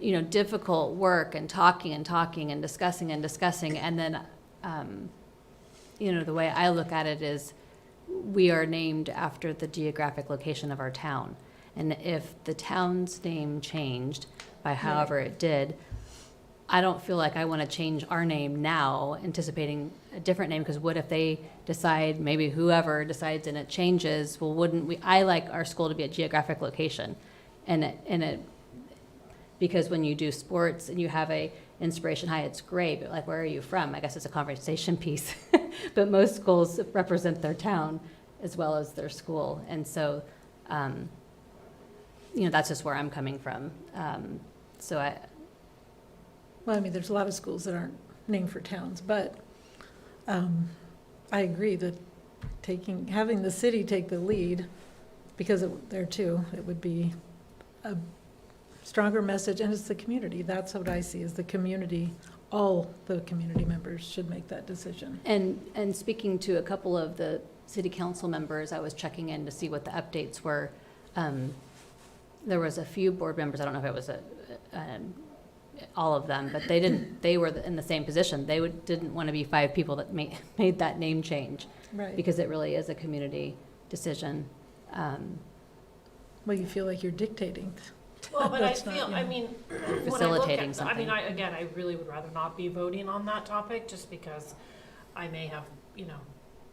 difficult work and talking and discussing, and then, the way I look at it is, we are named after the geographic location of our town. And if the town's name changed by however it did, I don't feel like I want to change our name now, anticipating a different name, because what if they decide, maybe whoever decides and it changes, well, wouldn't we, I like our school to be a geographic location. Because when you do sports and you have a Inspiration High, it's great, but like, where are you from? I guess it's a conversation piece. But most schools represent their town as well as their school. And so, that's just where I'm coming from. Well, I mean, there's a lot of schools that aren't named for towns, but I agree that having the city take the lead, because there too, it would be a stronger message, and it's the community. That's what I see, is the community. All the community members should make that decision. And speaking to a couple of the city council members, I was checking in to see what the updates were. There was a few board members, I don't know if it was all of them, but they were in the same position. They didn't want to be 5 people that made that name change. Right. Because it really is a community decision. Well, you feel like you're dictating. Well, but That's I feel, not, I mean, when I look Facilitating at, something. I really would rather not be voting on that topic, just because I may have,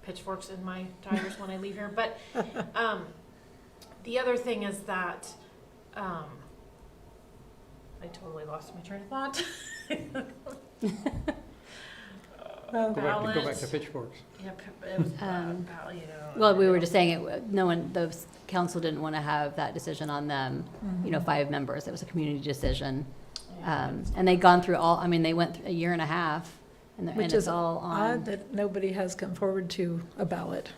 pitchforks in my tires when I leave here. But the other thing is that I totally lost my train of thought. Go back to pitchforks. Yep, it was about, Well, we were just saying the council didn't want to have that decision on them, 5 members. It was a community decision. And they'd gone through they went through a year and a half, and Which it's is all on. odd that nobody has come forward to a ballot,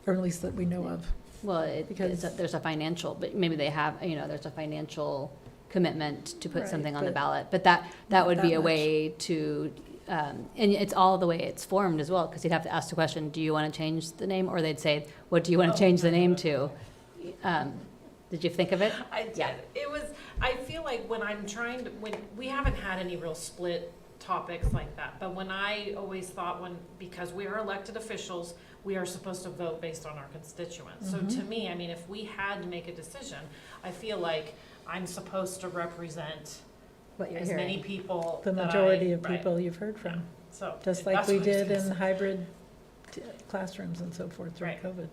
or at least that we know of. Well, Because- there's a financial, but maybe they have, there's a financial commitment to put Right, something on the but ballot. But that would not be that a much. way to, and it's all the way it's formed as well, because you'd have to ask the question, do you want to change the name? Or they'd say, what do you want to change the name to? Did you think of it? I did. It was, I feel like when we haven't had any real split topics like that, but when I always thought because we are elected officials, we are supposed to vote based on our constituents. So to me, if we had to make a decision, I feel like I'm supposed to represent What you're as many hearing. people. The that majority of right. people you've heard from, So. just like that's we what I was did gonna in say. hybrid classrooms and so forth through Right. COVID.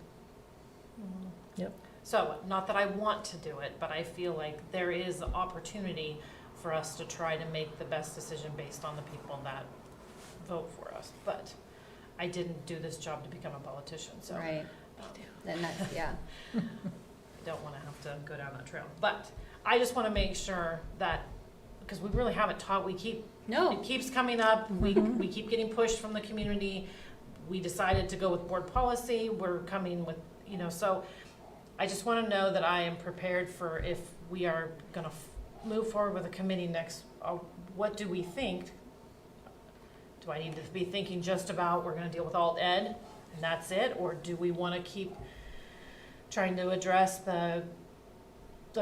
Yep. So, not that I want to do it, but I feel like there is opportunity for us to try to make the best decision based on the people that vote for us. But I didn't do this job to become a politician, so. Right. And that's, yeah. I don't want to have to go down that trail. But I just want to make sure that, because we really haven't talked, it keeps coming up, we keep getting pushed from the community. We decided to go with board policy, we're coming with, so I just want to know that I am prepared for if we are going to move forward with a committee next, what do we think? Do I need to be thinking just about we're going to deal with alt ed and that's it? Or do we want to keep trying to address the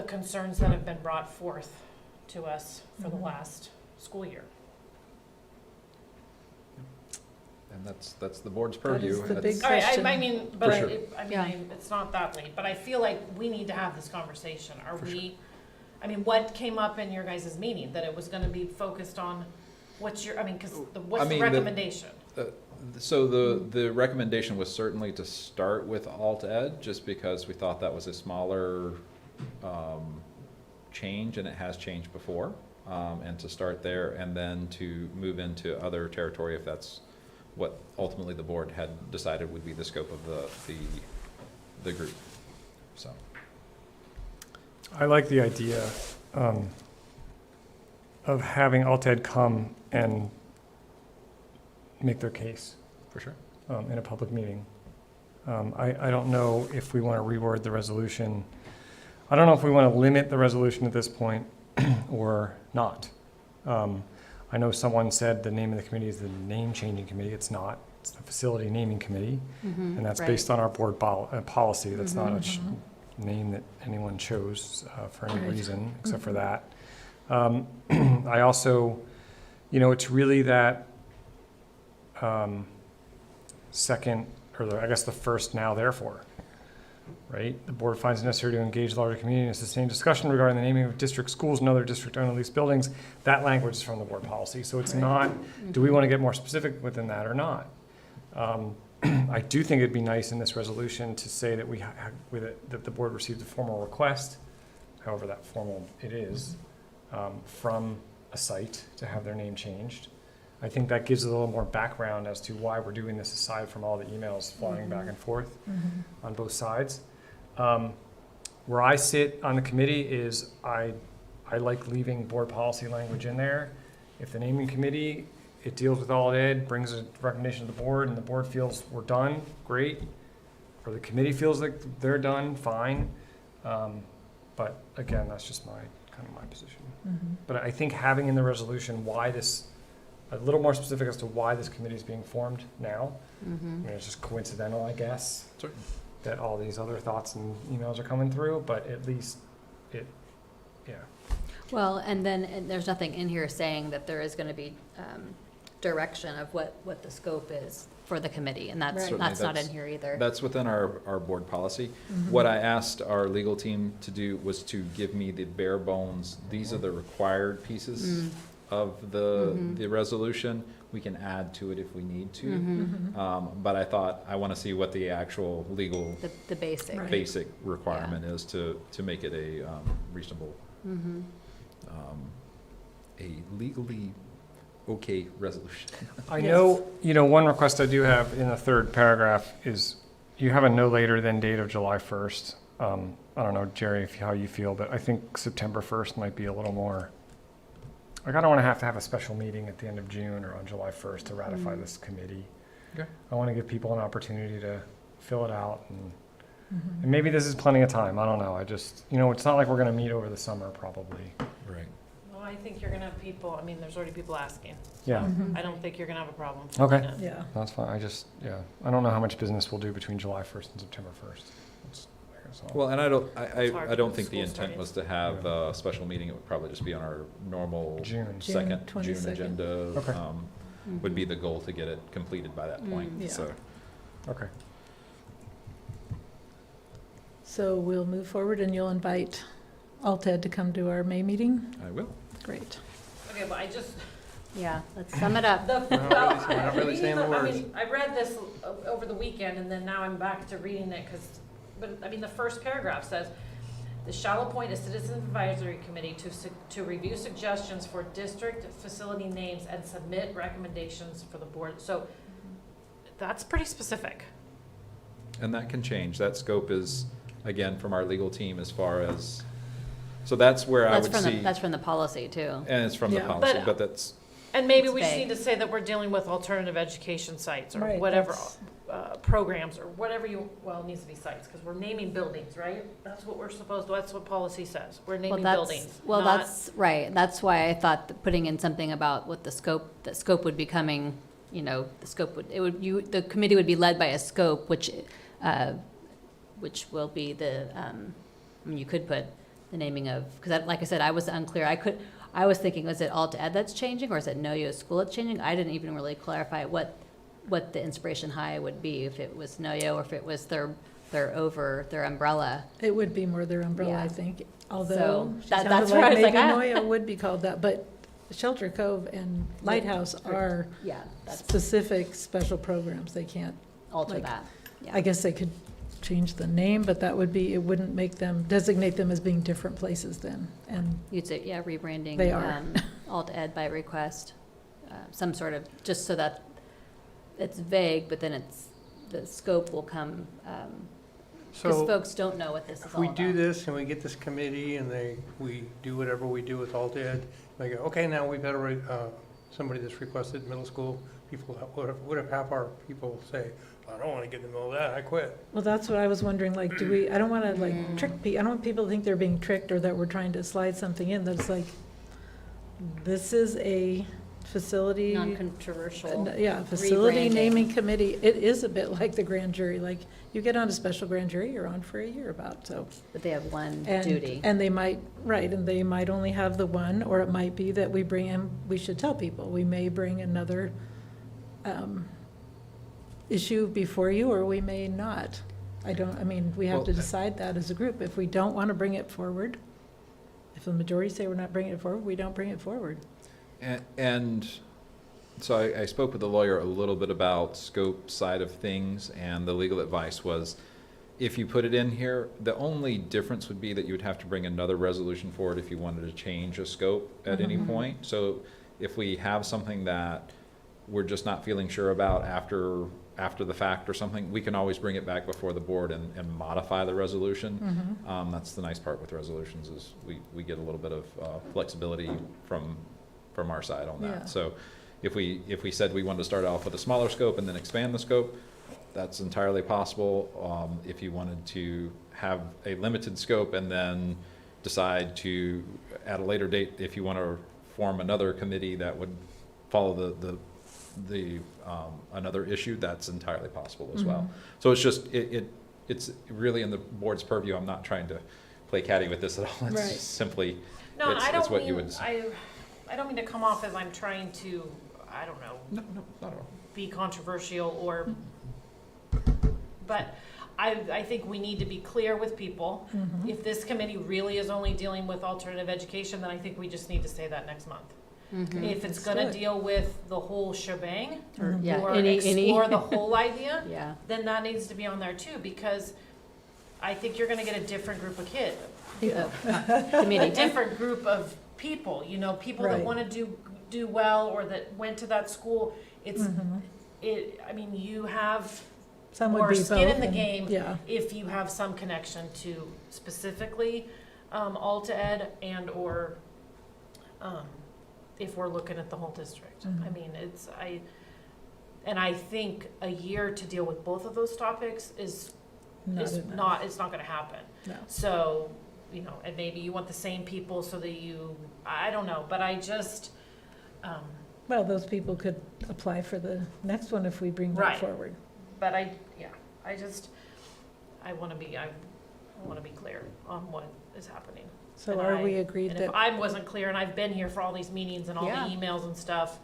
concerns that have been brought forth to us for the last school year? And that's the board's That is purview. the big All right, question. but sure. it's not that late, but I feel like we need to have this conversation. For sure. What came up in your guys' meeting, that it was gonna be focused on, what's the the- recommendation? So the recommendation was certainly to start with alt ed, just because we thought that was a smaller change, and it has changed before, and to start there, and then to move into other territory if that's what ultimately the board had decided would be the scope of the group. So I like the idea of having alt ed come and make their case for sure. In a public meeting. I don't know if we want to reword the resolution. I don't know if we want to limit the resolution at this point or not. I know someone said the name of the committee is the name changing committee. It's not. It's the facility naming committee. And that's based on our board policy. That's not a name that anyone chose for any Right. reason except for that. I also, it's really that second, or I guess the first now therefore, right? The board finds it necessary to engage the larger community in a sustained discussion regarding the naming of district schools and other district-owned leased buildings. That language is from the board policy, so it's not, do we want to get more specific within that or not? I do think it'd be nice in this resolution to say that that the board received a formal request, however that formal it is, from a site to have their name changed. I think that gives a little more background as to why we're doing this, aside from all the emails flying back and forth on both sides. Where I sit on the committee is I like leaving board policy language in there. If the naming committee, it deals with all ed, brings a recommendation to the board, and the board feels we're done, great. Or the committee feels like they're done, fine. But again, that's just kind of my position. But I think having in the resolution why this, a little more specific as to why this committee is being formed now. I mean, it's just coincidental, I guess, that all these other thoughts and emails are coming through, but at least Well, and there's nothing in here saying that there is going to be direction of what the scope is for the committee, and that's not in here either. That's within our board policy. What I asked our legal team to do was to give me the bare bones, these are the required pieces of the resolution. We can add to it if we need to. But I thought, I want to see what the actual legal The basic. basic requirement is to make it a reasonable, a legally okay resolution. I know, one request I do have in the third paragraph is you have a no later than date of July 1st. I don't know, Jerry, how you feel, but I think September 1st might be a little more, I don't want to have a special meeting at the end of June or on July 1st to ratify this committee. Okay. I want to give people an opportunity to fill it out, and maybe this is plenty of time. I don't know. I just, it's not like we're going to meet over the summer probably. Right. Well, I think you're gonna have people, there's already people asking. Yeah. I don't think you're gonna have a problem. Okay. filling it. Yeah. That's fine. I don't know how much business we'll do between July 1st and September 1st. Well, and I It's hard don't with think the school intent starting. was to have a special meeting. It would probably just be on our normal June. June 22nd. agenda. Okay. Would be the goal to get it completed by that point, Yeah. so. Okay. So we'll move forward and you'll invite Alted to come to our May meeting? I will. Great. Okay, but I just, Yeah, let's sum it up. We're not really saying the words. I read this over the weekend, and then now I'm back to reading it, the first paragraph says, "The shall appoint a citizen advisory committee to review suggestions for district facility names and submit recommendations for the board." So that's pretty specific. And that can change. That scope is, again, from our legal team as far as, so that's where I would see. That's from the policy too. And it's from the Yeah. policy, But- but that's, And maybe It's we just vague. need to say that we're dealing with alternative education sites or Right, whatever, that's- programs or whatever it needs to be sites, because we're naming buildings, right? That's what that's what policy says. We're naming buildings. Well, not- that's right. That's why I thought that putting in something about what the scope would be coming, the scope the committee would be led by a scope, which will be you could put the naming of, because like I said, I was unclear. I was thinking, was it all to ed that's changing, or is it No-Yo School that's changing? I didn't even really clarify what the Inspiration High would be, if it was No-Yo or if it was their umbrella. It would be more their umbrella, I Yeah. think, although So she that's sounded where I like was like, maybe ah. Noyo would be called that, but Shelter Cove and Lighthouse are Yeah, that's specific special programs. They can't, alter like, that. Yeah. I guess they could change the name, but it wouldn't make them, designate them as being different places then. And You'd say, yeah, rebranding. They are. Alt ed by request, some sort of, just so that it's vague, but then the scope will come, because So folks don't know what this is if all we about. do this and we get this committee and we do whatever we do with Alt-Ed, they go, okay, now we've got somebody that's requested middle school, what if half our people say, I don't want to get in the middle of that, I quit. well, that's what I was wondering, like, I don't want to trick people, I don't want people to think they're being tricked or that we're trying to slide something in, that's like, this is a facility. Non-controversial. Yeah, facility rebranding. naming committee, it is a bit like the grand jury, like, you get on a special grand jury, you're on for a year about, so. But they have one And- duty. And they might, right, and they might only have the one, or it might be that we bring in, we should tell people, we may bring another issue before you, or we may not. I mean, we have to Well, decide that as a group. If we don't want to bring it forward, if the majority say we're not bringing it forward, we don't bring it forward. And so I spoke with the lawyer a little bit about scope side of things, and the legal advice was, if you put it in here, the only difference would be that you would have to bring another resolution forward if you wanted to change a scope at any Mhm. point. So if we have something that we're just not feeling sure about after the fact or something, we can always bring it back before the board and modify the resolution. Mhm. That's the nice part with resolutions, is we get a little bit of flexibility from our side on that. Yeah. So if we said we wanted to start off with a smaller scope and then expand the scope, that's entirely possible. If you wanted to have a limited scope and then decide to, at a later date, if you want to form another committee that would follow the another issue, that's entirely possible as well. Mhm. So it's just, it's really in the board's purview. I'm not trying to play catty with this at all. It's Right. simply, No, and I it's don't what you mean, would. I don't mean to come off as I'm trying to, I don't know, No, not at all. be controversial or, but I think we need to be clear with people. Mhm. If this committee really is only dealing with alternative education, then I think we just need to say that next month. Mhm. If it's Let's gonna do it. deal with the whole shebang, Mhm. Yeah, or any- explore the whole idea, Yeah. then that needs to be on there too, because I think you're gonna get a different group of kids. A Committee. different group of people, you know, people that Right. wanna do well, or that went to that school. It's, Mhm. I mean, you have Some would more be skin in both, the and- game Yeah. if you have some connection to specifically, Alta Ed and/or, if we're looking at the whole district. I Mhm. mean, and I think a year to deal with both of those topics is enough. it's not gonna happen. No. So, you know, and maybe you want the same people so that I don't know, but I just, Well, those people could apply for the next one if we bring that Right. forward. but I wanna be clear on what is happening. So And are we agreed And if that, I wasn't clear, and I've been here for all these meetings and all the Yeah. emails and stuff,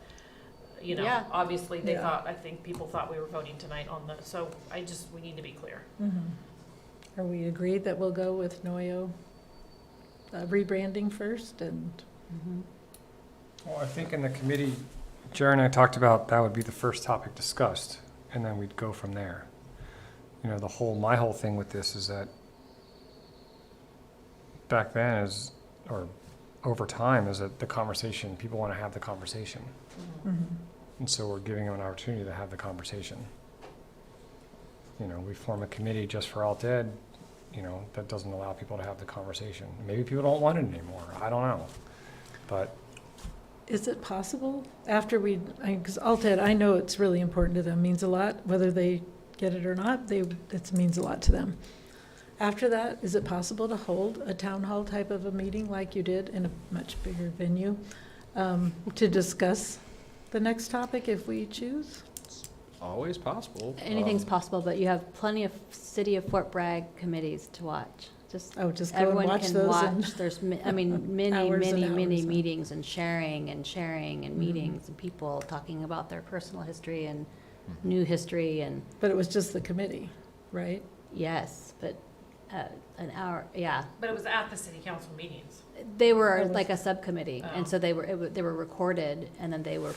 you know, Yeah. obviously they Yeah. I think people thought we were voting tonight on so we need to be clear. Mhm. Are we agreed that we'll go with Noyo rebranding first and? Mhm. Well, I think in the committee, Jared and I talked about that would be the first topic discussed, and then we'd go from there. You know, my whole thing with this is that back then or over time, is that the conversation, people want to have the conversation. Mhm. And so we're giving them an opportunity to have the conversation. You know, we form a committee just for alt ed, you know, that doesn't allow people to have the conversation. Maybe people don't want it anymore, I don't know. But Is it possible after because Alted, I know it's really important to them, means a lot, whether they get it or not, it means a lot to them. After that, is it possible to hold a town hall type of a meeting like you did in a much bigger venue to discuss the next topic if we choose? Always possible. Anything's possible, but you have plenty of City of Fort Bragg committees to watch. Just Just go and everyone watch can those and watch. There's, many, hours and many hours. meetings and sharing and Mhm. meetings and people talking about their personal history and Mhm. new history and, But it was just the committee, right? yes, but an hour, yeah. But it was at the city council meetings. They were That was- like a subcommittee, and Oh. so they were recorded, and then they would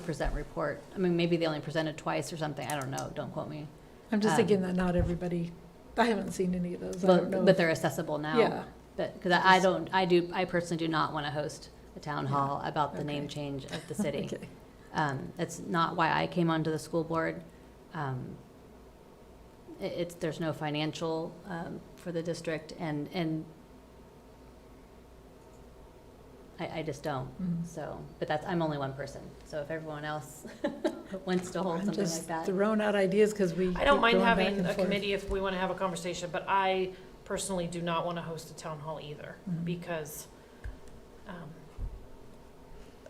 present report. I mean, maybe they only presented twice or something, I don't know, don't quote me. I'm just thinking that not everybody, I haven't seen any of those, I But, don't know. but they're accessible now. Yeah. But, because I personally do not want to host a town hall about the name Okay. change of the city. Okay. That's not why I came onto the school board. There's no financial, for the district, and I just don't, Mhm. so, but I'm only one person, so if everyone else wants to hold I'm something just like that. throwing out ideas because we I don't keep mind going back having and a forth. committee if we want to have a conversation, but I personally do not want to host a town hall either, Mhm. because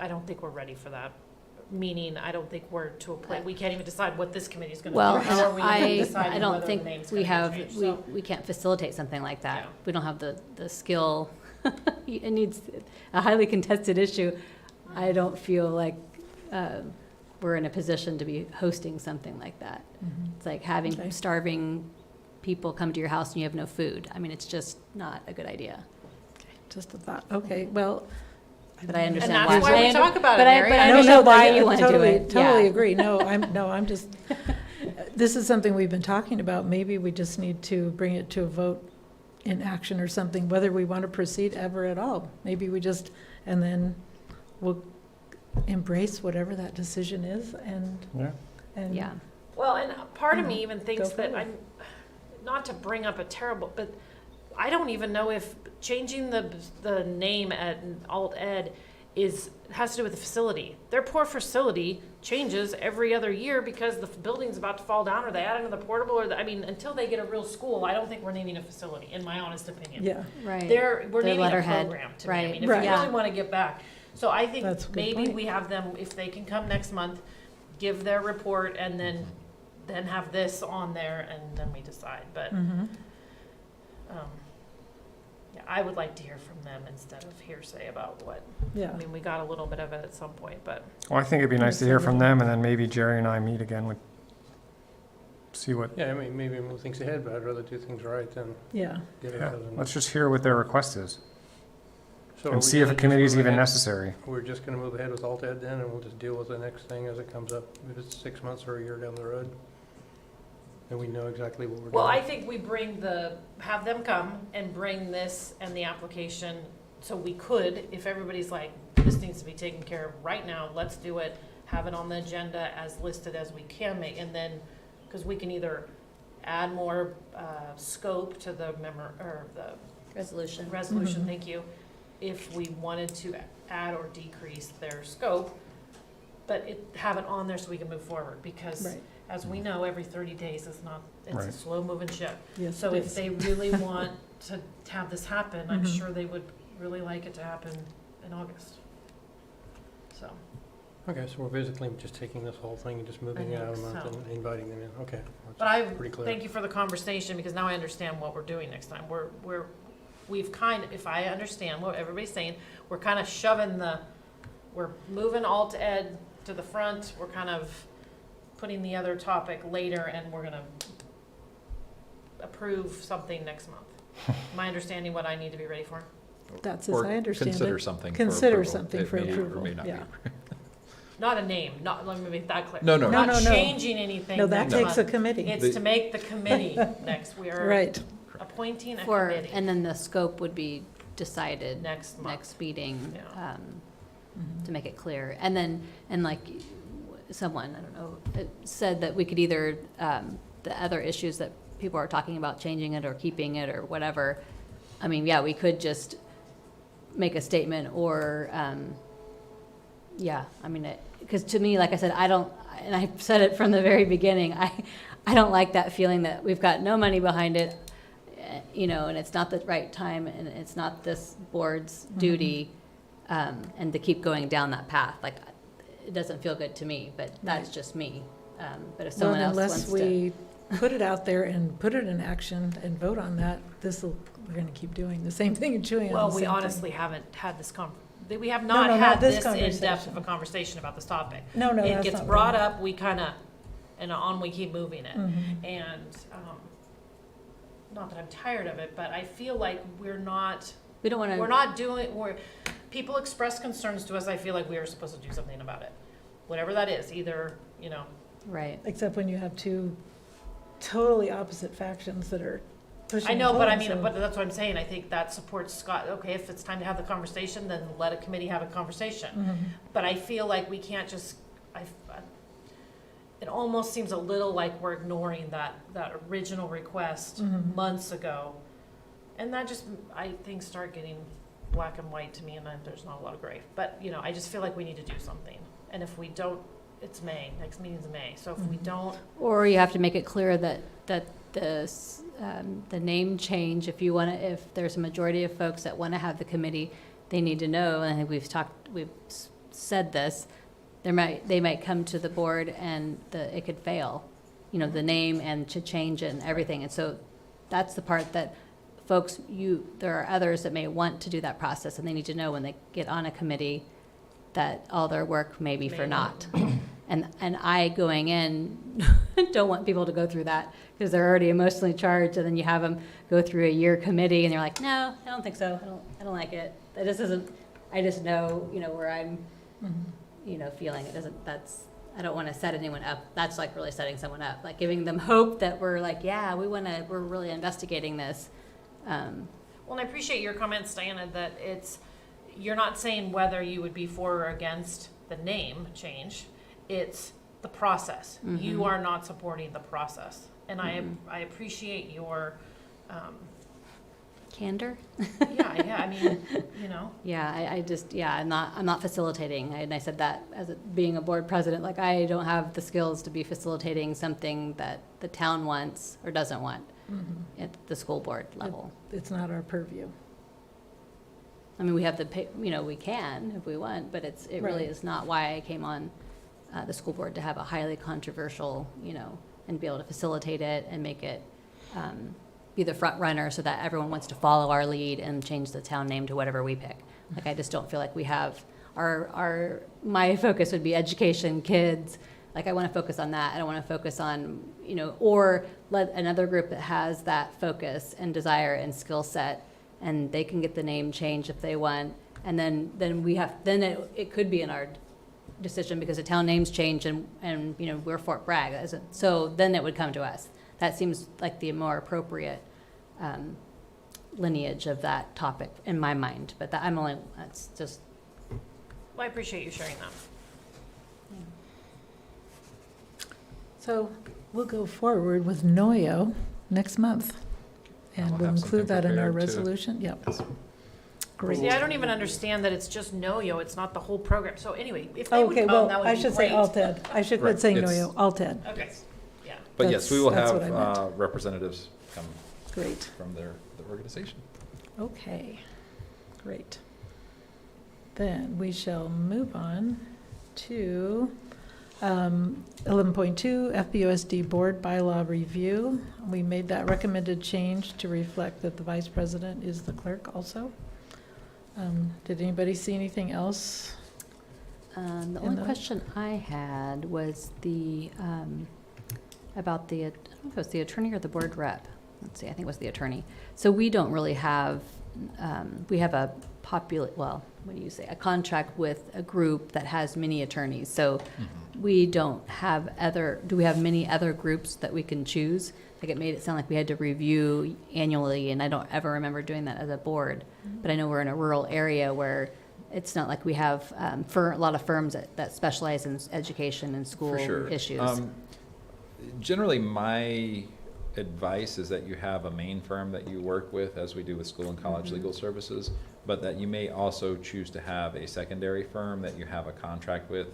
I don't think we're ready for that. meaning I don't think we're to a point, we can't even decide what this committee's gonna do. Well, How are we gonna I decide don't whether the think name's we gonna have, get changed? we can't facilitate something like that. Yeah. We don't have the skill. It needs a highly contested issue. I don't feel like we're in a position to be hosting something like that. It's like having Okay. starving people come to your house and you have no food. I mean, it's just not a good idea. Just a thought. Okay, well. But I understand And why. that's why we talk about it, But I Mary. understand why you want to do totally, it. Totally Yeah. agree. No, I'm just, this is something we've been talking about. Maybe we just need to bring it to a vote in action or something, whether we want to proceed ever at all. Maybe we just, and then we'll embrace whatever that decision is and. Yeah. And Yeah. Well, and part of you know, me even thinks go that forward. not to bring up a terrible, but I don't even know if changing the name at Alt Ed has to do with the facility. Their poor facility changes every other year because the building's about to fall down, or they add another portable, I mean, until they get a real school, I don't think we're needing a facility, in my honest opinion. Yeah, Right. We're Their needing a letterhead. program to me. I Right. mean, if Right. we really want to get back. So I think That's a good maybe point. we have them, if they can come next month, give their report, and then have this on there, and then we decide. But Mhm. yeah, I would like to hear from them instead of hearsay about what, Yeah. I mean, we got a little bit of it at some point, but Well, I think it'd be nice to hear from them, and then maybe Jerry and I meet again with, see what, Yeah, I mean, maybe move things ahead, but I'd rather do things right than Yeah. get yeah, ourselves in. let's just hear what their request is, So are and we see if a gonna just committee is move even ahead? necessary. We're just gonna move ahead with Alt Ed then, and we'll just deal with the next thing as it comes up, if it's 6 months or a year down the road. Then we know exactly what we're doing. well, I think we have them come and bring this and the application, so we could, if everybody's like, this needs to be taken care of right now, let's do it, have it on the agenda as listed as we can make, and then, because we can either add more scope to the the Resolution. resolution, Mhm. thank you, if we wanted to add or decrease their scope, but have it on there so we can move forward, because Right. as we know, every 30 days is not, it's a Right. slow-moving ship. Yes, So it if is. they really want to have this happen, I'm Mhm. sure they would really like it to happen in August. So, Okay, so we're basically just taking this whole thing and just moving it out a think month so. and inviting them in, okay. but I Pretty clear. thank you for the conversation, because now I understand what we're doing next time. We've if I understand what everybody's saying, we're kind of we're moving Alt Ed to the front, we're kind of putting the other topic later, and we're gonna approve something next month. Am I understanding what I need to be ready for? That's as Or I understand it. consider something for Consider approval. something It for may or approval, may not be. yeah. Not a name, let me make that clear. No, no. Not No, no, no. changing anything No, that next takes a month. committee. It's to make the committee next. We are Right. appointing a For, committee and then the scope would be decided next month. next meeting, Yeah. to make it clear. And then, and like someone, I don't know, said that we could either, the other issues that people are talking about, changing it or keeping it or whatever. I mean, yeah, we could just make a statement or, yeah, I mean, because to me, like I said, I don't, and I said it from the very beginning, I don't like that feeling that we've got no money behind it, you know, and it's not the right time, and it's not this board's duty, and to keep going down that path. Like, it doesn't feel good to me, but that's Right. just me. But if Well, someone else wants unless to. we put it out there and put it in action and vote on that, we're gonna keep doing the same thing and chewing on Well, the we same thing. honestly haven't had this we have No, not no, had not this this in-depth conversation. of a conversation about this topic. No, no, It that's gets not brought right. up, we kind of, and on we keep moving it. Mhm. And, not that I'm tired of it, but I feel like we're not people express concerns to us, I feel like we are supposed to do something about it. Whatever that is, either, you know. Right. Except when you have two totally opposite factions that are pushing. I know, and but I pulling, mean, so- but that's what I'm saying, I think that supports Scott, okay, if it's time to have the conversation, then let a committee have a conversation. Mhm. But I feel like we can't just, it almost seems a little like we're ignoring that original request Mhm. months ago. And that just, things start getting black and white to me, and there's not a lot of gray. But, you know, I just feel like we need to do something. And if we don't, it's May, next meeting's May, so if we Mhm. don't, Or you have to make it clear that the name change, if there's a majority of folks that want to have the committee, they need to know, and I think we've said this, they might come to the board and it could fail, the name and to change it and everything. And so that's the part that folks, there are others that may want to do that process, and they need to know when they get on a committee that all their work may be for naught. And I, going in, don't want people to go through that, because they're already emotionally charged, and then you have them go through a year committee, and they're like, no, I don't think so, I don't like it. That just isn't, I just know, where I'm, feeling it doesn't, I don't want to set anyone up. That's like really setting someone up, like giving them hope that we're like, yeah, we're really investigating this. Well, and I appreciate your comments, Diana, that you're not saying whether you would be for or against the name change. It's the process. Mm-hmm. You are not supporting the process. And I appreciate your, Candor? yeah, I mean, Yeah, I'm not facilitating. And I said that as being a board president, like I don't have the skills to be facilitating something that the town wants or doesn't want at the school board level. It's not our purview. I mean, we have we can if we want, but it really Right. is not why I came on the school board, to have a highly controversial, and be able to facilitate it and make it be the front runner so that everyone wants to follow our lead and change the town name to whatever we pick. Like, I just don't feel like we have my focus would be education, kids. Like, I want to focus on that. I don't want to focus on, or let another group that has that focus and desire and skill set, and they can get the name changed if they want. And then it could be in our decision, because the town names change and we're Fort Bragg. So then it would come to us. That seems like the more appropriate lineage of that topic in my mind. But that's just. well, I appreciate you sharing that. So we'll go forward with NOYO next month. And We'll we'll have include that something in our prepared, too. resolution. Yep. Great. See, I don't even understand that it's just NOYO, it's not the whole program. So anyway, if they would Okay, come, well, that would I be should say great. ALTED. I should quit Right, saying it's- NOYO, ALTED. Okay, yeah. But yes, we will That's have what I meant. representatives come Great. from their organization. Okay, great. Then we shall move on to 11.2, FBOSD Board Bylaw Review. We made that recommended change to reflect that the vice president is the clerk also. Did anybody see anything else? The in only the- question I had was about I don't know if it was the attorney or the board rep. Let's see, I think it was the attorney. So we don't really have, we have a a contract with a group that has many attorneys. So we don't have do we have many other groups that we can choose? Like, it made it sound like we had to review annually, and I don't ever remember doing that as a board. But I know we're in a rural area where it's not like we have a lot of firms that specialize in education and school For sure. issues. Generally, my advice is that you have a main firm that you work with, as we do with school and college legal services, but that you may also choose to have a secondary firm that you have a contract with.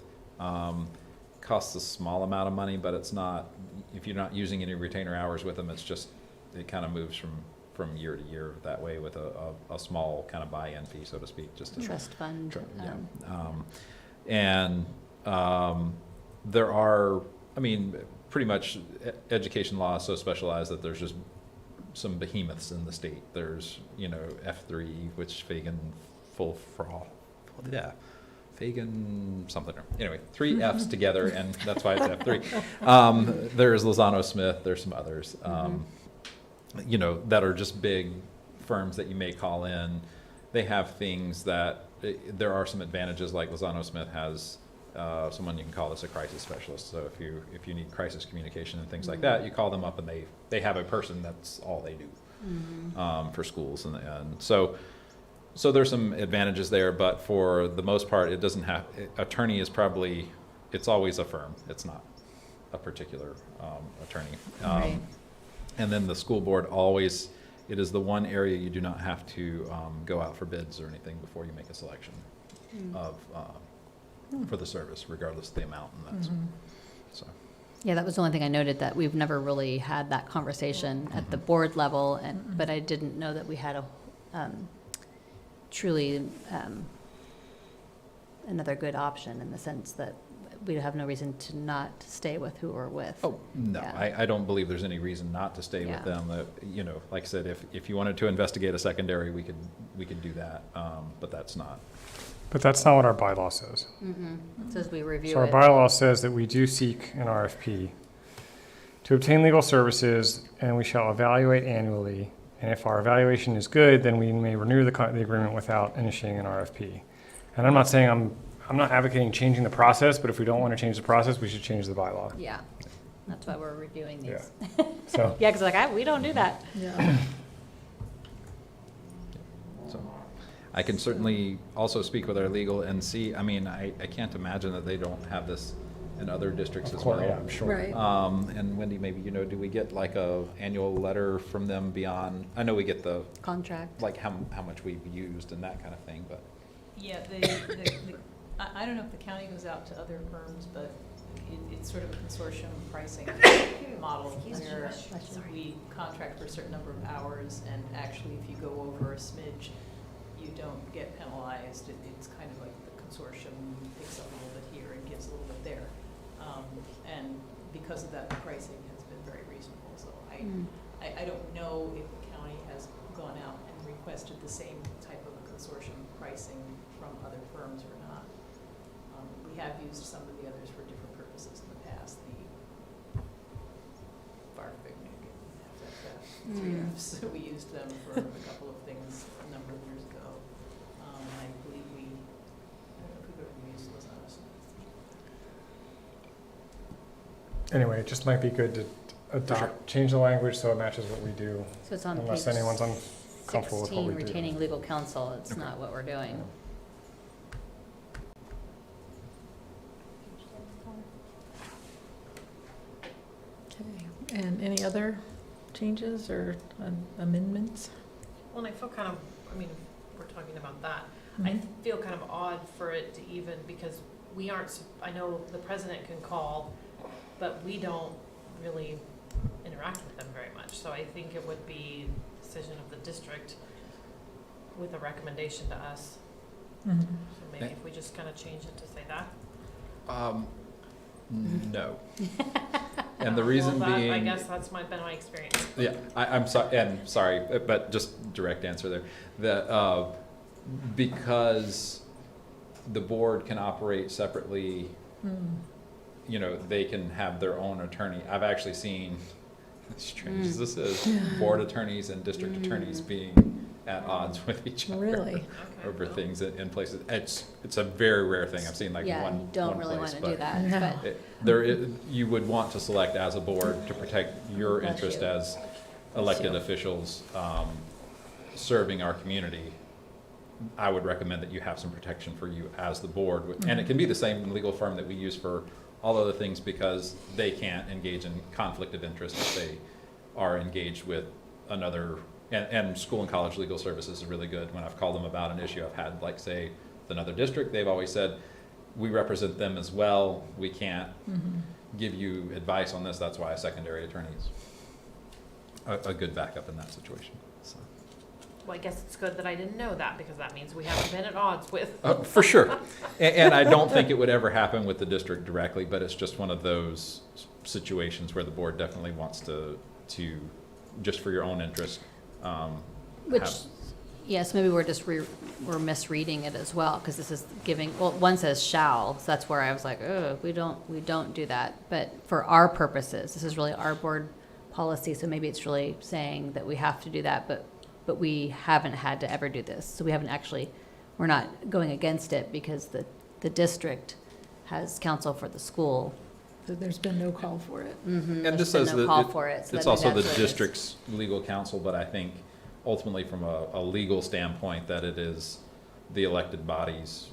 Costs a small amount of money, but it's not, if you're not using any retainer hours with them, it kind of moves from year to year that way, with a small kind of buy-in fee, so to speak, just to. Trust fund. There are, pretty much education law is so specialized that there's just some behemoths in the state. There's, F3, which Fagan Fagan something. Anyway, 3 Fs together, and that's why it's F3. There's Lozano Smith, there's some others, that are just big firms that you may call in. They have things that, there are some advantages, like Lozano Smith has someone you can call this a crisis specialist. So if you need crisis communication and things like that, you call them up, and they have a person that's all they do for schools. And so there's some advantages there, but for the most part, it doesn't have, attorney is probably, it's always a firm. It's not a particular attorney. Right. And then the school board always, it is the one area you do not have to go out for bids or anything before you make a selection for the service, regardless of the amount. And that's, so. Yeah, that was the only thing I noted, that we've never really had that conversation at the board level, but I didn't know that we had a truly another good option, in the sense that we have no reason to not stay with who we're with. Oh, no, Yeah. I don't believe there's any reason not to stay Yeah. with them. You know, like I said, if you wanted to investigate a secondary, we could do that, but that's not. But that's not what our bylaw says. It says we review So our it. bylaw says that we do seek an RFP to obtain legal services, and we shall evaluate annually. And if our evaluation is good, then we may renew the agreement without initiating an RFP. And I'm not saying I'm not advocating changing the process, but if we don't want to change the process, we should change the bylaw. Yeah, that's why we're reviewing Yeah. these. So, Yeah, because we don't do that. Yeah. So I can certainly also speak with our legal and see, I mean, I can't imagine that they don't have this in other districts as well. yeah, I'm sure. Right. And Wendy, maybe, you know, do we get like a annual letter from them beyond, I know we get the, Contract. like how much we've used and that kind of thing, but. Yeah, I don't know if the county goes out to other firms, but it's sort of a consortium pricing model where we contract for a certain number of hours, and actually if you go over a smidge, you don't get penalized. It's kind of like the consortium picks up a little bit here and gives a little bit there. And because of that, the pricing has been very reasonable. So I don't know if the county has gone out and requested the same type of consortium pricing from other firms or not. We have used some of the others for different purposes in the past, the bar picnic and three Fs. We used them for a couple of things a number of years ago. And I believe I don't know if we've ever used Los Angeles. Anyway, it just might be good to change the language so it matches what we do, So it's on unless page anyone's uncomfortable with what 16, we do. retaining legal counsel. It's Okay. not what we're doing. Okay. And any other changes or amendments? Well, and I feel kind of, I mean, if we're talking about that, I feel kind of odd for it to even, because we aren't, I know the president can call, but we don't really interact with them very much. So I think it would be a decision of the district with a recommendation to us. Mhm. So maybe if we just kind of change it to say that. No. And the reason Well, that- being. I guess that's been my experience. Yeah, I'm sorry, and sorry, but just direct answer there. The, because the board can operate separately, you know, they can have their own attorney. I've actually seen, as strange as this is, board attorneys and district attorneys being at odds with each other. Really? Over things in places. It's a very rare thing. I've seen like Yeah, one you don't one really place, want to do but that, No. but you would want to select as a board to protect your Bless interest you. as elected officials serving our community. I would recommend that you have some protection for you as the board. And it can be the same legal firm that we use for all other things, because they can't engage in conflict of interest if they are engaged with another. And school and college legal services is really good. When I've called them about an issue I've had, like say, with another district, they've always said, we represent them as well. We can't give you advice on this. That's why a secondary attorney is a good backup in that situation. So. Well, I guess it's good that I didn't know that, because that means we haven't been at odds with. For sure. And I don't think it would ever happen with the district directly, but it's just one of those situations where the board definitely wants to just for your own interest. which, have- yes, maybe we're misreading it as well, because this is giving, well, one says shall, so that's where I was like, oh, we don't do that. But for our purposes, this is really our board policy, so maybe it's really saying that we have to do that, but we haven't had to ever do this. So we haven't actually, we're not going against it because the district has counsel for the school. So there's been no call for it. And There's this been says no that call for it, so it's that also maybe the that's what it is. district's legal counsel, but I think ultimately from a legal standpoint that it is the elected body's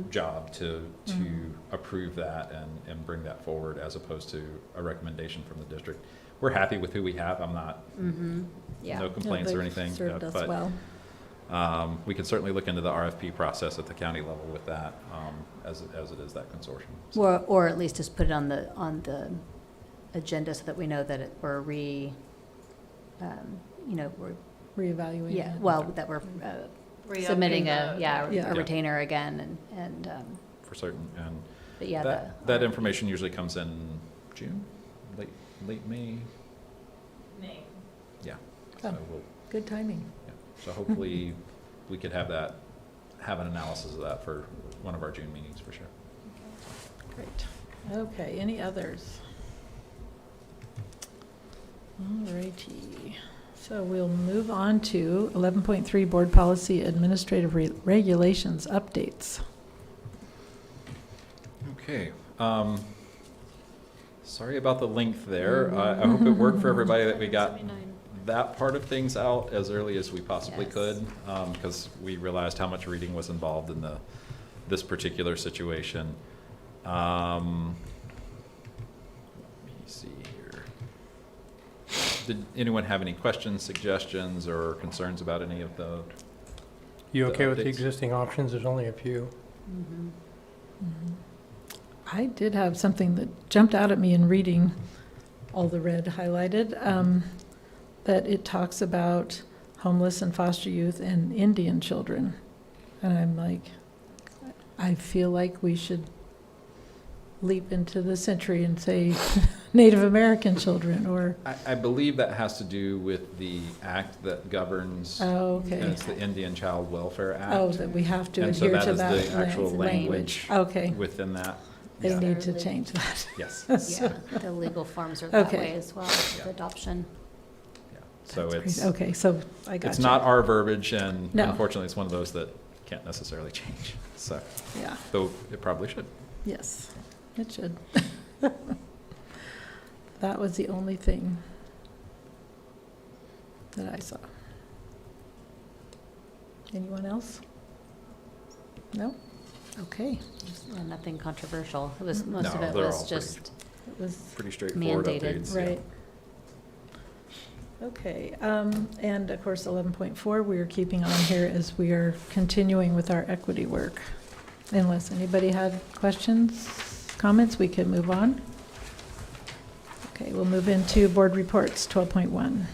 job to approve that and bring that forward as opposed to a recommendation from the district. We're happy with who we have. I'm not, Yeah. no complaints or anything. Served us but, well. we can certainly look into the RFP process at the county level with that, as it is that consortium. So. Or at least just put it on the agenda so that we know that we're we're, Reevaluating. yeah, it. well, that we're submitting a Yeah. retainer again and For certain, and But yeah, That information usually comes in June, late May. May. Yeah. Oh. So we'll, Good timing. yeah. So hopefully we could have an analysis of that for one of our June meetings for sure. Great. Okay, any others? All righty. So we'll move on to 11.3 Board Policy Administrative Regulations Updates. Okay. Sorry about the length there. I hope it worked for everybody that we got that part of things out as early as we possibly could, because we realized how much reading was involved in this particular situation. Let me see here. Did anyone have any questions, suggestions, or concerns about any of the? You okay with the updates? existing options? There's only a few. I did have something that jumped out at me in reading all the red highlighted, that it talks about homeless and foster youth and Indian children. And I'm like, I feel like we should leap into the century and say Native American children, or. I believe that has to do with the act that governs. Oh, okay. And it's the Indian Child Welfare Act. Oh, that we have to And so adhere to that that is the actual language Okay. within that. They Yeah. need to change that. Yes. Yeah, the legal forms are that Okay. way as well, the adoption. Yeah. So That's it's. crazy. Okay, so I got It's not our verbiage, and No. unfortunately, it's one of those that can't necessarily change. So, Yeah. though it probably should. Yes, it should. That was the only thing that I saw. Anyone else? No? Okay. Nothing controversial. It was, No, most of it they're was all pretty- just It was Pretty straightforward mandated. updates. yeah. right. Okay, and of course, 11.4, we are keeping on here as we are continuing with our equity work. Unless anybody had questions, comments, we can move on. Okay, we'll move into board reports, 12.1.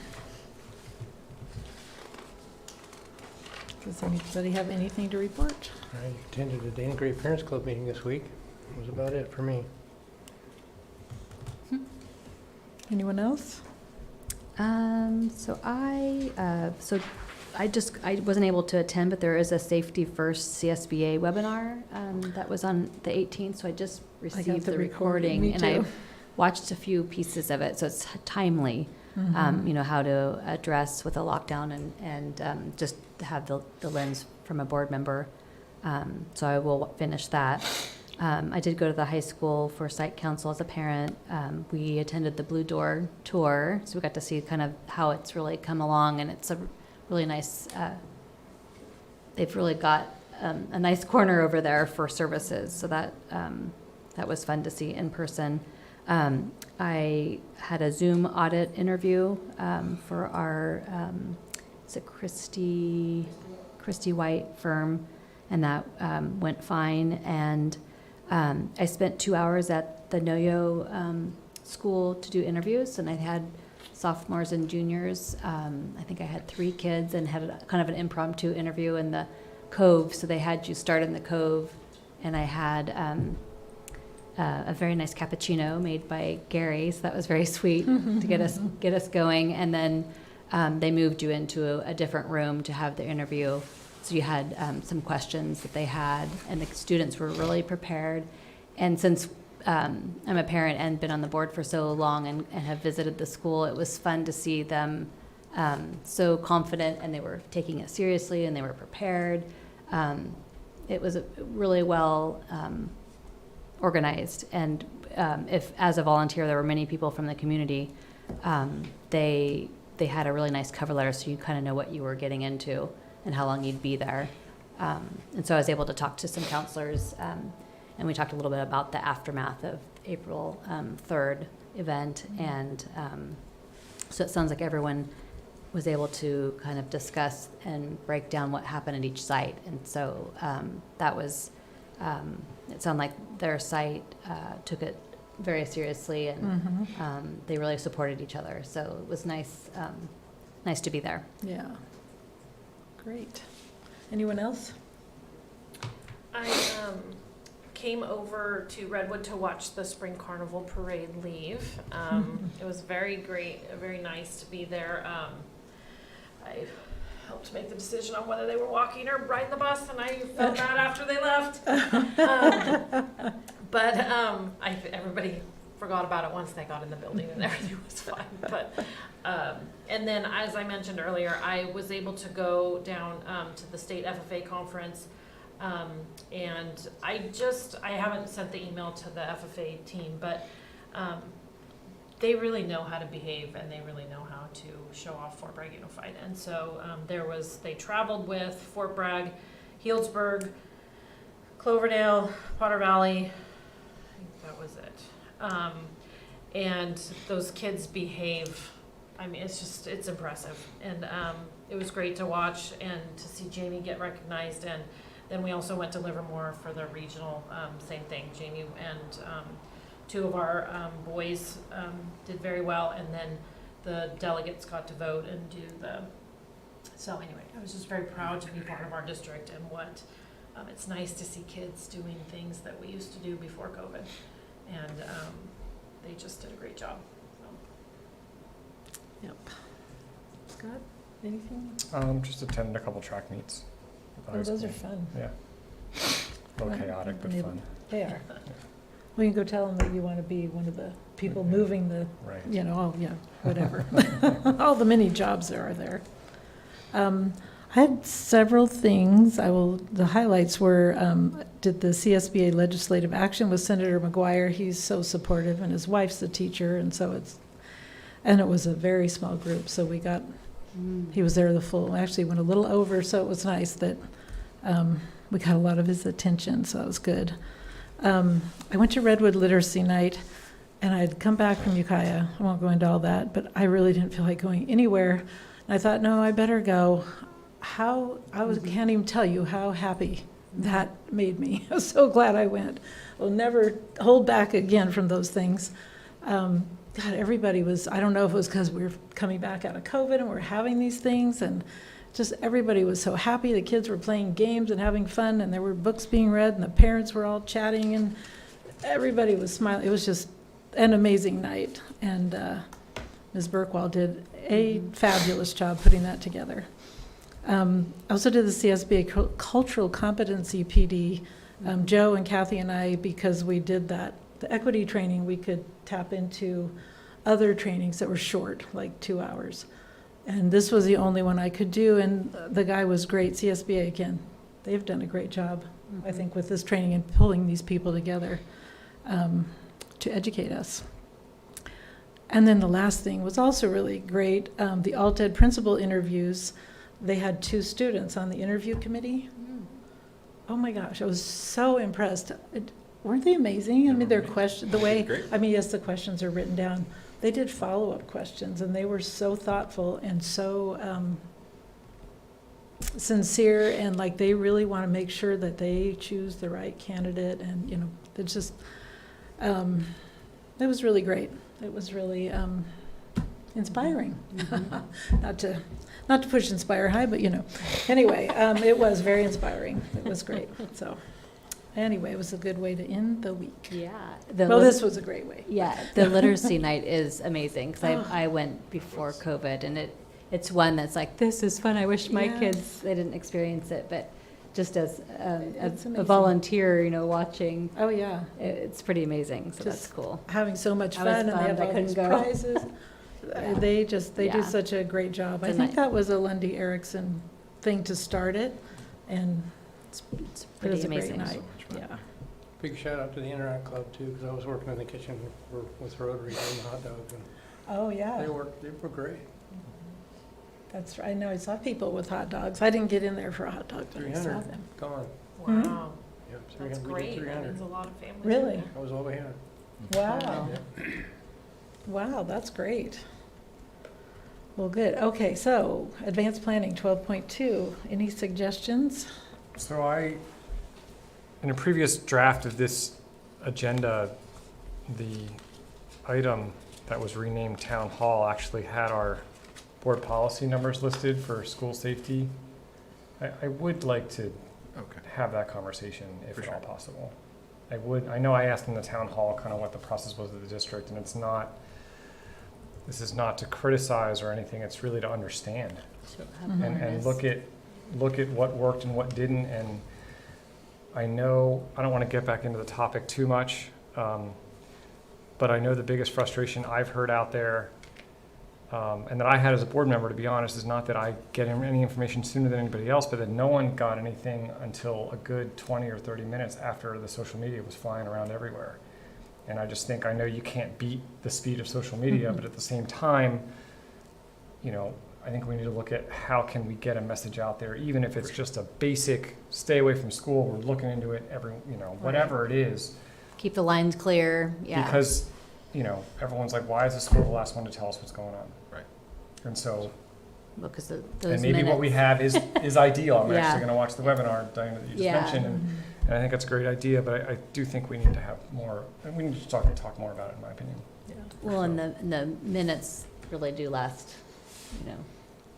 Does anybody have anything to report? I attended a Dana Gray Parents Club meeting this week. That was about it for me. Anyone else? So I wasn't able to attend, but there is a Safety First CSBA webinar, that was on the 18th, so I just received the the recording. recording. Me And I too. watched a few pieces of it, so it's timely, you know, how to address with a lockdown and just have the lens from a board member. So I will finish that. I did go to the high school for site council as a parent. We attended the Blue Door tour, so we got to see kind of how it's really come along, and it's a really nice, they've really got a nice corner over there for services, so that was fun to see in person. I had a Zoom audit interview for our, is it Christy White firm, and that went fine. And I spent 2 hours at the NOYO school to do interviews, and I had sophomores and juniors. I think I had 3 kids and had kind of an impromptu interview in the Cove. So they had you start in the Cove, and I had a very nice cappuccino made by Gary, so that was very sweet to get us going. And then they moved you into a different room to have the interview. So you had some questions that they had, and the students were really prepared. And since I'm a parent and been on the board for so long and have visited the school, it was fun to see them so confident, and they were taking it seriously, and they were prepared. It was really well organized. And if, as a volunteer, there were many people from the community, they had a really nice cover letter, so you kind of know what you were getting into and how long you'd be there. And so I was able to talk to some counselors, and we talked a little bit about the aftermath of April 3rd event. And so it sounds like everyone was able to kind of discuss and break down what happened at each site. And so that was, it sounded like their site took it very seriously, and they really supported each other. So it was nice, nice to be there. Yeah. Great. Anyone else? I came over to Redwood to watch the Spring Carnival Parade leave. It was very great, very nice to be there. I helped make the decision on whether they were walking or riding the bus, and I felt bad after they left. Everybody forgot about it once they got in the building, and everything was fine. But and then, as I mentioned earlier, I was able to go down to the state FFA conference, and I haven't sent the email to the FFA team, but they really know how to behave, and they really know how to show off Fort Bragg Unified. And so they traveled with Fort Bragg, Healdsburg, Cloverdale, Potter Valley. I think that was it. And those kids behave. I mean, it's impressive. And it was great to watch and to see Jamie get recognized. And then we also went to Livermore for the regional, same thing. Jamie and two of our boys did very well. And then the delegates got to vote and do so anyway, I was just very proud to be part of our district and what, it's nice to see kids doing things that we used to do before COVID. And they just did a great job. So. Yep. Scott, anything? Just attended a couple track meets. Oh, those are fun. Yeah. A little chaotic, but fun. They are. Well, you can go tell them that you want to be one of the people moving the, Right. Whatever. All the many jobs there are there. I had several things. The highlights were, did the CSBA legislative action with Senator McGuire. He's so supportive, and his wife's a teacher, and so it was a very small group, so he was there actually went a little over, so it was nice that we got a lot of his attention, so that was good. I went to Redwood Literacy Night, and I'd come back from Ukiah. I won't go into all that, but I really didn't feel like going anywhere. And I thought, no, I better go. Can't even tell you how happy that made me. I was so glad I went. I'll never hold back again from those things. God, everybody was, I don't know if it was because we were coming back out of COVID and we're having these things, and just everybody was so happy. The kids were playing games and having fun, and there were books being read, and the parents were all chatting, and everybody was smiling. It was just an amazing night, and Ms. Burkwall did a fabulous job putting that together. I also did the CSBA Cultural Competency PD. Joe and Kathy and I, because we did the equity training, we could tap into other trainings that were short, like 2 hours. And this was the only one I could do, and the guy was great. CSBA, again, they've done a great job, I think, with this training and pulling these people together to educate us. And then the last thing was also really great, the Alt-Ed principal interviews. They had 2 students on the interview committee. Oh my gosh, I was so impressed. Weren't they amazing? I mean, their questions, yes, the questions are written down. They did follow-up questions, and they were so thoughtful and so sincere, and like they really want to make sure that they choose the right candidate. And it's just, it was really great. It was really inspiring. Not to push Inspire High, but anyway, it was very inspiring. It was great. So anyway, it was a good way to end the week. Yeah. This was a great way. Yeah, the literacy night is amazing, because I went before COVID, and it's one that's like, this is fun. I wish my kids, they didn't experience it, but just as a volunteer, watching. Oh, yeah. It's pretty amazing, so that's cool. Having so much fun, and they have all these prizes. Yeah. They do such a great job. I think that was a Lundy Erickson thing to start it, and it's pretty amazing. Great night. Yeah. Big shout out to the Interact Club too, because I was working in the kitchen with Rotary doing the hot dogs. And oh yeah. They were great. That's right. I know. I saw people with hot dogs. I didn't get in there for a hot dog, but I saw them. Gone. Wow. Yeah, that's great. That means a lot of families. Really? That was all we had. Wow. Yeah. Wow, that's great. Well, good. Okay, so advanced planning 12.2. Any suggestions? So in a previous draft of this agenda, the item that was renamed Town Hall actually had our board policy numbers listed for school safety. I would like to have that conversation if at all possible. I know I asked in the town hall kind of what the process was of the district, and this is not to criticize or anything, it's really to understand. And look at what worked and what didn't, and I know, I don't want to get back into the topic too much, but I know the biggest frustration I've heard out there, and that I had as a board member, to be honest, is not that I get any information sooner than anybody else, but that no one got anything until a good 20 or 30 minutes after the social media was flying around everywhere. And I just think, I know you can't beat the speed of social media, but at the same time, you know, I think we need to look at how can we get a message out there, even if it's just a basic, stay away from school, we're looking into it every, you know, whatever it is. Keep the lines clear, yeah. Because, you know, everyone's like, why is the school the last one to tell us what's going on? Right. And so, Because those and maybe what we have is ideal. I'm Yeah. actually gonna watch the webinar, Diana, that you just Yeah. mentioned, and I think that's a great idea, but I do think we need to have more, and we need to talk more about it, in my opinion. Well, and the minutes really do last, you know.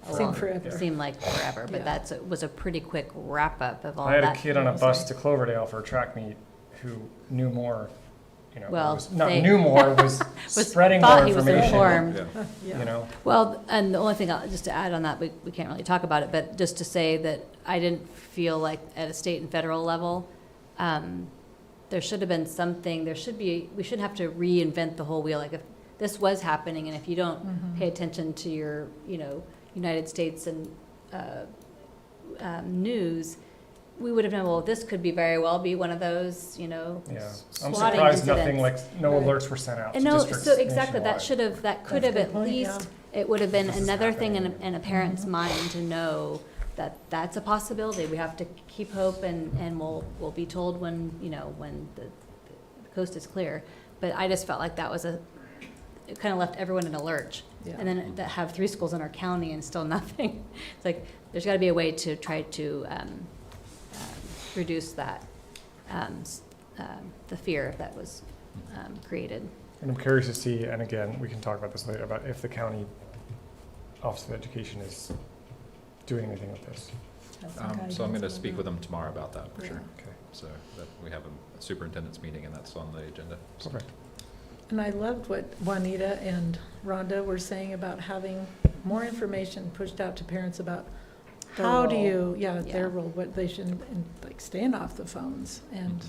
a Seem long- forever. Seem like forever, but Yeah. was a pretty quick wrap-up of all I that. had a kid on a bus to Cloverdale for a track meet who knew more, you know, Well, was, not they- knew more, was spreading more thought he was information. informed. Yeah. You know, Well, and the only thing, just to add on that, we can't really talk about it, but just to say that I didn't feel like at a state and federal level, there should have been something, we shouldn't have to reinvent the whole wheel. Like if this was happening and if you don't pay attention to your, you know, United States and news, we would have known, well, this could be very well be one of those, you know, yeah. I'm swatting surprised nothing incidents. like, no Right. alerts were sent out to And no, districts so exactly, nationwide. that could That's have a good at point, least, yeah. it would have been This is another thing happening. in a parent's mind to know that that's a possibility. We have to keep hope and we'll be told when, you know, when the coast is clear. But I just felt like that was it kind of left everyone in a lurch. Yeah. And then to have 3 schools in our county and still nothing. It's like, there's got to be a way to try to reduce that, the fear that was created. And I'm curious to see, and again, we can talk about this later, about if the county Office of Education is doing anything with this. So I'm going to speak with them tomorrow about that, for sure. Okay. So that we have a superintendent's meeting and that's on the agenda. So- Perfect. And I loved what Juanita and Rhonda were saying about having more information pushed out to parents about Their how do role. you, their Yeah. role, what they should, and like staying off the phones and,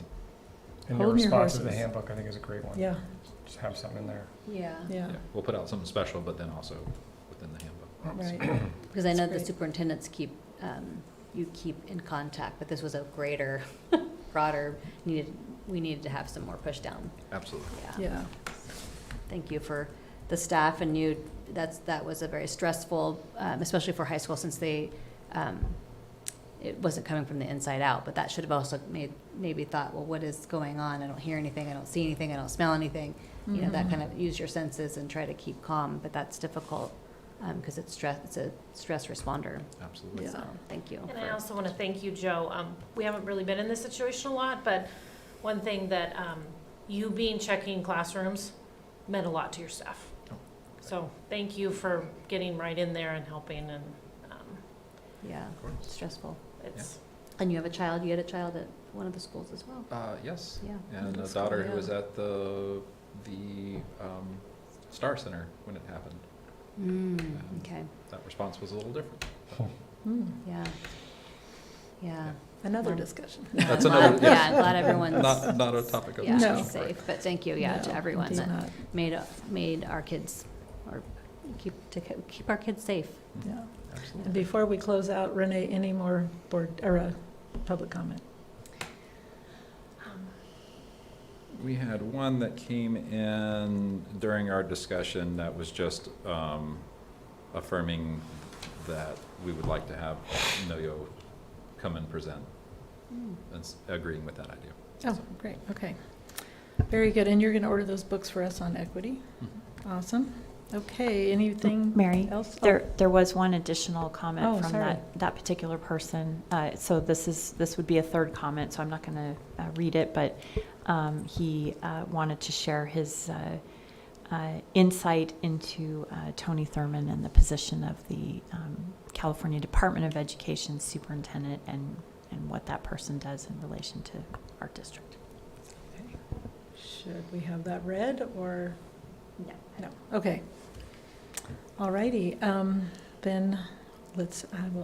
And your Holding your response to the horses. handbook, I think, is a great one. yeah, Just have something in there. Yeah. yeah, Yeah, we'll put out something special, but then also within the handbook. right. Because I know That's the great. superintendents you keep in contact, but this was a greater, broader, we needed to have some more push down. Absolutely. Yeah, Thank you for the staff and you, that was a very stressful, especially for high school since they, it wasn't coming from the inside out, but that should have also maybe thought, well, what is going on? I don't hear anything, I don't see anything, I don't smell anything. You know, that kind of use your senses and try to keep calm, but that's difficult because it's a stress responder. Absolutely. Yeah. So, thank you. And I also want to thank you, Joe. We haven't really been in this situation a lot, but one thing that you being checking classrooms meant a lot to your staff. Oh. So thank you for getting right in there and helping, and Yeah, Of course. stressful. it's, And you had a child at one of the schools as well? Yes. Yeah. And Middle a school, daughter who yeah. was at the Star Center when it happened. Okay, That response was a little different. Hmm. yeah. Yeah. Another Well, discussion. That's I'm glad- another, yes. Yeah, I'm glad everyone's. Not a topic of Yeah, discussion. safe, but thank you, yeah, to No, everyone indeed that not. made our kids, or keep our kids safe. Yeah. Absolutely. And before we close out, Renee, any more public comment? We had one that came in during our discussion that was just affirming that we would like to have NOYO come and present, and agreeing with that idea. Oh, great, okay. Very good, and you're going to order those books for us on equity? Awesome. Okay, anything Mary, else? there was one additional comment Oh, from sorry. that particular person. So this would be a third comment, so I'm not going to read it, but he wanted to share his insight into Tony Thurman and the position of the California Department of Education superintendent and what that person does in relation to our district. should we have that read or? No. No, okay. All righty, then I will